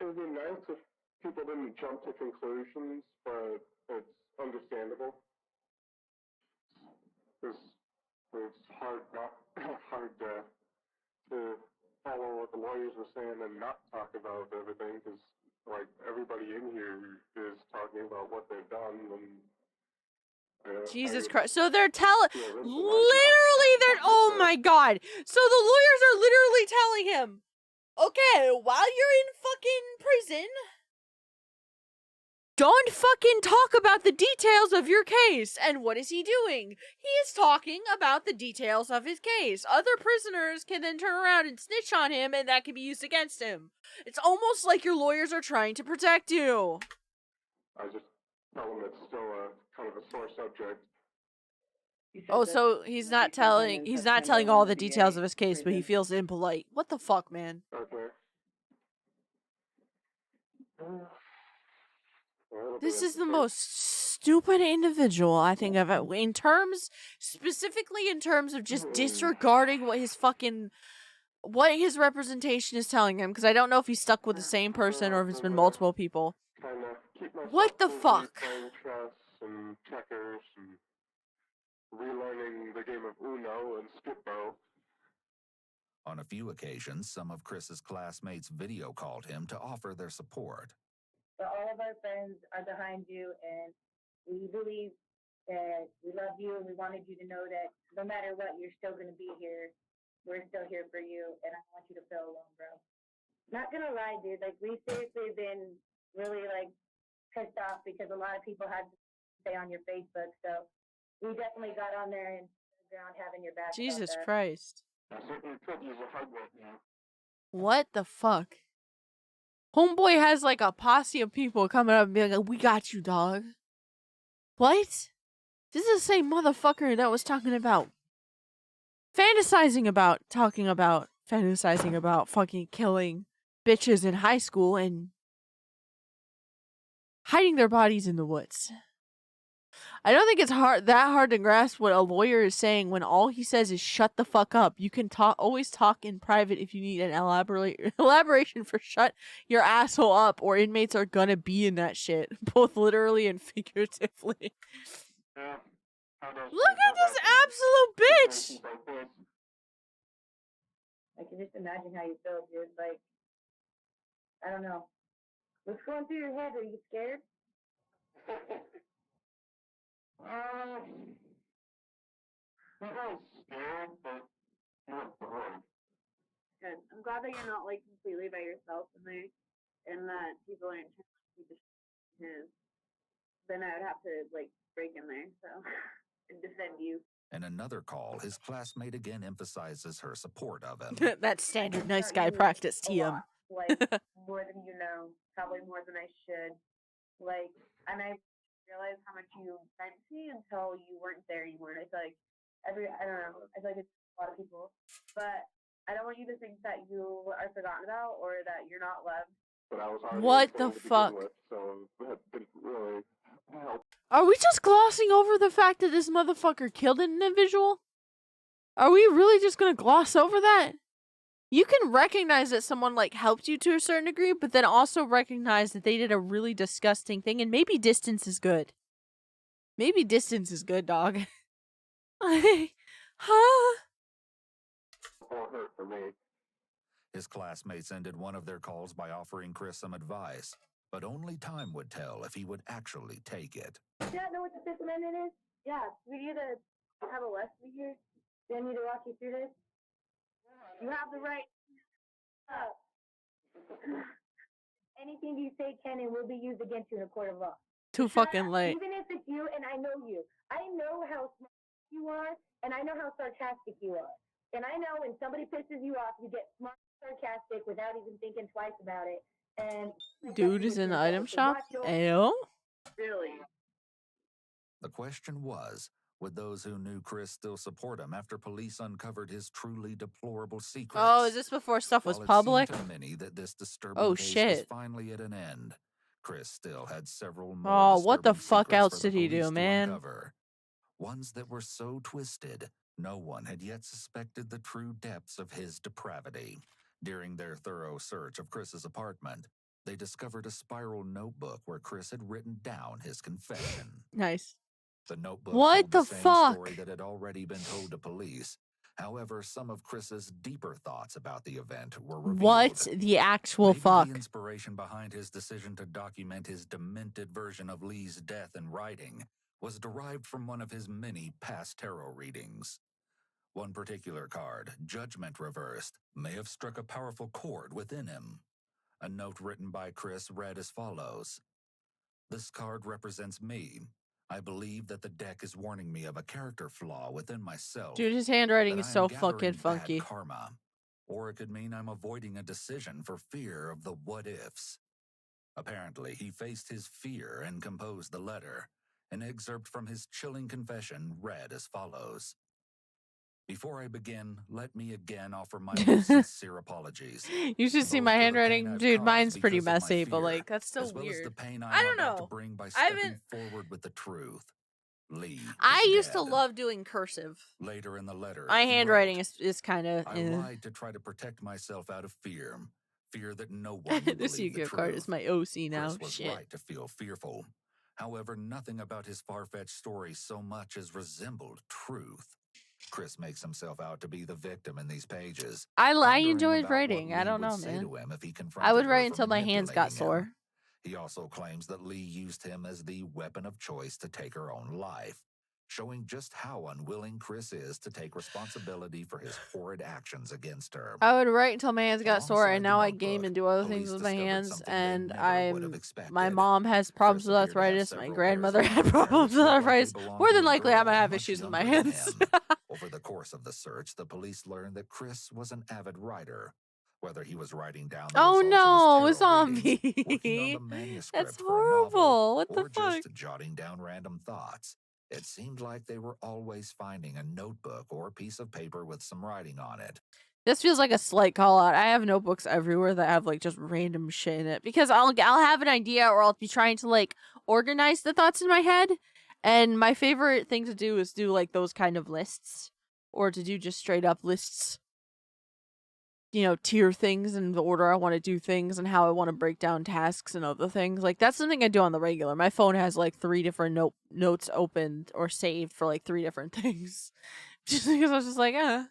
It would be nice if people didn't jump to conclusions, but it's understandable. It's hard to follow what the lawyers were saying and not talk about everything, because like everybody in here is talking about what they've done and Jesus Christ. So they're literally they're, oh my god. So the lawyers are literally telling him, okay, while you're in fucking prison, don't fucking talk about the details of your case. And what is he doing? He is talking about the details of his case. Other prisoners can then turn around and snitch on him, and that can be used against him. It's almost like your lawyers are trying to protect you. I just tell him it's still a kind of a sore subject. Oh, so he's not telling all the details of his case, but he feels impolite. What the fuck, man? Okay. This is the most stupid individual I think I've in terms, specifically in terms of just disregarding what his representation is telling him, because I don't know if he's stuck with the same person or if it's been multiple people. What the fuck? Playing chess and checkers and relearning the game of Uno and Skip-Bo. On a few occasions, some of Chris's classmates video called him to offer their support. But all of our friends are behind you, and we believe that we love you, and we wanted you to know that no matter what, you're still going to be here. We're still here for you, and I want you to feel alone, bro. Not gonna lie, dude. Like, we seriously been really, like, pissed off because a lot of people had to stay on your Facebook, so we definitely got on there and the ground having your back. Jesus Christ. I certainly could use a hug right now. What the fuck? Homeboy has like a posse of people coming up and being like, we got you, dog. What? This is the same motherfucker that was talking about fantasizing about fucking killing bitches in high school and hiding their bodies in the woods. I don't think it's that hard to grasp what a lawyer is saying when all he says is shut the fuck up. You can always talk in private if you need an elaboration for shut your asshole up, or inmates are gonna be in that shit, both literally and figuratively. Yeah. Look at this absolute bitch! I can just imagine how you feel, dude. Like, I don't know. What's going through your head? Are you scared? I'm not scared, but not bored. Good. I'm glad that you're not like completely by yourself in there, and that people aren't trying to his. Then I would have to like break in there, so and defend you. In another call, his classmate again emphasizes her support of him. That standard nice guy practice, TM. Like, more than you know, probably more than I should. Like, and I realized how much you meant to me until you weren't there anymore. And I feel like I don't know, I feel like it's a lot of people. But I don't want you to think that you are forgotten about or that you're not loved. But I was already What the insane to begin fuck? with, so that didn't really help. Are we just glossing over the fact that this motherfucker killed an individual? Are we really just gonna gloss over that? You can recognize that someone like helped you to a certain degree, but then also recognize that they did a really disgusting thing, and maybe distance is good. Maybe distance is good, dog. Huh? Or hurt for me. His classmates ended one of their calls by offering Chris some advice, but only time would tell if he would actually take it. Do you not know what the Fifth Amendment is? Yeah, we need to have a lesson here. Do I need to walk you through this? You have the right. Anything you say can and will be used against you in a court of law. Too fucking late. Even if it's you and I know you. I know how smart you are, and I know how sarcastic you are. And I know when somebody pisses you off, you get smart sarcastic without even thinking twice about it. And Dude is in the item shop? Ayo? Really? The question was, would those who knew Chris still support him after police uncovered his truly deplorable secrets? Oh, is this before stuff was While public? It seemed to many that this disturbing Oh, case shit. was finally at an end. Chris still had several more Oh, what the disturbing fuck secrets else for the did he police do, to man? uncover. Ones that were so twisted, no one had yet suspected the true depths of his depravity. During their thorough search of Chris's apartment, they discovered a spiral notebook where Chris had written down his confession. Nice. The notebook What told the same fuck? story that had already been told to police. However, some of Chris's deeper thoughts about the event were revealed. What the actual Maybe fuck? the inspiration behind his decision to document his demented version of Lee's death in writing was derived from one of his many past tarot readings. One particular card, Judgment Reversed, may have struck a powerful chord within him. A note written by Chris read as follows: "This card represents me. I believe that the deck is warning me of a character flaw within myself. Dude, his handwriting that is I am so gathering fucking bad funky. karma. Or it could mean I'm avoiding a decision for fear of the what-ifs." Apparently, he faced his fear and composed the letter. An excerpt from his chilling confession read as follows: Before I begin, let me again offer my most sincere apologies. You should see Both my for the pain handwriting, I've dude. caused Mine's pretty because of my messy, but fear, like that's still as well as the weird. pain I I'm don't about to know. bring by I stepping haven't. forward with the truth. Lee I is used to dead. love doing cursive. Later in the letter, My he handwriting wrote, is kind of. I lied to try to protect myself out of fear that no one would This believe the Yu-Gi-Oh card is truth. my OC now. Chris was Shit. right to feel fearful. However, nothing about his far-fetched story so much as resembled truth. Chris makes himself out to be the victim in these pages. I wondering enjoyed about writing. what I Lee don't would know, say man. to him if he I confronted would her write for until my hands got manipulating him. sore. He also claims that Lee used him as the weapon of choice to take her own life, showing just how unwilling Chris is to take responsibility for his horrid actions against her. I would write until my hands got sore, Alongside and the now I notebook, game and do other police things with my discovered hands. something they And never would have expected. my mom has problems with appeared to have arthritis. My several grandmother pairs of had underwear problems that with looked like they arthritis. belonged More to than a likely, I'm girl gonna have much issues with my younger than hands. him. Over the course of the search, the police learned that Chris was an avid writer. Whether he was writing down the Oh results no, of a his tarot zombie! readings, working on the manuscript That's for a novel, horrible. What the or fuck? just jotting down random thoughts, it seemed like they were always finding a notebook or piece of paper with some writing on it. This feels like a slight call out. I have notebooks everywhere that have like just random shit in it because I'll have an idea or I'll be trying to like organize the thoughts in my head. And my favorite thing to do is do like those kind of lists or to do just straight up lists. You know, tier things in the order I want to do things and how I want to break down tasks and other things. Like that's something I do on the regular. My phone has like 3 different notes opened or saved for like 3 different things. Just because I was just like, I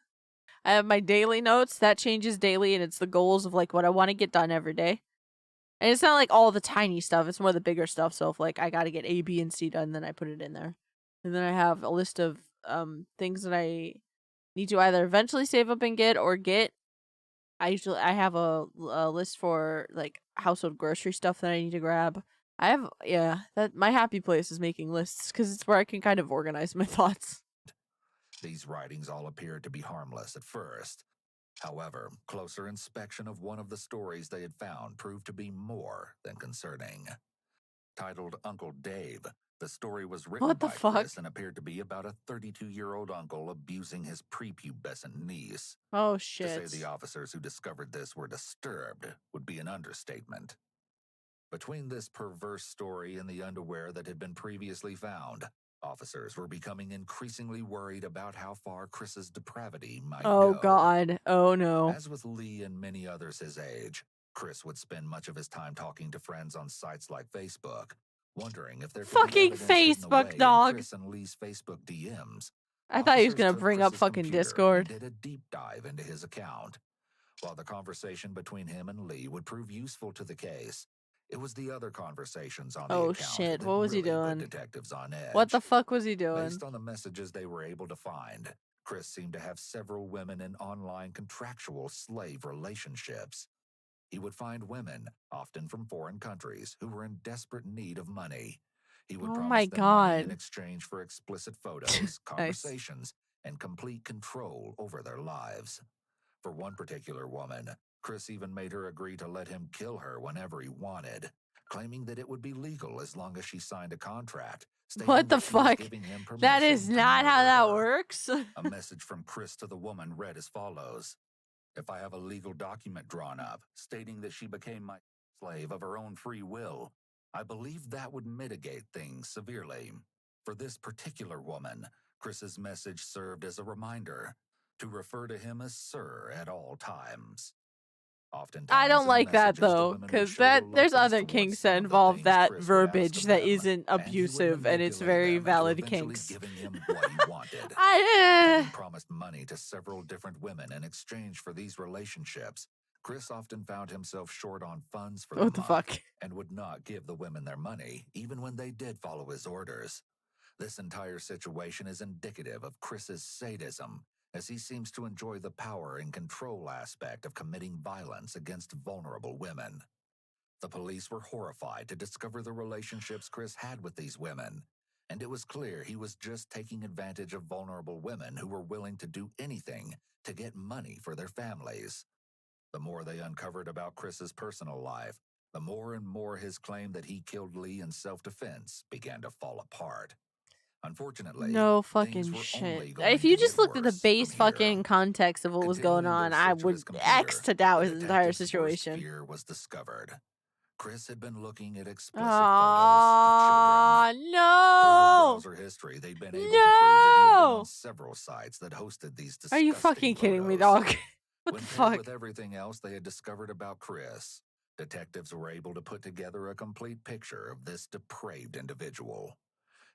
have my daily notes that changes daily, and it's the goals of like what I want to get done every day. And it's not like all the tiny stuff; it's more the bigger stuff. So if like I got to get A, B, and C done, then I put it in there. And then I have a list of things that I need to either eventually save up and get or get. I have a list for like household grocery stuff that I need to grab. I have that my happy place is making lists because it's where I can kind of organize my thoughts. These writings all appeared to be harmless at first. However, closer inspection of one of the stories they had found proved to be more than concerning. Titled Uncle Dave, the story was written What the by fuck? Chris and appeared to be about a 32-year-old uncle abusing his prepubescent niece. Oh To shit! say the officers who discovered this were disturbed would be an understatement. Between this perverse story and the underwear that had been previously found, officers were becoming increasingly worried about how far Chris's depravity might Oh go. god! Oh no! As with Lee and many others his age, Chris would spend much of his time talking to friends on sites like Facebook, wondering if there could Fucking be evidence hidden away Facebook, in dog. Chris and Lee's Facebook DMs. I thought he was Officers gonna took bring up Chris's fucking computer Discord. and did a deep dive into his account. While the conversation between him and Lee would prove useful to the case, it was the other conversations on the Oh account shit! that What was he really put doing? detectives on edge. What the fuck was he doing? Based on the messages they were able to find, Chris seemed to have several women in online contractual slave relationships. He would find women, often from foreign countries, who were in desperate need of money. He would Oh promise my them money in god! exchange for explicit photos, conversations, and complete control over their lives. For one particular woman, Chris even made her agree to let him kill her whenever he wanted, claiming that it would be legal as long as she signed a contract. What the That she was fuck? giving him That permission is to not how murder that her. works. A message from Chris to the woman read as follows: If I have a legal document drawn up stating that she became my slave of her own free will, I believe that would mitigate things severely. For this particular woman, Chris's message served as a reminder to refer to him as Sir at all times. Oftentimes, I don't in like that messages, the though, women would because show there's reluctance other towards kinks some that of the involve things that Chris would ask verbiage of that them, isn't and he would abusive and it's manipulate very them into valid eventually kinks. giving him what he wanted. I Having promised money to several different women in exchange for these relationships, Chris often found himself short on funds for what the the month fuck? and would not give the women their money, even when they did follow his orders. This entire situation is indicative of Chris's sadism, as he seems to enjoy the power and control aspect of committing violence against vulnerable women. The police were horrified to discover the relationships Chris had with these women, and it was clear he was just taking advantage of vulnerable women who were willing to do anything to get money for their families. The more they uncovered about Chris's personal life, the more and more his claim that he killed Lee in self-defense began to fall apart. Unfortunately, No things fucking were shit. only going If you to just get looked at the worse base from here. fucking context of what was going Continuing on, their I search of would his computer, X to doubt the his entire detectives' worst situation. fear was discovered. Chris had been looking at explicit Ah, photos of children. Through his no! browser history, they'd been able to prove that he had been on several sites that hosted these disgusting Are you fucking kidding me, photos. dog? What When the paired fuck? with everything else they had discovered about Chris, detectives were able to put together a complete picture of this depraved individual.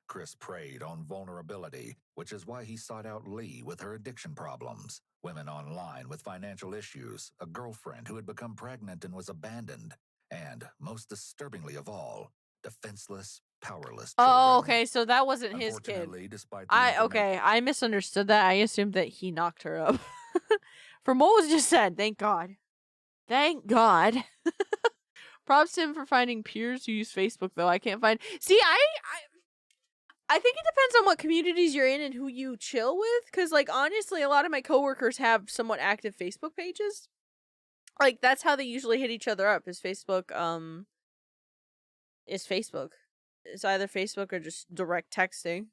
Chris preyed on vulnerability, which is why he sought out Lee with her addiction problems, women online with financial issues, a girlfriend who had become pregnant and was abandoned, and, most disturbingly of all, defenseless, powerless children. Oh, okay, so that wasn't his kid. Unfortunately, despite the information, I misunderstood that. I assumed that he knocked her up. From what was just said, thank God. Thank God. Props to him for finding peers who use Facebook, though. I can't find. See, I think it depends on what communities you're in and who you chill with. Because, like, honestly, a lot of my coworkers have somewhat active Facebook pages. Like, that's how they usually hit each other up. Is Facebook. It's either Facebook or just direct texting.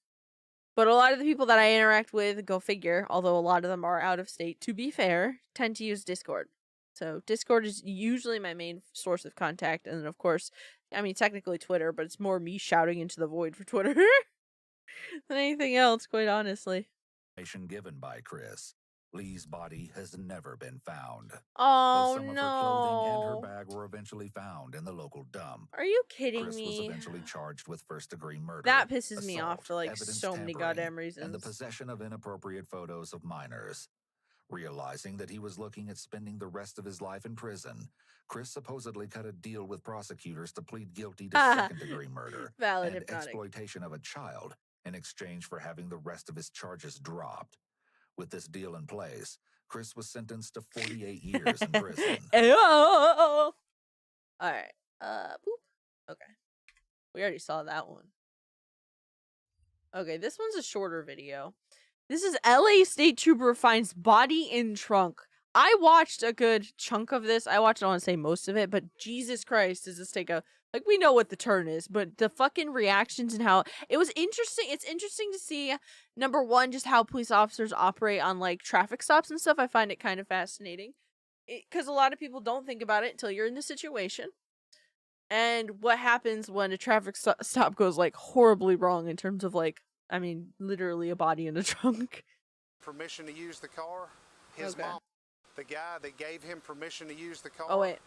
But a lot of the people that I interact with, go figure, although a lot of them are out of state, to be fair, tend to use Discord. So Discord is usually my main source of contact. And then, of course, I mean, technically Twitter, but it's more me shouting into the void for Twitter than anything else, quite honestly. given by Chris, Lee's body has never been found. Oh, Though some of her clothing and her bag were eventually found in the local dump. Are you kidding Chris was me? eventually charged with first-degree murder. That pisses me assault, off for, like, evidence so many tampering, goddamn and the reasons. possession of inappropriate photos of minors. Realizing that he was looking at spending the rest of his life in prison, Chris supposedly cut a deal with prosecutors to plead guilty to second-degree murder Valid and hypnotic. exploitation of a child in exchange for having the rest of his charges dropped. With this deal in place, Chris was sentenced to 48 years in prison. Alright. Boop. Okay. We already saw that one. Okay, this one's a shorter video. This is LA State Trooper finds body in trunk. I watched a good chunk of this. I watched, I want to say most of it, but Jesus Christ, does this take a... Like, we know what the turn is, but the fucking reactions and how... It was interesting. It's interesting to see, number one, just how police officers operate on, like, traffic stops and stuff. I find it kind of fascinating. Because a lot of people don't think about it until you're in the situation. And what happens when a traffic stop goes, like, horribly wrong in terms of, like, I mean, literally a body in a trunk. Permission to use the car. His mom, the guy that gave him permission to use the car. Oh, wait.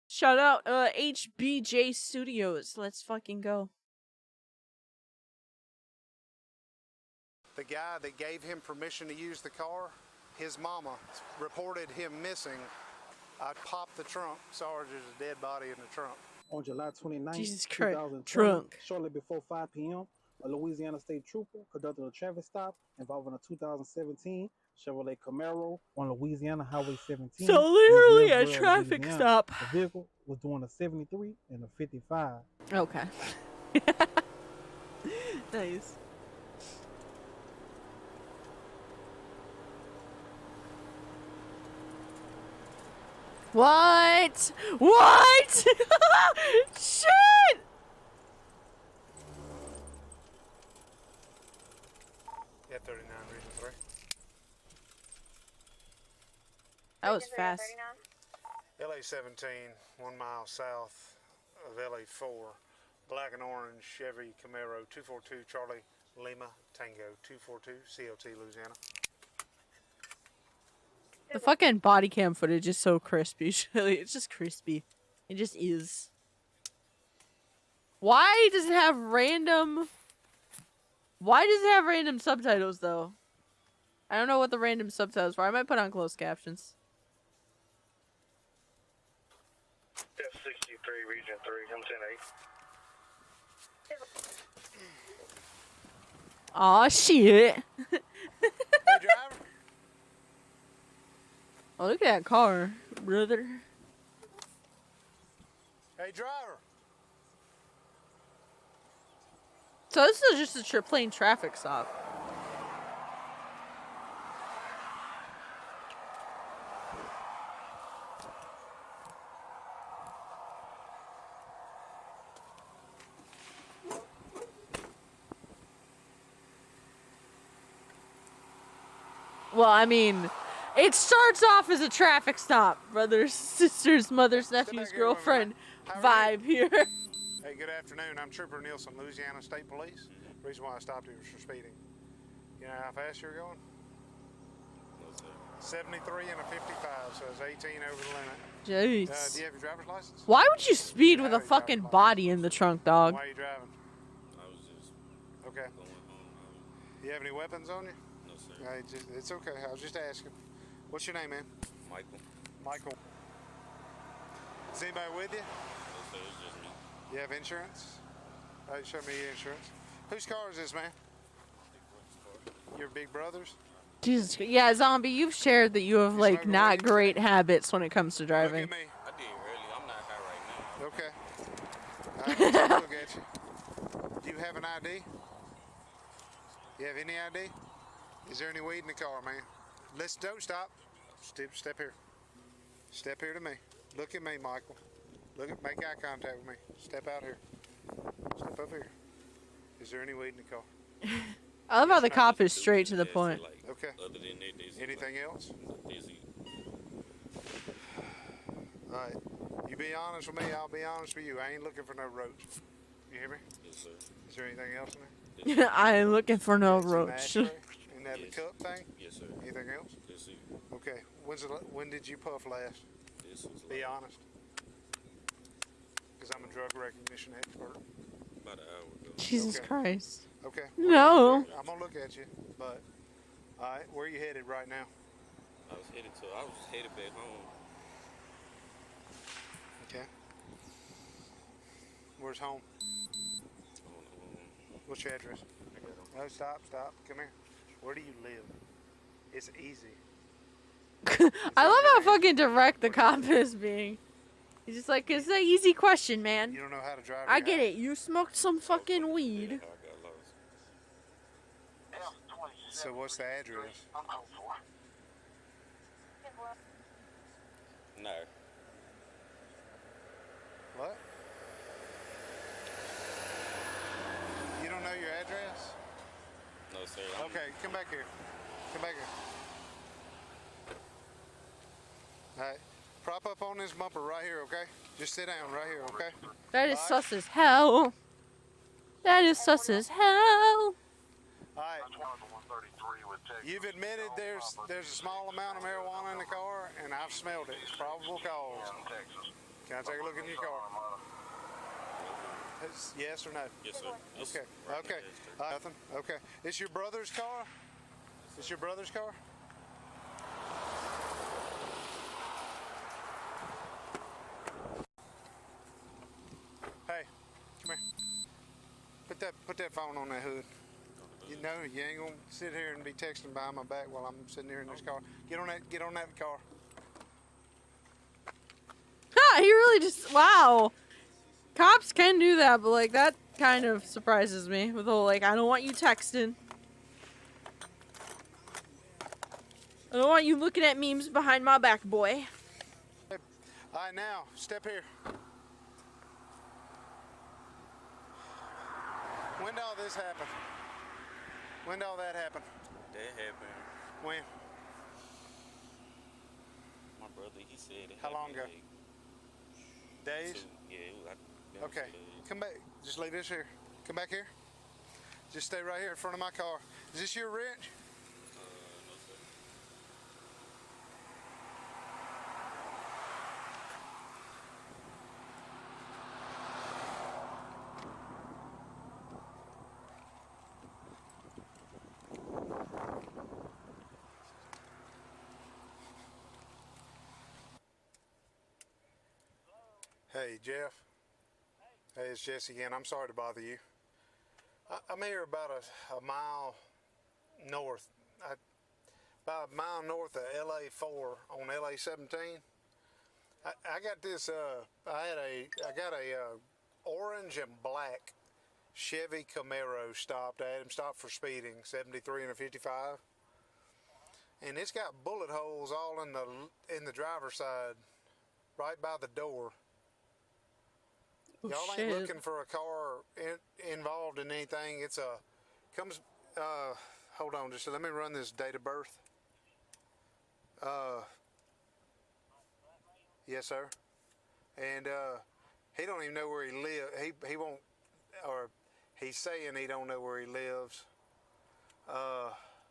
Shout out, HBJ Studios. Let's fucking go. The guy that gave him permission to use the car, his mama reported him missing. I popped the trunk, saw there's a dead body in the trunk. On July 29, Jesus Christ. 2020, Trunk. shortly before 5 p.m., a Louisiana State Trooper conducted a traffic stop involving a 2017 Chevrolet Camaro on Louisiana Highway 17. So literally a Louisiana. traffic stop. The vehicle was doing a 73 and a 55. Okay. Nice. What? What? Shit! Yeah, 39, Region 3. That was fast. LA 17, 1 mile south of LA 4. Black and orange Chevy Camaro 242 Charlie Lima Tango 242 CLT Louisiana. The fucking body cam footage is so crispy. It's just crispy. It just is. Why does it have random... Why does it have random subtitles, though? I don't know what the random subtitles are. I might put on closed captions. F63, Region 3, comes in 8. Aw, shit. Hey, driver. Oh, look at that car, brother. Hey, driver. So this is just a plain traffic stop. Well, I mean, it starts off as a traffic stop. Brothers, sisters, mothers, nephews, girlfriend vibe here. Hey, good afternoon. I'm Trooper Nielsen, Louisiana State Police. The reason why I stopped you was for speeding. You know how fast you're going? 73 and a 55, so it's 18 over the limit. Jeez. Do you have your driver's license? Why would you speed with a fucking body in the trunk, dog? Why are you driving? I was just Okay. going home. Do you have any weapons on you? No, sir. It's okay. I was just asking. What's your name, man? Michael. Michael. Is anybody with you? No, sir. It's just me. You have insurance? Show me your insurance. Whose car is this, man? Your big brother's? Jesus. Yeah, Zombie, you've shared that you have, like, not great habits when it comes to driving. Look at me. I did early. I'm not high right now. Okay. Let's take a look at you. Do you have an ID? You have any ID? Is there any weed in the car, man? Don't stop. Step here. Step here to me. Look at me, Michael. Make eye contact with me. Step out here. Step up here. Is there any weed in the car? I love how the cop is straight to the point. Okay. Other than that, Anything else? Dizzy. All right. You be honest with me, I'll be honest with you. I ain't looking for no roach. You hear me? Yes, sir. Is there anything else in there? I ain't looking for no It's an roach. ashtray? Isn't that the cup thing? Yes, sir. Anything else? Yes, sir. Okay. When did you puff last? This was Be honest. Because I'm a drug recognition expert. about an hour ago. Jesus Okay. Christ. Okay. No. I'm going to look at you, but... All right, where are you headed right now? I was headed back home. Okay. Where's home? What's your address? No, stop. Come here. Where do you live? It's easy. I love how fucking direct the cop is being. He's just like, it's an easy question, man. You don't know how to drive I your get house? it. You smoked some fucking weed. So what's the address? No. What? You don't know your address? No, sir. Okay, come back here. Come back here. All right. Prop up on this bumper right here, okay? Just sit down right here, okay? That is sus as hell. That is sus as hell. All right. You've admitted there's a small amount of marijuana in the car, and I've smelled it. It's probable cause. Can I take a look in your car? Yes or no? Yes, sir. Okay. Nothing. Okay. It's your brother's car? It's your brother's car? Hey, come here. Put that phone on that hood. You know you ain't gonna sit here and be texting behind my back while I'm sitting here in this car. Get on that car. Ha! He really just wow. Cops can do that, but like that kind of surprises me. With the whole like, I don't want you texting. I don't want you looking at memes behind my back, boy. All right, now step here. When did all this happen? When did all that happen? That happened. When? My brother, he said it How long ago? happened, Days? Yeah, it was like Okay. Come back. Just leave this here. Come back here. Just stay right here in front of my car. Is this your wrench? no, sir. Hey, Jeff. Hey, it's Jesse again. I'm sorry to bother you. I'm here about a mile north. About a mile north of LA 4 on LA 17. I got this. I got a orange and black Chevy Camaro stopped. I had him stopped for speeding, 73 and a 55. And it's got bullet holes all in the driver's side, right by the door. Oh, Y'all ain't looking for a car involved in anything. It's a comes. Hold on, just let me run this date of birth. Yes, sir. And he don't even know where he lives. He won't, or he's saying he don't know where he lives.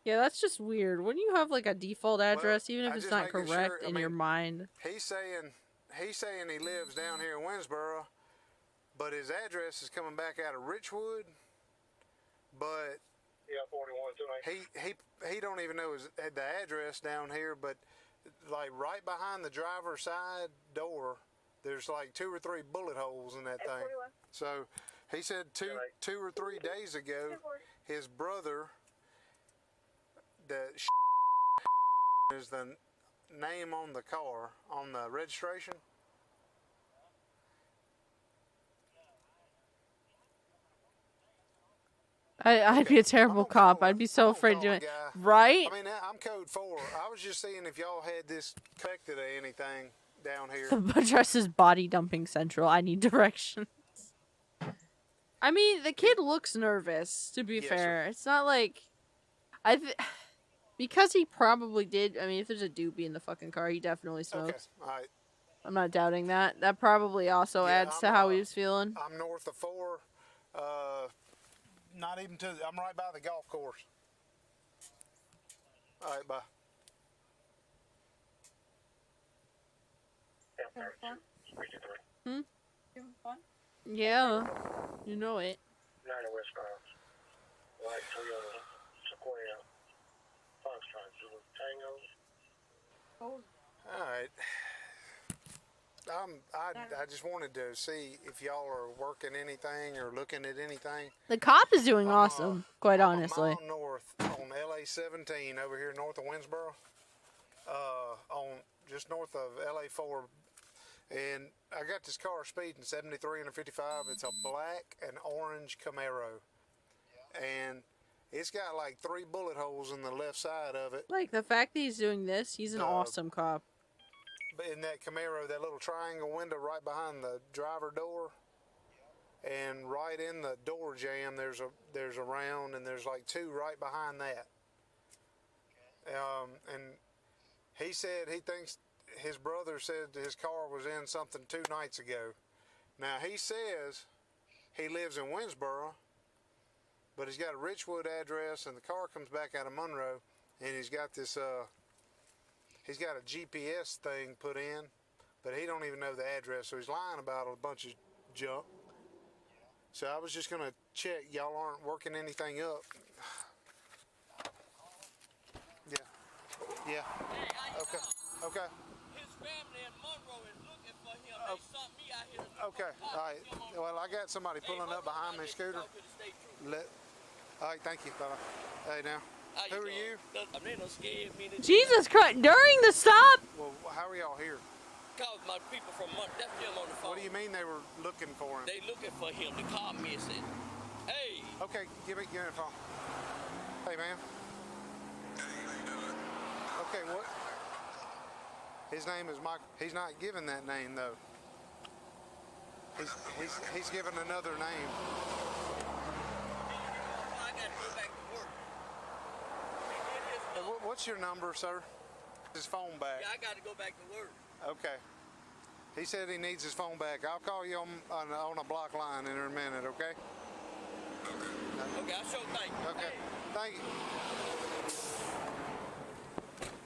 Yeah, that's just weird. Wouldn't you have like a default address, even if I it's just not making correct sure, in your mind? He's saying he lives down here in Winsboro, but his address is coming back out of Richwood. But Yeah, 41 he don't even know the address down here. But like right behind the driver's side door, there's like 2 or 3 bullet holes in that thing. So he said 2 or 3 days ago, his brother, the is the name on the car, on the registration. I'd be a terrible cop. I'd be so afraid of doing it. Right? I mean, I'm code 4. I was just seeing if y'all had this connected to anything down here. The address is Body Dumping Central. I need directions. I mean, the kid looks nervous, to be fair. It's not like... because he probably did... I mean, if there's a doobie in the fucking car, he definitely smokes. Okay, all right. I'm not doubting that. That probably also adds to how he was feeling. I'm north of 4. Not even to... I'm right by the golf course. All right, bye. Hmm? Yeah. You know it. 90 westbound. Light Toyota Sequoia. Foxtrot Tango. All right. I just wanted to see if y'all are working anything or looking at anything. The cop is doing awesome, quite honestly. I'm a mile north on LA 17 over here north of Winsboro. On just north of LA 4. And I got this car speeding 73 and a 55. It's a black and orange Camaro. And it's got like 3 bullet holes in the left side of it. Like, the fact that he's doing this, he's an awesome cop. But in that Camaro, that little triangle window right behind the driver door, and right in the door jamb, there's a round, and there's like 2 right behind that. And he said he thinks his brother said his car was in something 2 nights ago. Now he says he lives in Winsboro, but he's got a Richwood address, and the car comes back out of Monroe, and he's got this he's got a GPS thing put in, but he don't even know the address, so he's lying about a bunch of junk. So I was just going to check y'all aren't working anything up. Yeah. Okay. His family in Monroe is looking for him. They sent me out here to Okay. All right. Well, I got somebody pulling up behind me, scooter. All right, thank you, fella. Hey, now. Who are you? Jesus Christ! During the stop? Well, how are y'all here? Cause my people from Monroe, that's him on the phone. What do you mean they were looking for him? They looking for him. The car missing. Hey. Okay, give me the phone. Hey, man. Okay, what? His name is Mike. He's not giving that name though. He's given another name. What's your number, sir? His phone back. Yeah, I got to go back to work. Okay. He said he needs his phone back. I'll call you on a block line in a minute, okay? Okay, I'll show thank you. Okay, thank you.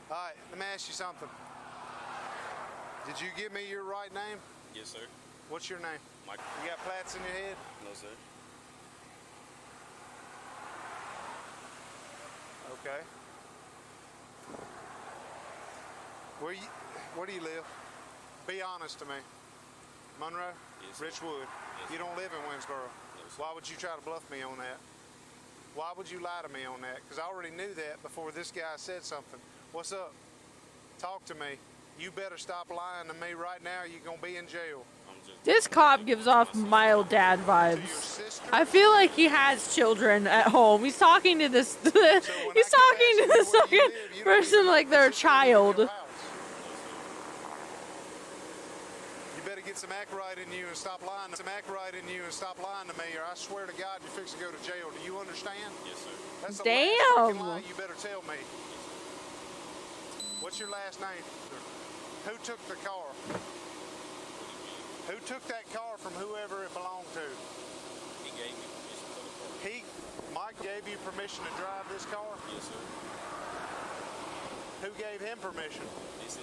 All right, let me ask you something. Did you give me your right name? Yes, sir. What's your name? Michael. You got plaits in your head? No, sir. Okay. Where do you live? Be honest to me. Monroe? Yes, Richwood? Yes, you don't live in Winsboro? No, sir. Why would you try to bluff me on that? Why would you lie to me on that? Because I already knew that before this guy said something. What's up? Talk to me. You better stop lying to me right now or you're going to be in jail. This cop gives off mild dad vibes. I feel like he has children at home. He's talking to this. He's talking to this fucking person like they're a child. You better get some act right in you and stop lying. Some act right in you and stop lying to me, or I swear to God, you're fixing to go to jail. Do you understand? Yes, sir. That's the Damn. last freaking lie you better tell me. What's your last name? Who took the car? Who took that car from whoever it belonged to? He gave me permission for the car. Mike gave you permission to drive this car? Yes, sir. Who gave him permission? This is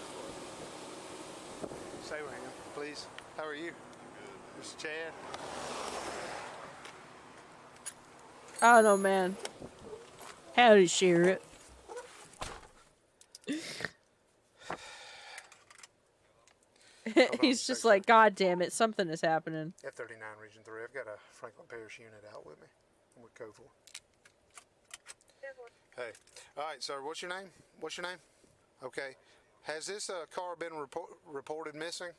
what. Stay with him, please. How are you? Good. Mr. Chad? I don't know, man. Howdy, Sheriff. He's just like, God damn it, something is happening. F-39 Region 3. I've got a Franklin Parish unit out with me. I'm with code 4. Hey. All right, sir, what's your name? What's your name? Okay. Has this car been reported missing?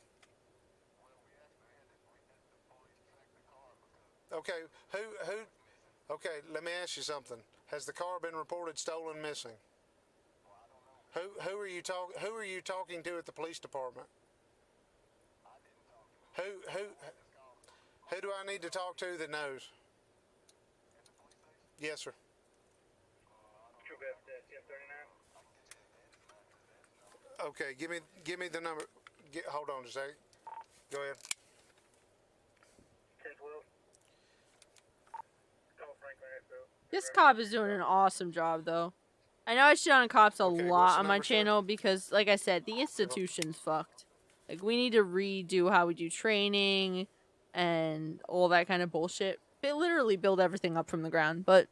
Okay, okay, let me ask you something. Has the car been reported stolen missing? Who are you talking to at the police department? Who do I need to talk to that knows? Yes, sir. Okay, give me the number. Hold on just a second. Go ahead. This cop is doing an awesome job, though. I know I shit on cops a lot on my channel because, like I said, the institution's fucked. Like, we need to redo how we do training and all that kind of bullshit. They literally build everything up from the ground, but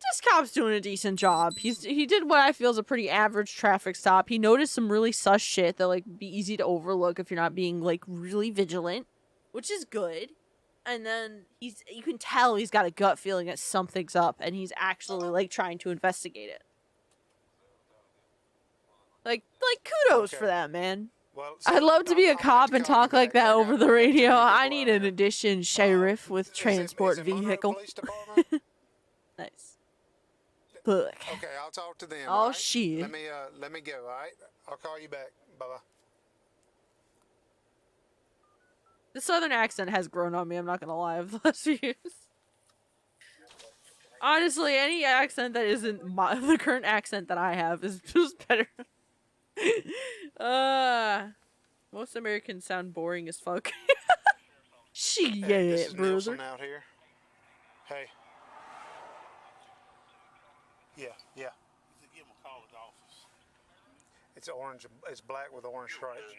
this cop's doing a decent job. He did what I feel is a pretty average traffic stop. He noticed some really sus shit that, like, be easy to overlook if you're not being, like, really vigilant, which is good. And then you can tell he's got a gut feeling that something's up, and he's actually, like, trying to investigate it. Like kudos for that, man. Well, I'd love to be a cop and talk like that over the radio. I need an addition, sheriff with transport vehicle. Nice. Look. Okay, I'll talk to them. Oh, right? shit. Let me go, all right? I'll call you back. Bye-bye. The southern accent has grown on me, I'm not gonna lie, over the last few years. Honestly, any accent that isn't the current accent that I have is just better. Most Americans sound boring as fuck. Shit, hey, this is brother. Nelson out here. Hey. Yeah. Give him a call at the office. It's orange. It's black with orange stripes.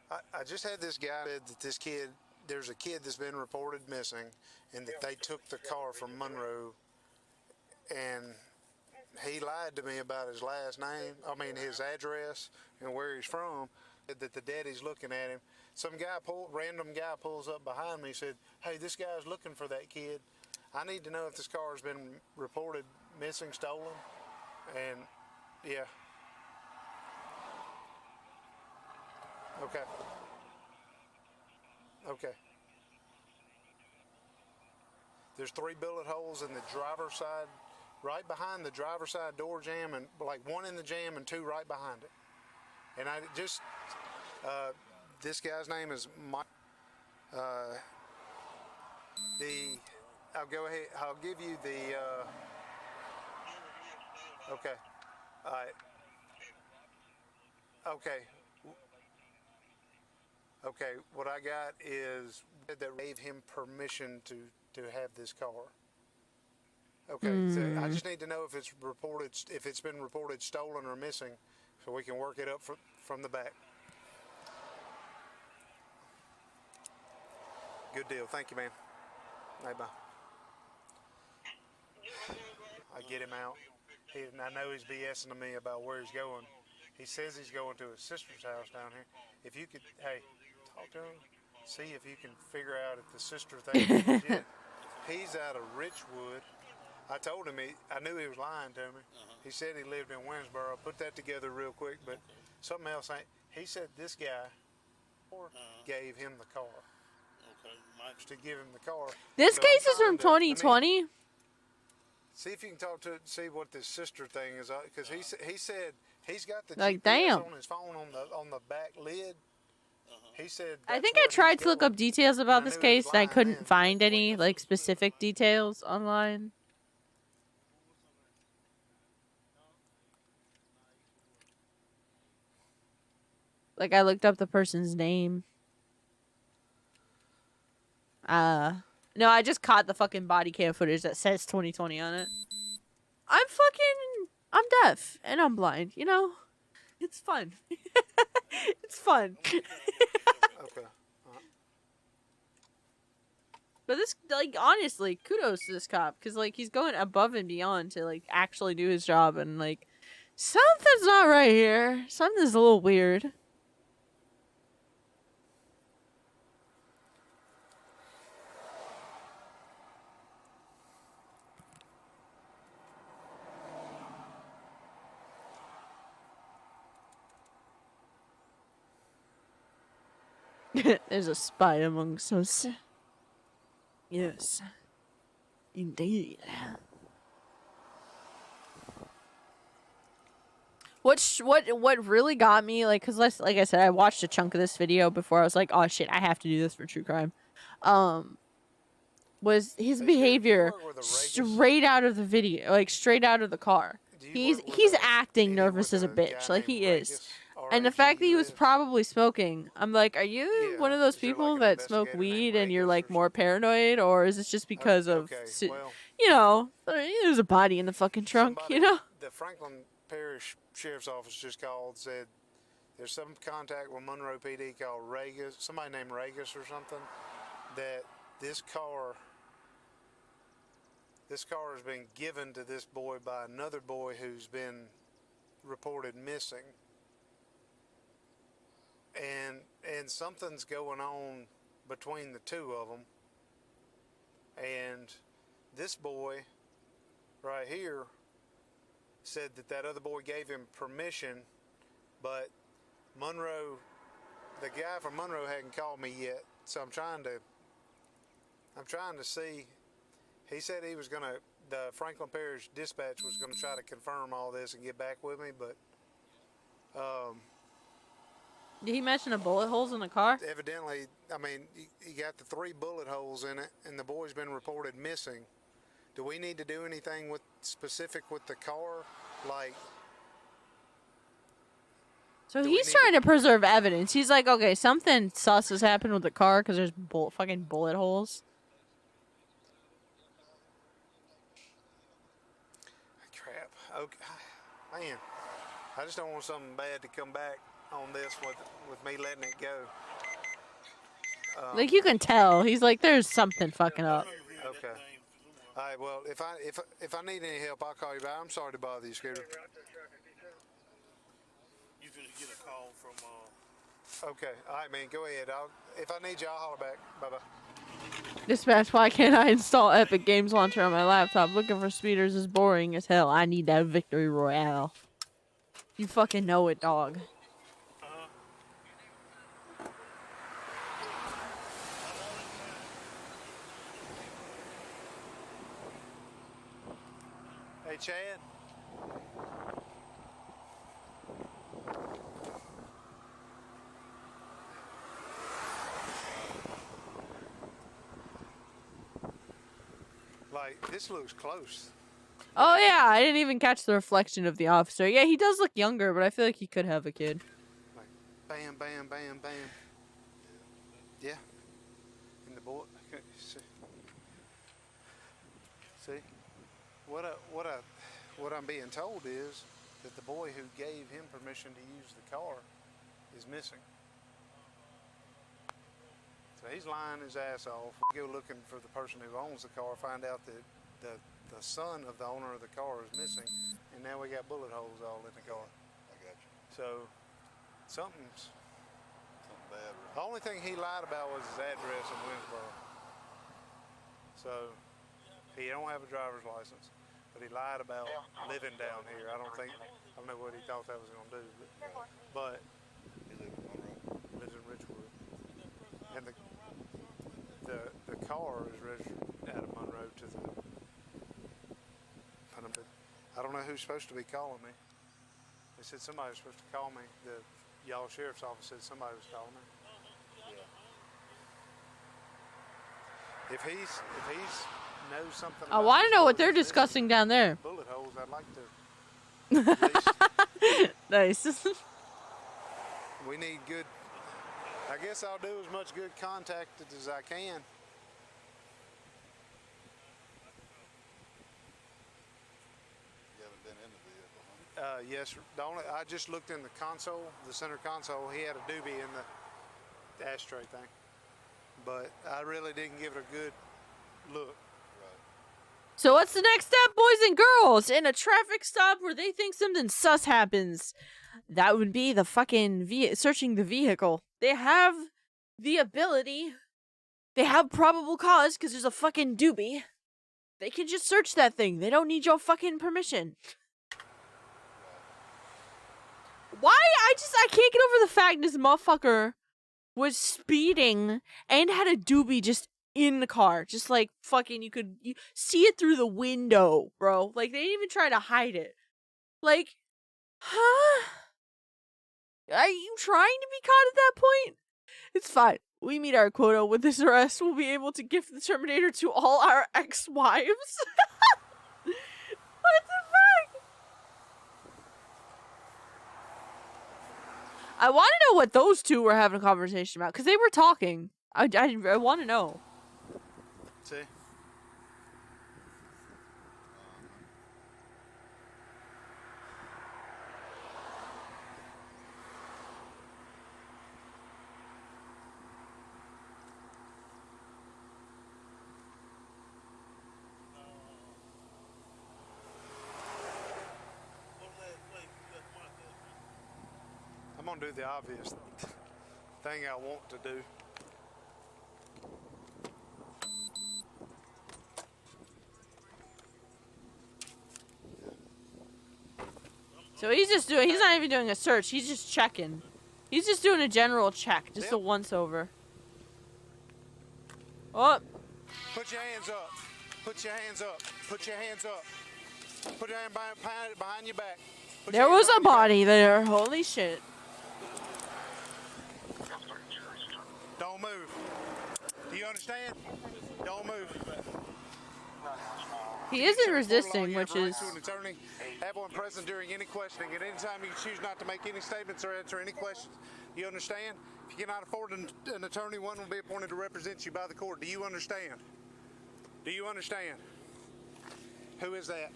I just had this guy said that there's a kid that's been reported missing, and that they took the car from Monroe, and he lied to me about his last name, his address and where he's from, that the daddy's looking at him. Some random guy pulls up behind me, said, hey, this guy's looking for that kid. I need to know if this car has been reported missing, stolen, and yeah. Okay. There's 3 bullet holes in the driver's side, right behind the driver's side door jamb, and like 1 in the jamb and 2 right behind it. And I just, this guy's name is Mike. I'll go ahead. I'll give you the. Okay. All right. Okay. Okay, what I got is that gave him permission to have this car. Okay, so I just need to know if it's been reported stolen or missing, so we can work it up from the back. Good deal. Thank you, man. Bye bye. I get him out. I know he's BSing to me about where he's going. He says he's going to his sister's house down here. If you could, hey, talk to him, see if you can figure out if the sister thing is legit. He's out of Richwood. I told him, I knew he was lying to me. He said he lived in Winsboro. Put that together real quick, but something else ain't. He said this guy gave him the car. To give him the car. This case is from 2020. See if you can talk to see what this sister thing is, because he said he's got the like, GPS damn. on his phone on the back lid. He said. I think I tried to look up details about this case, and I couldn't find any like specific details online. Like, I looked up the person's name. No, I just caught the fucking body cam footage that says 2020 on it. I'm deaf and I'm blind, you know? It's fun. It's fun. Okay. But this, like, honestly, kudos to this cop. Because, like, he's going above and beyond to, like, actually do his job. And, like, something's not right here. Something's a little weird. There's a spy amongst us. Yes. Indeed. What really got me, like, cause like I said, I watched a chunk of this video before I was like, oh shit, I have to do this for true crime. Was his behavior straight out of the video, like straight out of the car. He's acting nervous as a bitch, like he is. And the fact that he was probably smoking, I'm like, are you one of those people that smoke weed and you're like more paranoid, or is this just because of, you know, there's a body in the fucking trunk, you know? The Franklin Parish Sheriff's Office just called, said there's some contact with Monroe PD called Regas, somebody named Regas or something, that this car has been given to this boy by another boy who's been reported missing. And something's going on between the two of them. And this boy right here said that other boy gave him permission, but Monroe, the guy from Monroe hadn't called me yet, so I'm trying to see. He said he was gonna, the Franklin Parish Dispatch was gonna try to confirm all this and get back with me, but did he mention the bullet holes in the car? evidently, I mean, he got the 3 bullet holes in it, and the boy's been reported missing. Do we need to do anything with specific with the car, like? So he's trying to preserve evidence. He's like, okay, something sus has happened with the car because there's fucking bullet holes. Crap. Okay, man, I just don't want something bad to come back on this with me letting it go. Like, you can tell. He's like, there's something fucking up. Okay. All right. Well, if I need any help, I'll call you back. I'm sorry to bother you, Scooter. You gonna get a call from Okay. All right, man. Go ahead. If I need you, I'll holler back. Bye bye. Dispatch, why can't I install Epic Games Launcher on my laptop? Looking for speeders is boring as hell. I need that victory royale. You fucking know it, dog. Hey, Chad. Like, this looks close. Oh yeah, I didn't even catch the reflection of the officer. Yeah, he does look younger, but I feel like he could have a kid. Like, bam, bam, bam, bam. Yeah. And the boy. See? What I'm being told is that the boy who gave him permission to use the car is missing. So he's lying his ass off. We go looking for the person who owns the car, find out that the son of the owner of the car is missing, and now we got bullet holes all in the car. I got you. So something's bad. Right? The only thing he lied about was his address in Winsboro. So he don't have a driver's license, but he lied about living down here. I don't know what he thought that was going to do, but He lives in Monroe. lives in Richwood, and the car is registered out of Monroe to the. I don't know who's supposed to be calling me. They said somebody was supposed to call me. The y'all sheriff's office said somebody was calling me. Yeah. If he's knows something. I want to know what they're discussing down there. Bullet holes. I'd like to. Nice. We We need good. I guess I'll do as much good contact as I can. You haven't been in the vehicle, huh? Yes, I just looked in the console, the center console. He had a doobie in the ashtray thing, but I really didn't give it a good look. So what's the next step, boys and girls? In a traffic stop where they think something sus happens, that would be the fucking searching the vehicle. They have the ability. They have probable cause because there's a fucking doobie. They can just search that thing. They don't need your fucking permission. Why? I can't get over the fact this motherfucker was speeding and had a doobie just in the car. Just like fucking, you see it through the window, bro. Like, they didn't even try to hide it. Like, huh? Are you trying to be caught at that point? It's fine. We meet our quota. With this arrest, we'll be able to gift the Terminator to all our ex-wives. What the fuck? I want to know what those two were having a conversation about, because they were talking. I want to know. See? I'm gonna do the obvious thing I want to do. So he's not even doing a search, he's just checking. He's just doing a general check, just a once over. Oh. Put your hands up. Put your hands up. Put your hands up. Put your hand behind your back. There was a body there, holy shit. Don't move. Do you understand? Don't move. He isn't resisting, which is... To an attorney, have one present during any questioning. At any time, you can choose not to make any statements or answer any questions. You understand? If you cannot afford an attorney, one will be appointed to represent you by the court. Do you understand? Do you understand? Who is that?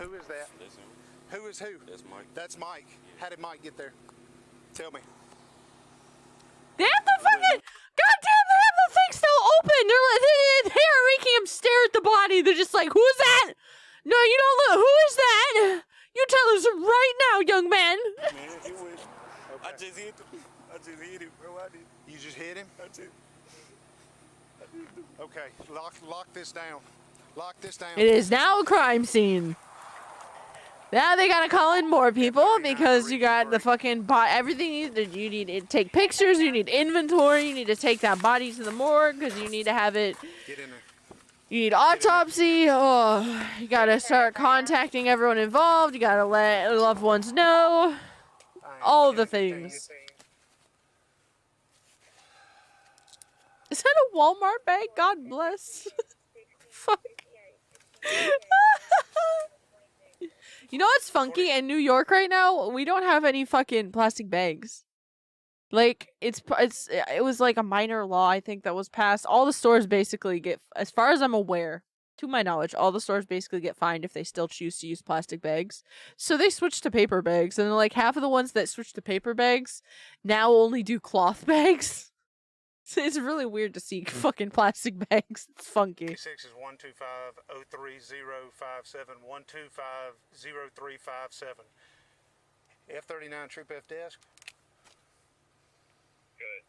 Who is that? That's him. Who is who? That's Mike. That's Mike. How did Mike get there? Tell me. They have the fucking... Goddamn, they have the thing still open! They're making him stare at the body. They're just like, who is that? No, you don't look. Who is that? You tell us right now, young man. Man, he was. Okay. I just hit him, bro. I did. You just hit him? I did. Okay, lock this down. Lock this down. It is now a crime scene. Now they gotta call in more people because you got the fucking everything you need to take pictures, you need inventory, you need to take that body to the morgue because you need to have it. Get in there. You need autopsy. Oh, you gotta start contacting everyone involved. You gotta let loved ones know. All the things. Is that a Walmart bag? God bless. Fuck. You know what's funky? In New York right now, we don't have any fucking plastic bags. Like, it was like a minor law, I think, that was passed. All the stores basically get, as far as I'm aware, to my knowledge, all the stores basically get fined if they still choose to use plastic bags. So they switched to paper bags, and like half of the ones that switched to paper bags now only do cloth bags. It's really weird to see fucking plastic bags. It's funky. 6 is 125-03057, 125-0357. F39 Troop F desk. Good.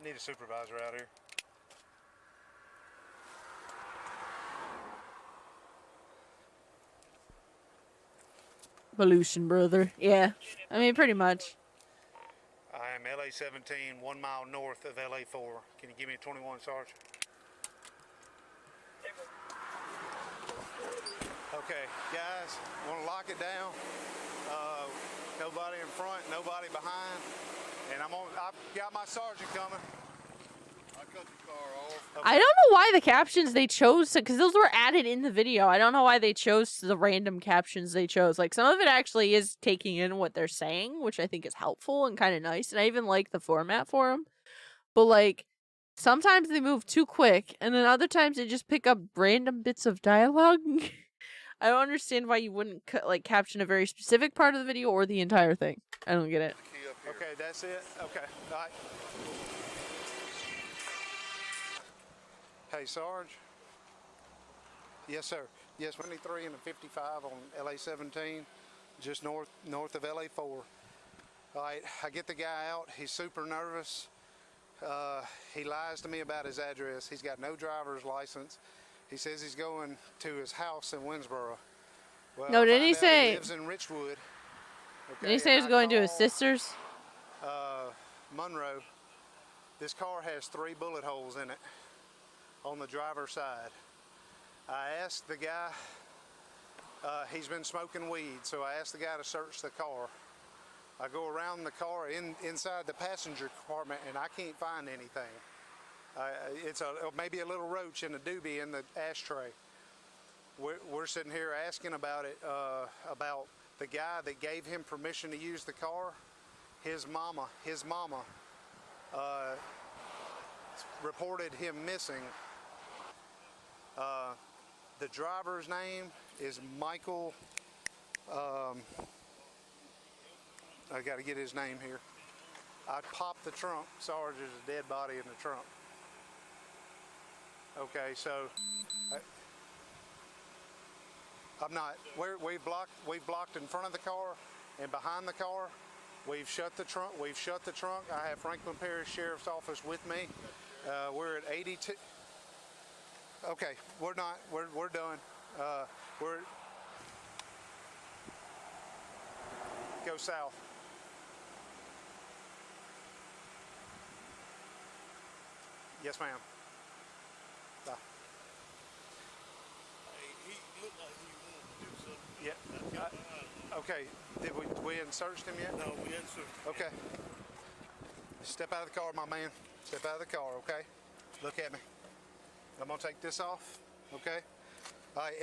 Need a supervisor out here. Evolution, brother. Yeah. I mean, pretty much. I am LA 17, 1 mile north of LA 4. Can you give me a 21, Sarge? Okay, guys, want to lock it down. Nobody in front, nobody behind, and I've got my sergeant coming. I don't know why the captions they chose, because those were added in the video. I don't know why they chose the random captions they chose. Like, some of it actually is taking in what they're saying, which I think is helpful and kind of nice. And I even like the format for them. But, like, sometimes they move too quick, and then other times they just pick up random bits of dialogue. I don't understand why you wouldn't, like, caption a very specific part of the video or the entire thing. I don't get it. Okay, that's it? Okay, all right. Hey, Sarge? Yes, sir. Yes, 23 and a 55 on LA 17, just north of LA 4. All right, I get the guy out. He's super nervous. He lies to me about his address. He's got no driver's license. He says he's going to his house in Winsboro. Well, No, didn't he he say... lives in Richwood. Okay, Didn't he say he was going to his sister's? Monroe. This car has 3 bullet holes in it on the driver's side. I asked the guy, he's been smoking weed, so I asked the guy to search the car. I go around the car inside the passenger compartment, and I can't find anything. It's maybe a little roach in a doobie in the ashtray. We're sitting here asking about it, about the guy that gave him permission to use the car. His mama reported him missing. The driver's name is Michael. I got to get his name here. I popped the trunk. Sarge, there's a dead body in the trunk. Okay, so I'm not. We've blocked in front of the car and behind the car. We've shut the trunk. I have Franklin Parish Sheriff's Office with me. We're at 82. Okay, we're not. We're done. Go south. Yes, ma'am. Bye. He looked like he wanted to do something. Yeah. Okay. Did we hadn't searched him yet? No, we hadn't searched him. Okay. Step out of the car, my man. Step out of the car, okay? Look at me. I'm gonna take this off, okay? All right,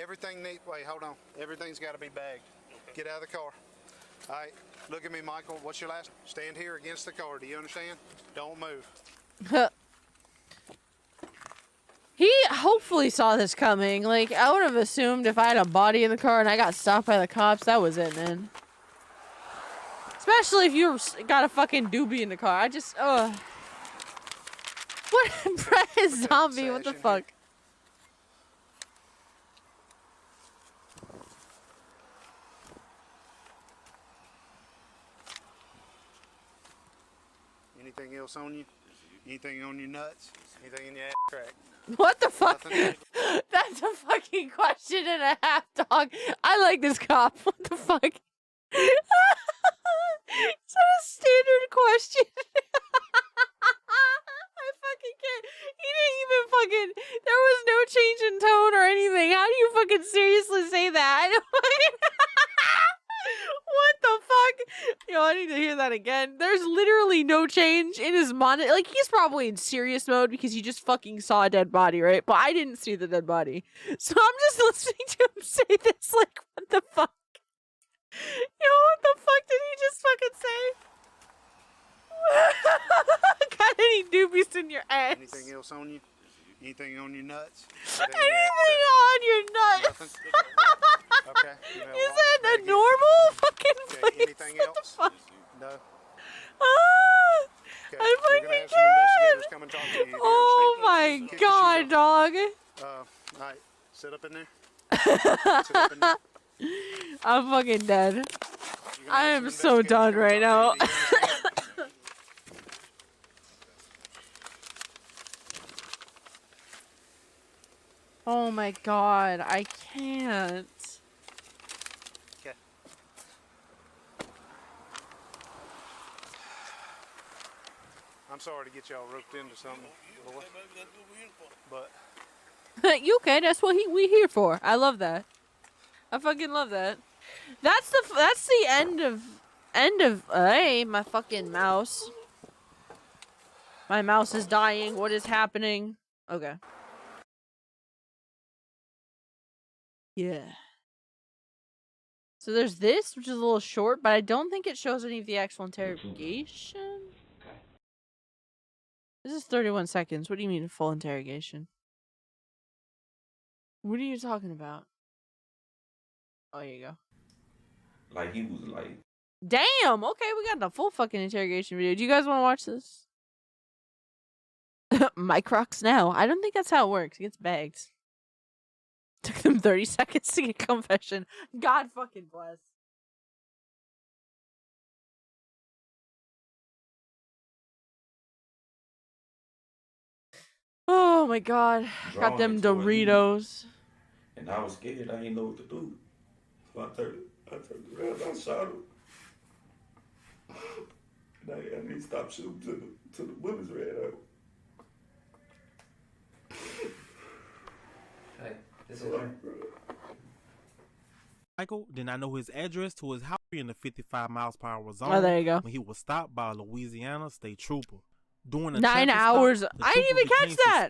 wait, hold on. Everything's gotta be bagged. Okay. Get out of the car. All right, look at me, Michael. What's your last? Stand here against the car. Do you understand? Don't move. He hopefully saw this coming. Like, I would have assumed if I had a body in the car and I got stopped by the cops, that was it, man. Especially if you got a fucking doobie in the car. I just, What? Brett is zombie, what the fuck? Anything else on you? Anything on your nuts? Anything in your ass crack? What the fuck? That's a fucking question and a half, dog. I like this cop. What the fuck? Is that a standard question? I fucking can't. He didn't even fucking. There was no change in tone or anything. How do you fucking seriously say that? What the fuck? Yo, I need to hear that again. There's literally no change in his monitor. Like, he's probably in serious mode because he just fucking saw a dead body, right? But I didn't see the dead body. So I'm just listening to him say this, like, what the fuck? Yo, what the fuck did he just fucking say? Got any doobies in your ass? Anything else on you? Anything on your nuts? Anything on your nuts? Okay. Is that a normal fucking place? Anything else? What the fuck? No. Okay, I fucking can't. Come and talk to you. Oh my god, dog. All right, sit up in there. Sit up in there. I'm fucking dead. I am so done right now. Oh my god, I can't. Okay. I'm sorry to get y'all roped into something, but You okay? That's what we here for. I love that. I fucking love that. That's the end of hey, my fucking mouse. My mouse is dying. What is happening? Okay. Yeah. So there's this, which is a little short, but I don't think it shows any of the actual interrogation. This is 31 seconds. What do you mean full interrogation? What are you talking about? Oh, here you go. Like, he was like... Damn! Okay, we got the full fucking interrogation video. Do you guys want to watch this? My Crocs now. I don't think that's how it works. It gets bagged. Took them 30 seconds to get confession. God fucking bless. Oh my god. Got them Doritos. And I was scared. I didn't know what to do. So I turned around, I shot him. And he stopped shooting till the bullets ran out. Hey, this is right. Michael did not know his address to his house in the 55 miles per hour zone. Oh, there you go. When he was stopped by a Louisiana state trooper. During a 9 traffic hours. stop, the I didn't trooper even catch became that.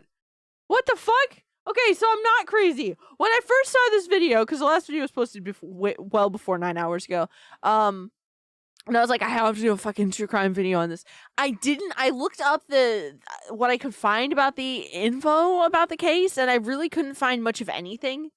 What the fuck? Okay, so I'm not crazy. When I first saw this video, because the last video was posted well before 9 hours ago, and I was like, I have to do a fucking true crime video on this. I looked up what I could find about the info about the case, and I really couldn't find much of anything.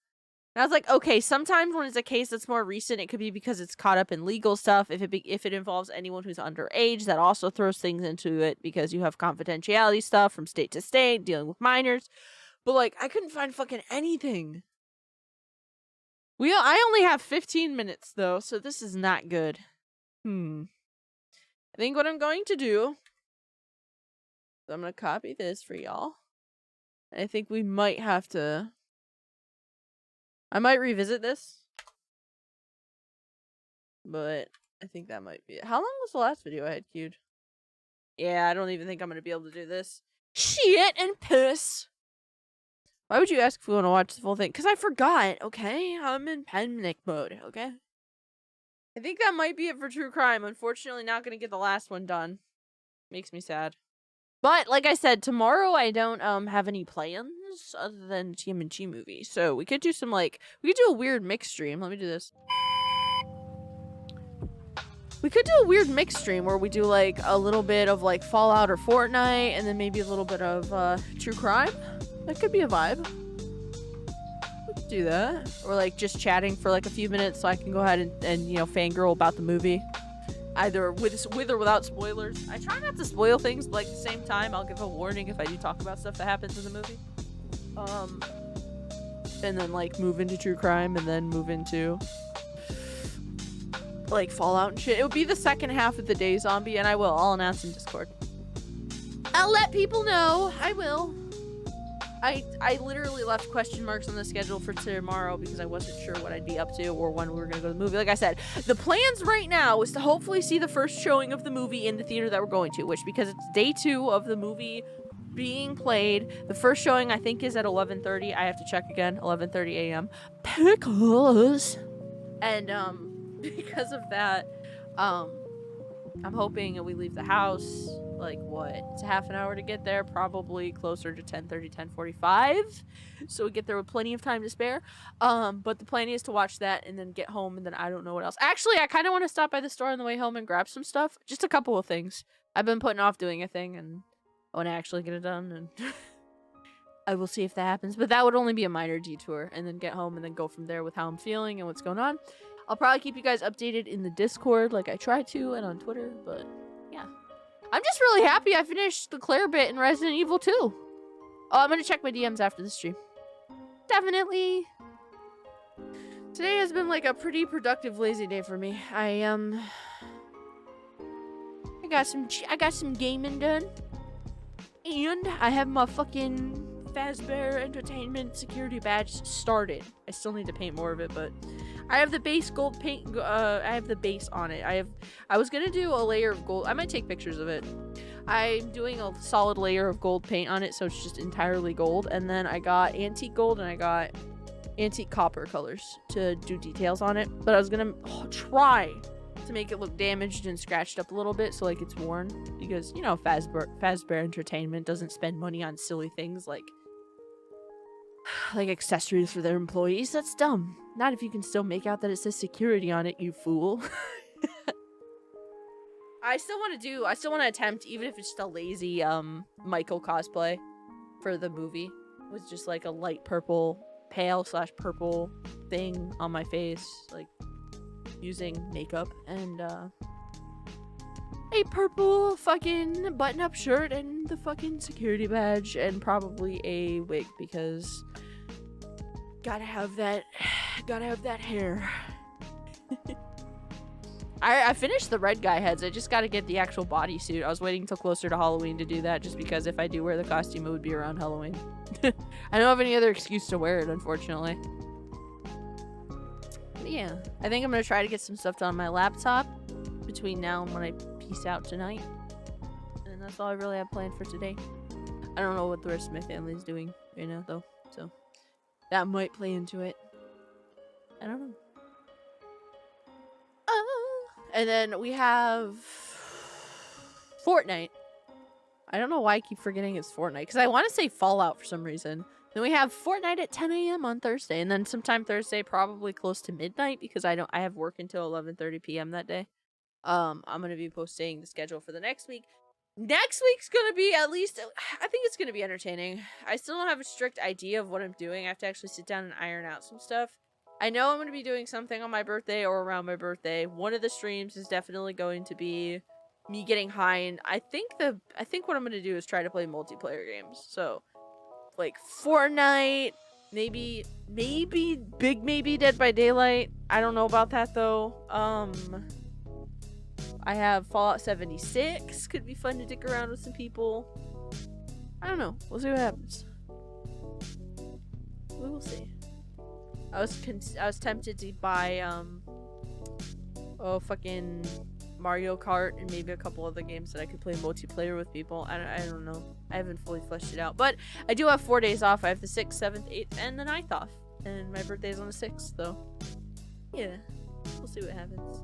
And I was like, okay, sometimes when it's a case that's more recent, it could be because it's caught up in legal stuff. If it involves anyone who's underage, that also throws things into it because you have confidentiality stuff from state to state, dealing with minors. But, like, I couldn't find fucking anything. I only have 15 minutes, though, so this is not good. I think what I'm going to do is I'm going to copy this for y'all. I think we might have to... I might revisit this. But I think that might be it. How long was the last video I had queued? Yeah, I don't even think I'm going to be able to do this. Shit and piss. Why would you ask if we want to watch the full thing? Because I forgot, okay? I'm in panic mode, okay? I think that might be it for true crime. Unfortunately, not going to get the last one done. Makes me sad. But, like I said, tomorrow I don't have any plans other than TMNT movie. So we could do some, like, we could do a weird mix stream. Let me do this. We could do a weird mix stream where we do, like, a little bit of, like, Fallout or Fortnite and then maybe a little bit of true crime. That could be a vibe. We could do that. Or, like, just chatting for, like, a few minutes so I can go ahead and you know, fangirl about the movie. Either with or without spoilers. I try not to spoil things, but, like, at the same time, I'll give a warning if I do talk about stuff that happens in the movie. And then, like, move into true crime and then move into, like, Fallout and shit. It would be the second half of the day zombie, and I'll announce in Discord. I'll let people know. I will. I literally left question marks on the schedule for tomorrow because I wasn't sure what I'd be up to or when we were going to go to the movie. Like I said, the plans right now is to hopefully see the first showing of the movie in the theater that we're going to, which, because it's day 2 of the movie being played, the first showing I think is at 11:30. I have to check again. 11:30 a.m. Pickles. And because of that, I'm hoping that we leave the house, like, what? It's a half an hour to get there, probably closer to 10:30, 10:45. So we get there with plenty of time to spare. But the plan is to watch that and then get home, and then I don't know what else. Actually, I kind of want to stop by the store on the way home and grab some stuff. Just a couple of things. I've been putting off doing a thing, and I want to actually get it done, and I will see if that happens. But that would only be a minor detour, and then get home and then go from there with how I'm feeling and what's going on. I'll probably keep you guys updated in the Discord like I try to, and on Twitter, but yeah. I'm just really happy I finished the Claire bit in Resident Evil 2. Oh, I'm gonna check my DMs after the stream. Definitely. Today has been like a pretty productive lazy day for me. I got some gaming done. And I have my fucking Fazbear Entertainment security badge started. I still need to paint more of it, but I have the base gold paint. I have the base on it. I was gonna do a layer of gold. I might take pictures of it. I'm doing a solid layer of gold paint on it, so it's just entirely gold. And then I got antique gold and I got antique copper colors to do details on it. But I was gonna try to make it look damaged and scratched up a little bit, so like it's worn. Because, you know, Fazbear Entertainment doesn't spend money on silly things like accessories for their employees. That's dumb. Not if you can still make out that it says security on it, you fool. I still want to attempt, even if it's just a lazy Michael cosplay for the movie, with just like a light purple, pale/purple thing on my face, like using makeup and a purple fucking button-up shirt and the fucking security badge and probably a wig, because gotta have that hair. I finished the red guy heads. I just gotta get the actual bodysuit. I was waiting until closer to Halloween to do that, just because if I do wear the costume, it would be around Halloween. I don't have any other excuse to wear it, unfortunately. But yeah, I think I'm gonna try to get some stuff done on my laptop between now and when I peace out tonight. And that's all I really have planned for today. I don't know what the rest of my family is doing right now, though, so that might play into it. I don't know. And then we have Fortnite. I don't know why I keep forgetting it's Fortnite, because I want to say Fallout for some reason. Then we have Fortnite at 10 a.m. on Thursday, and then sometime Thursday, probably close to midnight, because I have work until 11:30 p.m. that day. I'm gonna be posting the schedule for the next week. Next week's gonna be at least, I think it's gonna be entertaining. I still don't have a strict idea of what I'm doing. I have to actually sit down and iron out some stuff. I know I'm going to be doing something on my birthday or around my birthday. One of the streams is definitely going to be me getting high, and I think what I'm going to do is try to play multiplayer games. So, like Fortnite, maybe Dead by Daylight. I don't know about that though. I have Fallout 76. Could be fun to dick around with some people. I don't know. We'll see what happens. We will see. I was tempted to buy fucking Mario Kart and maybe a couple other games that I could play multiplayer with people. I don't know. I haven't fully fleshed it out, but I do have 4 days off. I have the 6th, 7th, 8th, and the 9th off, and my birthday's on the 6th, though. Yeah, we'll see what happens.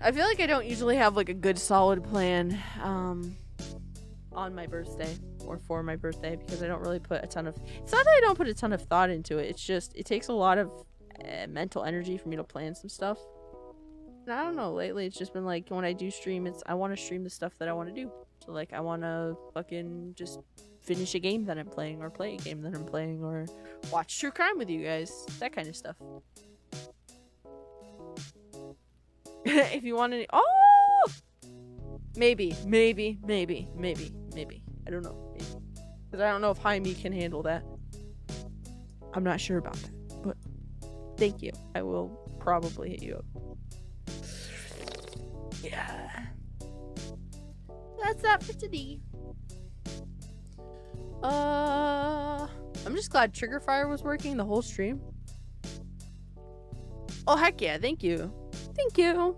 I feel like I don't usually have like a good solid plan on my birthday or for my birthday, because I don't really put a ton of, it's not that I don't put a ton of thought into it, it's just it takes a lot of mental energy for me to plan some stuff. And I don't know, lately it's just been like, when I do stream, I want to stream the stuff that I want to do. So like, I want to fucking just finish a game that I'm playing, or play a game that I'm playing, or watch true crime with you guys, that kind of stuff. If you want to, maybe, I don't know, maybe. Because I don't know if Jaime can handle that. I'm not sure about that, but thank you. I will probably hit you up. Yeah. That's that for today. I'm just glad Trigger Fire was working the whole stream. Oh, heck yeah, thank you. Thank you.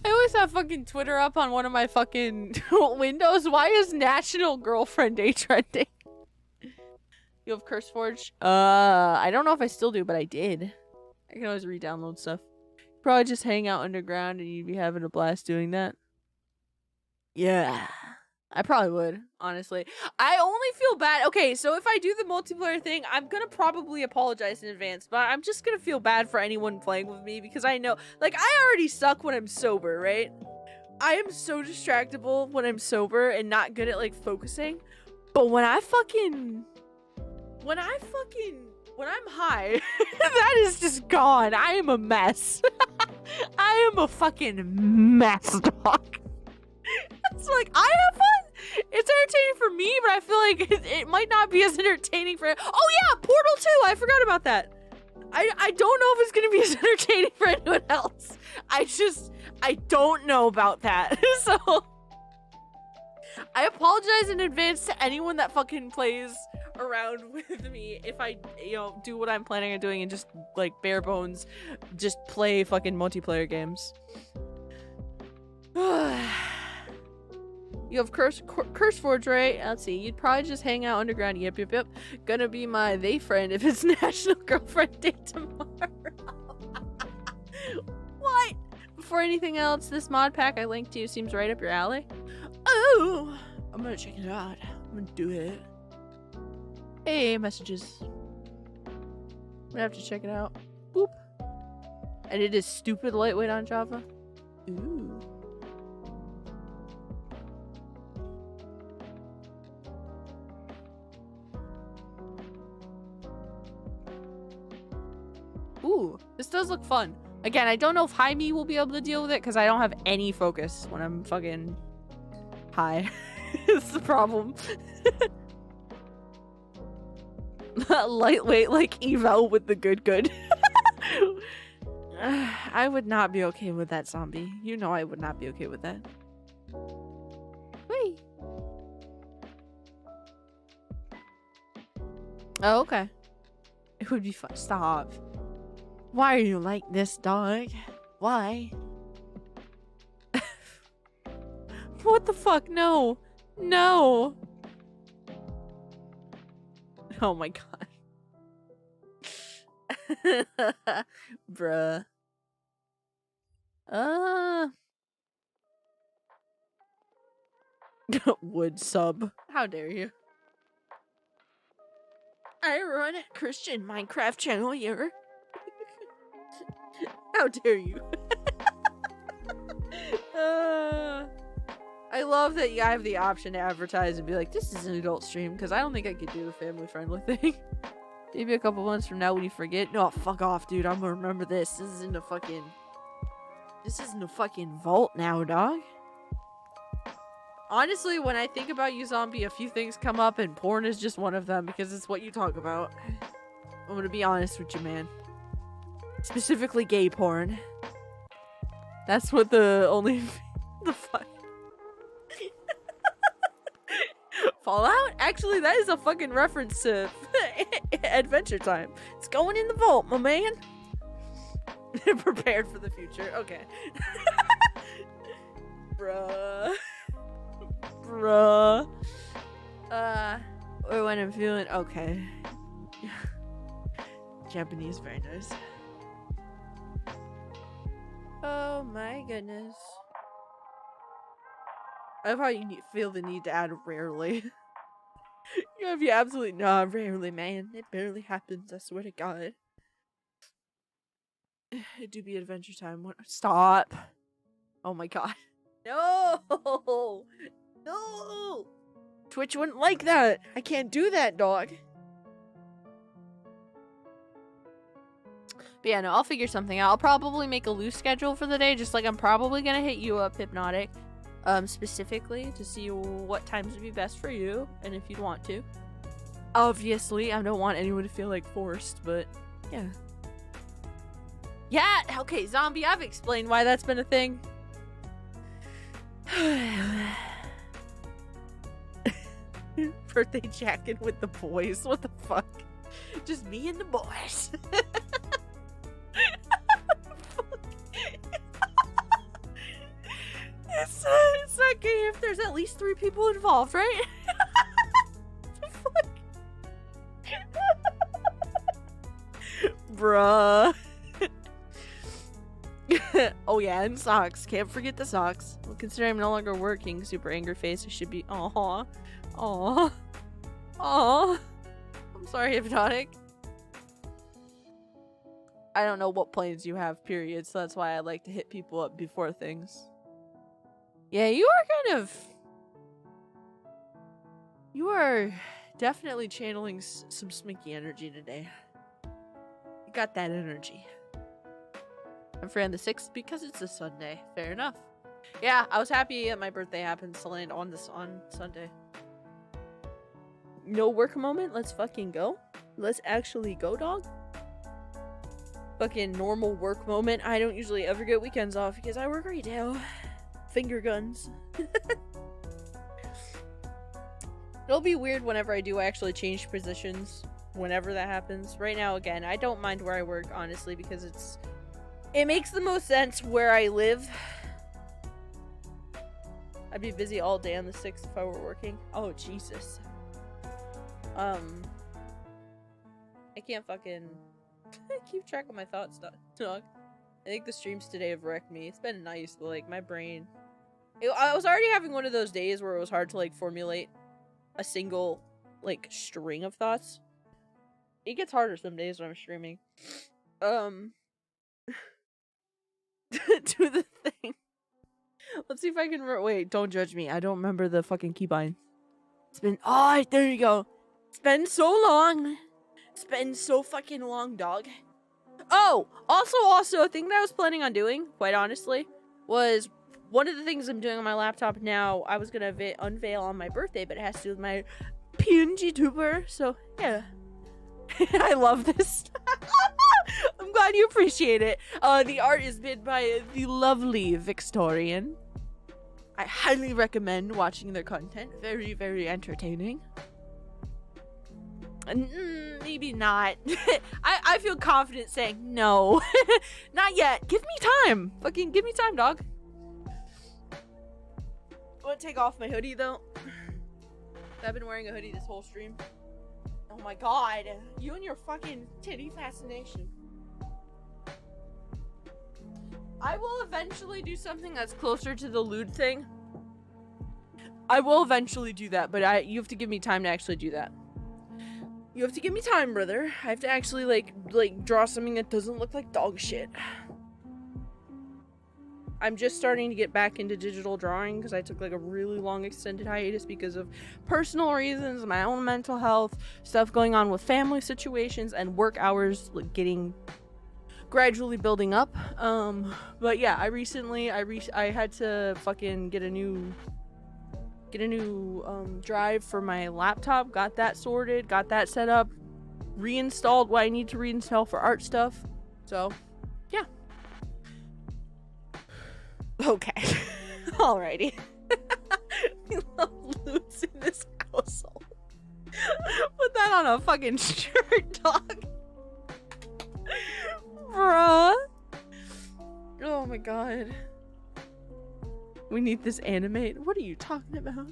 I always have fucking Twitter up on one of my fucking windows. Why is National Girlfriend Day trending? You have CurseForge? I don't know if I still do, but I did. I can always re-download stuff. Probably just hang out underground and you'd be having a blast doing that. Yeah. I probably would, honestly. I only feel bad. Okay, so if I do the multiplayer thing, I'm gonna probably apologize in advance, but I'm just gonna feel bad for anyone playing with me, because I know, like, I already suck when I'm sober, right? I am so distractible when I'm sober and not good at, like, focusing. But when I'm high, that is just gone. I am a mess. I am a fucking mess, dog. It's like, I have fun. It's entertaining for me, but I feel like it might not be as entertaining for... Oh yeah, Portal 2! I forgot about that. I don't know if it's gonna be as entertaining for anyone else. I don't know about that. So, I apologize in advance to anyone that fucking plays around with me if I, do what I'm planning on doing and just, like, bare bones, just play fucking multiplayer games. You have curse forge, right? Let's see. You'd probably just hang out underground. Yep. Gonna be my they friend if it's National Girlfriend Day tomorrow. What? Before anything else, this mod pack I linked to you seems right up your alley. Oh, I'm gonna check it out. I'm gonna do it. Hey, messages. I'm gonna have to check it out. Boop. And it is stupid lightweight on Java. Ooh. Ooh, this does look fun. Again, I don't know if high me will be able to deal with it because I don't have any focus when I'm fucking high. It's the problem. Lightweight like eval with the good. I would not be okay with that, zombie. You know I would not be okay with that. Wait. Oh, okay. It would be fun. Stop. Why are you like this, dog? Why? What the fuck? No. No. Oh my god. Bruh. Would sub. How dare you? I run a Christian Minecraft channel here. How dare you? I love that I have the option to advertise and be like, this is an adult stream, because I don't think I could do the family friendly thing. Maybe a couple months from now when you forget. No, fuck off, dude. I'm gonna remember this. This isn't a fucking vault now, dog. Honestly, when I think about you, zombie, a few things come up, and porn is just one of them because it's what you talk about. I'm gonna be honest with you, man. Specifically gay porn. That's what the only... the fuck? Fallout? Actually, that is a fucking reference to Adventure Time. It's going in the vault, my man. Prepared for the future. Okay. Bruh. Bruh. Or when I'm feeling... Okay. Japanese, very nice. Oh my goodness. I love how you feel the need to add rarely. You have you absolutely not rarely, man. It barely happens, I swear to God. It do be Adventure Time. Stop. Oh my god. No! No! Twitch wouldn't like that. I can't do that, dog. But yeah, no, I'll figure something out. I'll probably make a loose schedule for the day, just like I'm probably gonna hit you up, Hypnotic, specifically to see what times would be best for you, and if you'd want to. Obviously, I don't want anyone to feel like forced, but yeah. Yeah, okay, zombie, I've explained why that's been a thing. Birthday jacket with the boys, what the fuck? Just me and the boys. It's not gay if there's at least 3 people involved, right? Bruh. Oh yeah, and socks. Can't forget the socks. Well, considering I'm no longer working, super angry face, I should be... Aww. Aww. Aww. I'm sorry, Hypnotic. I don't know what plans you have, period, so that's why I like to hit people up before things. Yeah, you are kind of... You are definitely channeling some sminky energy today. You got that energy. I'm free on the 6th because it's a Sunday. Fair enough. Yeah, I was happy that my birthday happens to land on Sunday. No work moment? Let's fucking go. Let's actually go, dog. Fucking normal work moment. I don't usually ever get weekends off because I work retail. Finger guns. It'll be weird whenever I do actually change positions. Whenever that happens. Right now, again, I don't mind where I work, honestly, because it makes the most sense where I live. I'd be busy all day on the 6th if I were working. Oh, Jesus. I can't fucking keep track of my thoughts, dog. I think the streams today have wrecked me. It's been nice, but like my brain... I was already having one of those days where it was hard to like formulate a single like string of thoughts. It gets harder some days when I'm streaming. Do the thing. Let's see if I can... Wait, don't judge me. I don't remember the fucking keybind. It's been... Oh, there you go. It's been so long. It's been so fucking long, dog. Oh, also, a thing that I was planning on doing, quite honestly, was one of the things I'm doing on my laptop now, I was gonna unveil on my birthday, but it has to do with my PNG tuber, so, yeah. I love this. I'm glad you appreciate it. The art is made by the lovely Victorian. I highly recommend watching their content. Very, very entertaining. Maybe not. I feel confident saying no. Not yet. Give me time. Fucking give me time, dog. I want to take off my hoodie, though. I've been wearing a hoodie this whole stream. Oh my god. You and your fucking titty fascination. I will eventually do something that's closer to the lewd thing. I will eventually do that, but you have to give me time to actually do that. You have to give me time, brother. I have to actually, like draw something that doesn't look like dog shit. I'm just starting to get back into digital drawing because I took, like, a really long extended hiatus because of personal reasons, my own mental health, stuff going on with family situations, and work hours, like, gradually building up. But yeah, I had to fucking get a new drive for my laptop, got that sorted, got that set up, reinstalled what I need to reinstall for art stuff. So, yeah. Okay. Alrighty. We love loots in this household. Put that on a fucking shirt, dog. Bruh. Oh my god. We need this animate. What are you talking about?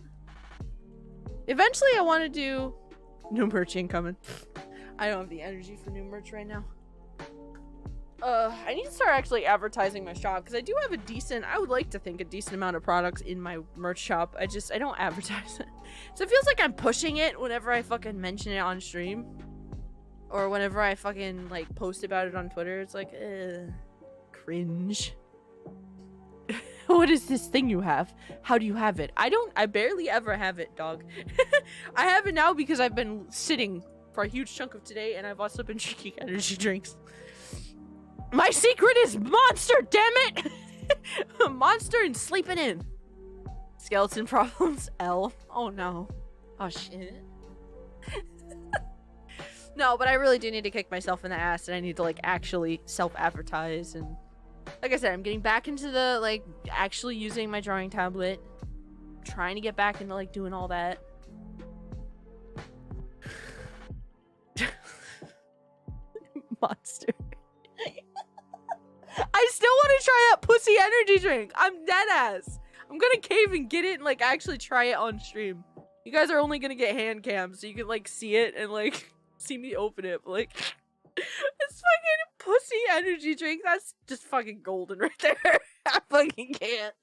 Eventually I want to do new merch incoming. I don't have the energy for new merch right now. I need to start actually advertising my shop because I do have I would like to think a decent amount of products in my merch shop. I don't advertise it. So it feels like I'm pushing it whenever I fucking mention it on stream. Or whenever I fucking, like, post about it on Twitter. It's like, cringe. What is this thing you have? How do you have it? I barely ever have it, dog. I have it now because I've been sitting for a huge chunk of today, and I've also been drinking energy drinks. My secret is Monster, damn it! Monster and sleeping in. Skeleton problems, L. Oh no. Oh shit. No, but I really do need to kick myself in the ass, and I need to, like, actually self-advertise, and like I said, I'm getting back into the, like, actually using my drawing tablet. Trying to get back into, like, doing all that. Monster. I still want to try that pussy energy drink. I'm dead ass. I'm gonna cave and get it and, like, actually try it on stream. You guys are only gonna get hand cams, so you can, like, see it and, like, see me open it, but, like, it's fucking pussy energy drink. That's just fucking golden right there. I fucking can't.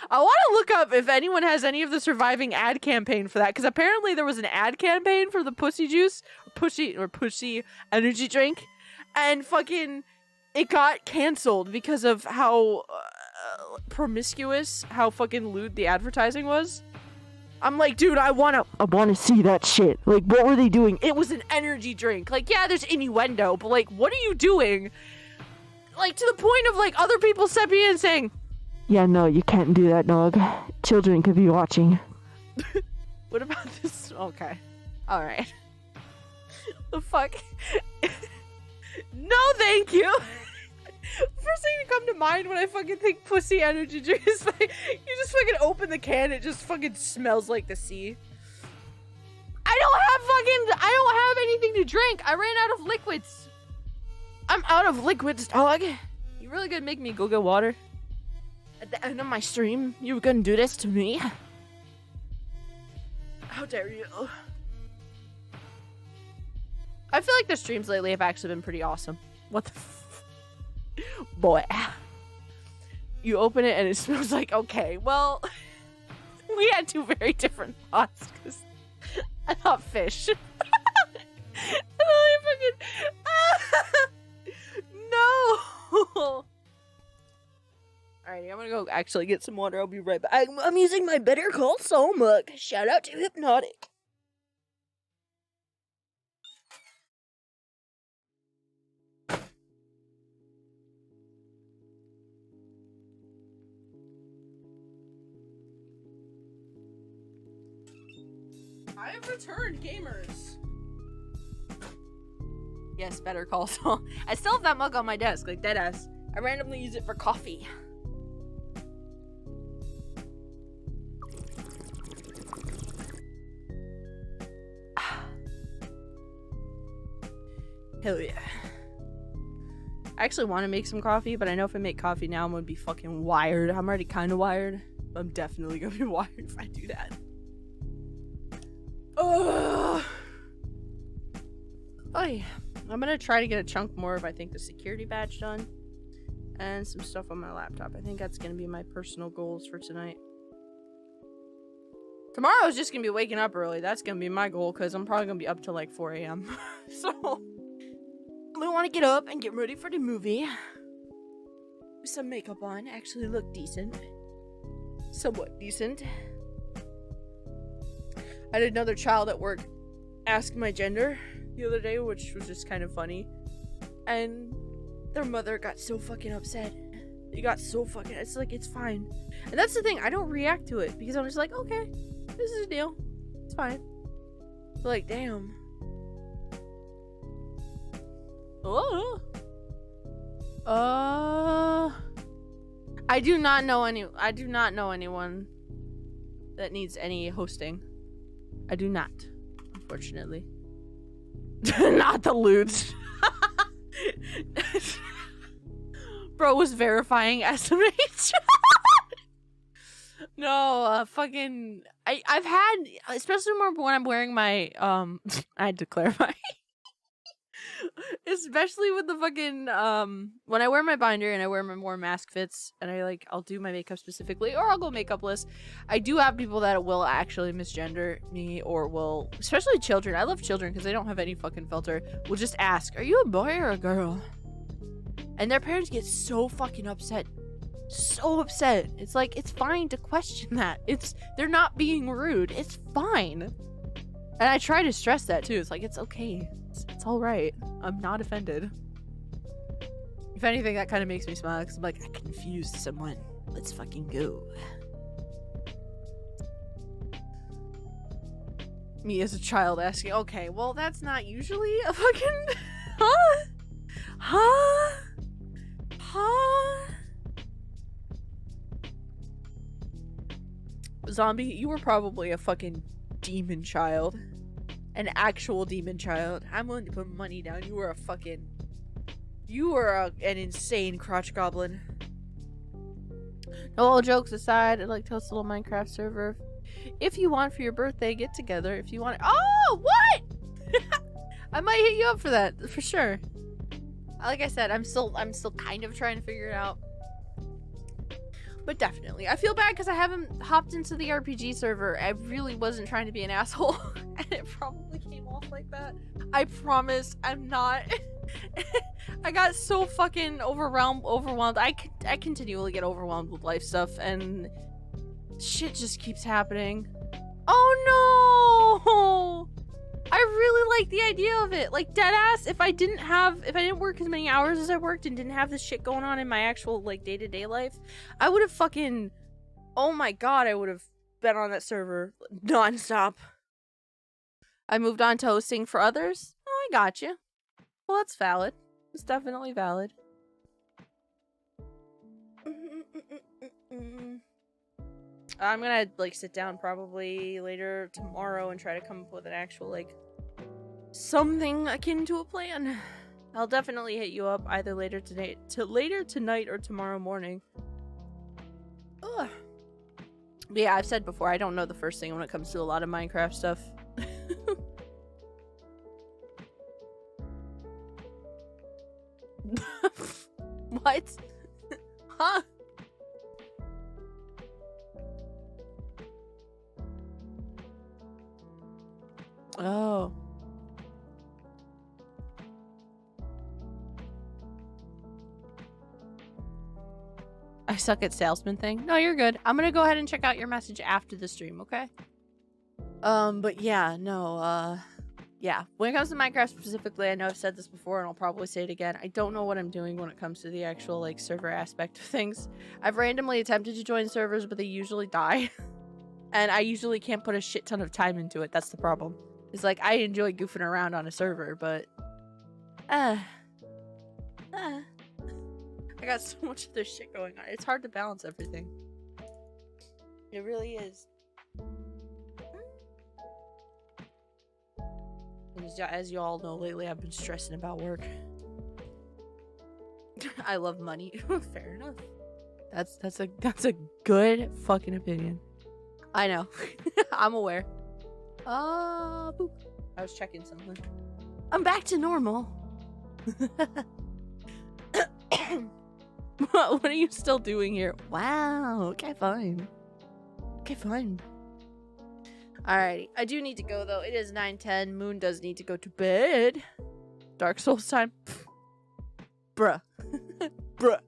I want to look up if anyone has any of the surviving ad campaign for that, because apparently there was an ad campaign for the pussy juice, pussy energy drink, and fucking it got canceled because of how promiscuous, how fucking lewd the advertising was. I'm like, dude, I wanna see that shit. Like, what were they doing? It was an energy drink. Like, yeah, there's innuendo, but, like, what are you doing? Like, to the point of, like, other people stepping in and saying, yeah, no, you can't do that, dog. Children could be watching. What about this? Okay. Alright. The fuck? No, thank you! First thing to come to mind when I fucking think pussy energy drink is like, you just fucking open the can, it just fucking smells like the sea. I don't have anything to drink. I ran out of liquids. I'm out of liquids, dog. You really gonna make me go get water? At the end of my stream, you were gonna do this to me? How dare you? I feel like the streams lately have actually been pretty awesome. What the boy. You open it and it smells like, okay, well, we had two very different thoughts because I thought fish. No! Alrighty, I'm gonna go actually get some water. I'll be right back. I'm using my Better Call Saul mug. Shout out to Hypnotic. I have returned, gamers. Yes, Better Call Saul. I still have that mug on my desk, like deadass. I randomly use it for coffee. Hell yeah. I actually want to make some coffee, but I know if I make coffee now, I'm gonna be fucking wired. I'm already kind of wired, but I'm definitely gonna be wired if I do that. Oh yeah. I'm gonna try to get a chunk more of, I think, the security badge done. And some stuff on my laptop. I think that's gonna be my personal goals for tonight. Tomorrow's just gonna be waking up early. That's gonna be my goal, because I'm probably gonna be up till like 4 a.m. So, I want to get up and get ready for the movie. With some makeup on. Actually look decent. Somewhat decent. I had another child at work ask my gender the other day, which was just kind of funny. And their mother got so fucking upset. They got so fucking... It's like, it's fine. And that's the thing. I don't react to it. Because I'm just like, okay. This is a deal. It's fine. But like, damn. Oh. I do not know anyone that needs any hosting. I do not, unfortunately. Not the loots. Bro was verifying SMH. No, fucking I've had, especially when I'm wearing my I had to clarify. Especially with the fucking when I wear my binder and I wear my more mask fits and I'll do my makeup specifically, or I'll go makeupless. I do have people that will actually misgender me, or will, especially children. I love children because they don't have any fucking filter. Will just ask, "Are you a boy or a girl?" And their parents get so fucking upset. So upset. It's like, it's fine to question that. They're not being rude. It's fine. And I try to stress that too. It's like, it's okay. It's all right. I'm not offended. If anything, that kind of makes me smile because I'm like, I confused someone. Let's fucking go. Me as a child asking, okay, well, that's not usually a fucking... Huh? Huh? Huh? Zombie, you were probably a fucking demon child. An actual demon child. I'm willing to put money down. You were an insane crotch goblin. No, all jokes aside, I'd like to host a little Minecraft server. If you want for your birthday, get together. If you want... Oh, what? I might hit you up for that, for sure. Like I said, I'm still kind of trying to figure it out. But definitely. I feel bad because I haven't hopped into the RPG server. I really wasn't trying to be an asshole. And it probably came off like that. I promise I'm not. I got so fucking overwhelmed. I continually get overwhelmed with life stuff. And shit just keeps happening. Oh no! I really like the idea of it. Like, deadass, if I didn't work as many hours as I worked and didn't have this shit going on in my actual, like, day-to-day life, I would have fucking... Oh my god, I would have been on that server non-stop. I moved on to hosting for others. Oh, I got you. Well, that's valid. It's definitely valid. I'm gonna, like, sit down probably later tomorrow and try to come up with an actual, like, something akin to a plan. I'll definitely hit you up either later tonight or tomorrow morning. But yeah, I've said before, I don't know the first thing when it comes to a lot of Minecraft stuff. What? Huh? Oh. I suck at salesman thing. No, you're good. I'm gonna go ahead and check out your message after the stream, okay? But yeah, no, yeah. When it comes to Minecraft specifically, I know I've said this before and I'll probably say it again. I don't know what I'm doing when it comes to the actual, like, server aspect of things. I've randomly attempted to join servers, but they usually die. And I usually can't put a shit ton of time into it. That's the problem. It's like, I enjoy goofing around on a server, but... I got so much other shit going on. It's hard to balance everything. It really is. As you all know, lately I've been stressing about work. I love money. Fair enough. That's a good fucking opinion. I know. I'm aware. Boop. I was checking something. I'm back to normal. What are you still doing here? Wow. Okay, fine. Okay, fine. Alrighty. I do need to go, though. It is 9:10. Moon does need to go to bed. Dark Souls time. Bruh. Bruh.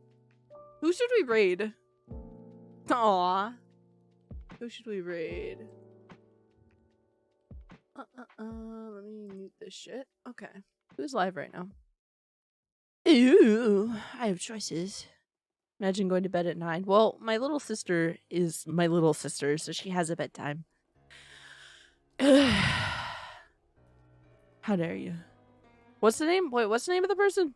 Who should we raid? Aww. Who should we raid? Let me mute this shit. Okay. Who's live right now? Ooh. I have choices. Imagine going to bed at 9. Well, my little sister is my little sister, so she has a bedtime. How dare you? What's the name? Wait, what's the name of the person?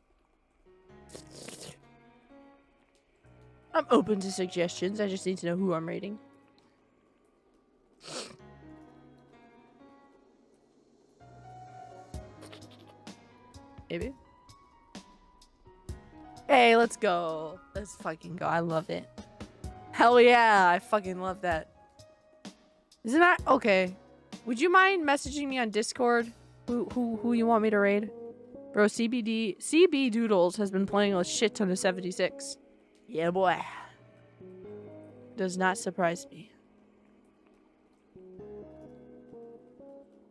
I'm open to suggestions. I just need to know who I'm rating. Maybe. Hey, let's go. Let's fucking go. I love it. Hell yeah. I fucking love that. Isn't that okay? Would you mind messaging me on Discord who you want me to raid? Bro, CB Doodles has been playing a shit ton of 76. Yeah, boy. Does not surprise me.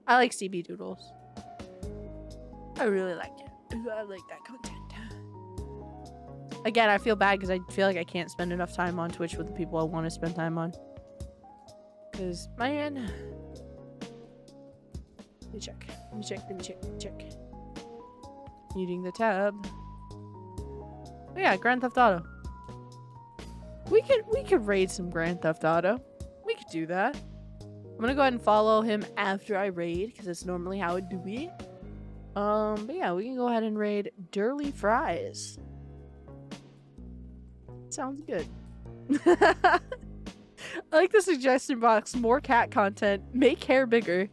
I like CB Doodles. I really like it. I like that content. Again, I feel bad because I feel like I can't spend enough time on Twitch with the people I want to spend time on. Because, man... Let me check. Muting the tab. Oh yeah, Grand Theft Auto. We could raid some Grand Theft Auto. We could do that. I'm gonna go ahead and follow him after I raid, because that's normally how I do it. But yeah, we can go ahead and raid Dirly Fries. Sounds good. I like the suggestion box. More cat content. Make hair bigger.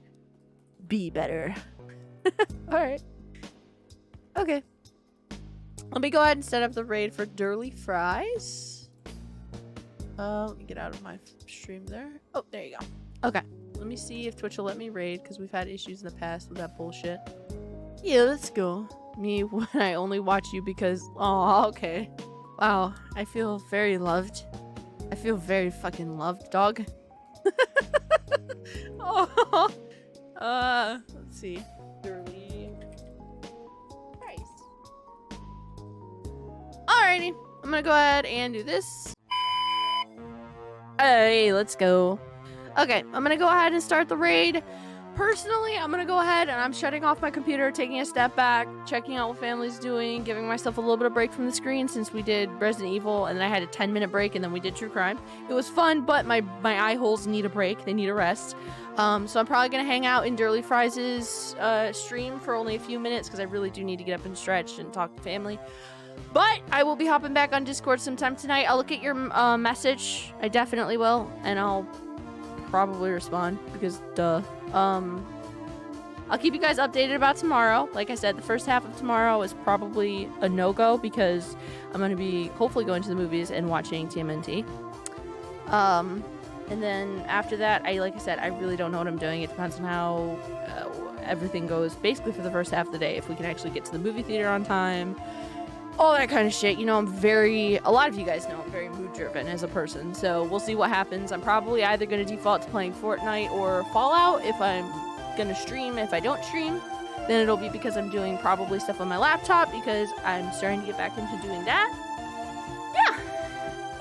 Be better. Alright. Okay. Let me go ahead and set up the raid for Dirly Fries. Let me get out of my stream there. Oh, there you go. Okay. Let me see if Twitch will let me raid, because we've had issues in the past with that bullshit. Yeah, let's go. Me when I only watch you because... Oh, okay. Wow. I feel very loved. I feel very fucking loved, dog. Oh. Let's see. Dirly Fries. Alrighty. I'm gonna go ahead and do this. Hey, let's go. Okay, I'm gonna go ahead and start the raid. Personally, I'm gonna go ahead and I'm shutting off my computer, taking a step back, checking out what family's doing, giving myself a little bit of break from the screen since we did Resident Evil and then I had a 10-minute break and then we did True Crime. It was fun, but my eye holes need a break. They need a rest. So I'm probably gonna hang out in Dirly Fries' stream for only a few minutes because I really do need to get up and stretch and talk to family. But I will be hopping back on Discord sometime tonight. I'll look at your message. I definitely will, and I'll probably respond because duh. I'll keep you guys updated about tomorrow. Like I said, the first half of tomorrow is probably a no-go because I'm going to be hopefully going to the movies and watching TMNT. And then after that, like I said, I really don't know what I'm doing. It depends on how everything goes, basically for the first half of the day. If we can actually get to the movie theater on time, all that kind of shit. You know, a lot of you guys know I'm very mood driven as a person. So we'll see what happens. I'm probably either going to default to playing Fortnite or Fallout if I'm going to stream. If I don't stream, then it'll be because I'm doing probably stuff on my laptop because I'm starting to get back into doing that.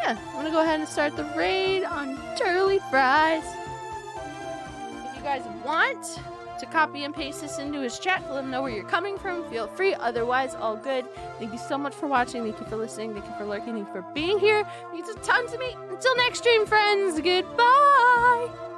Yeah, I'm gonna go ahead and start the raid on Turley Fries. If you guys want to copy and paste this into his chat to let him know where you're coming from, feel free. Otherwise, all good. Thank you so much for watching. Thank you for listening. Thank you for lurking. Thank you for being here. Thank you to tons of me. Until next stream, friends. Goodbye.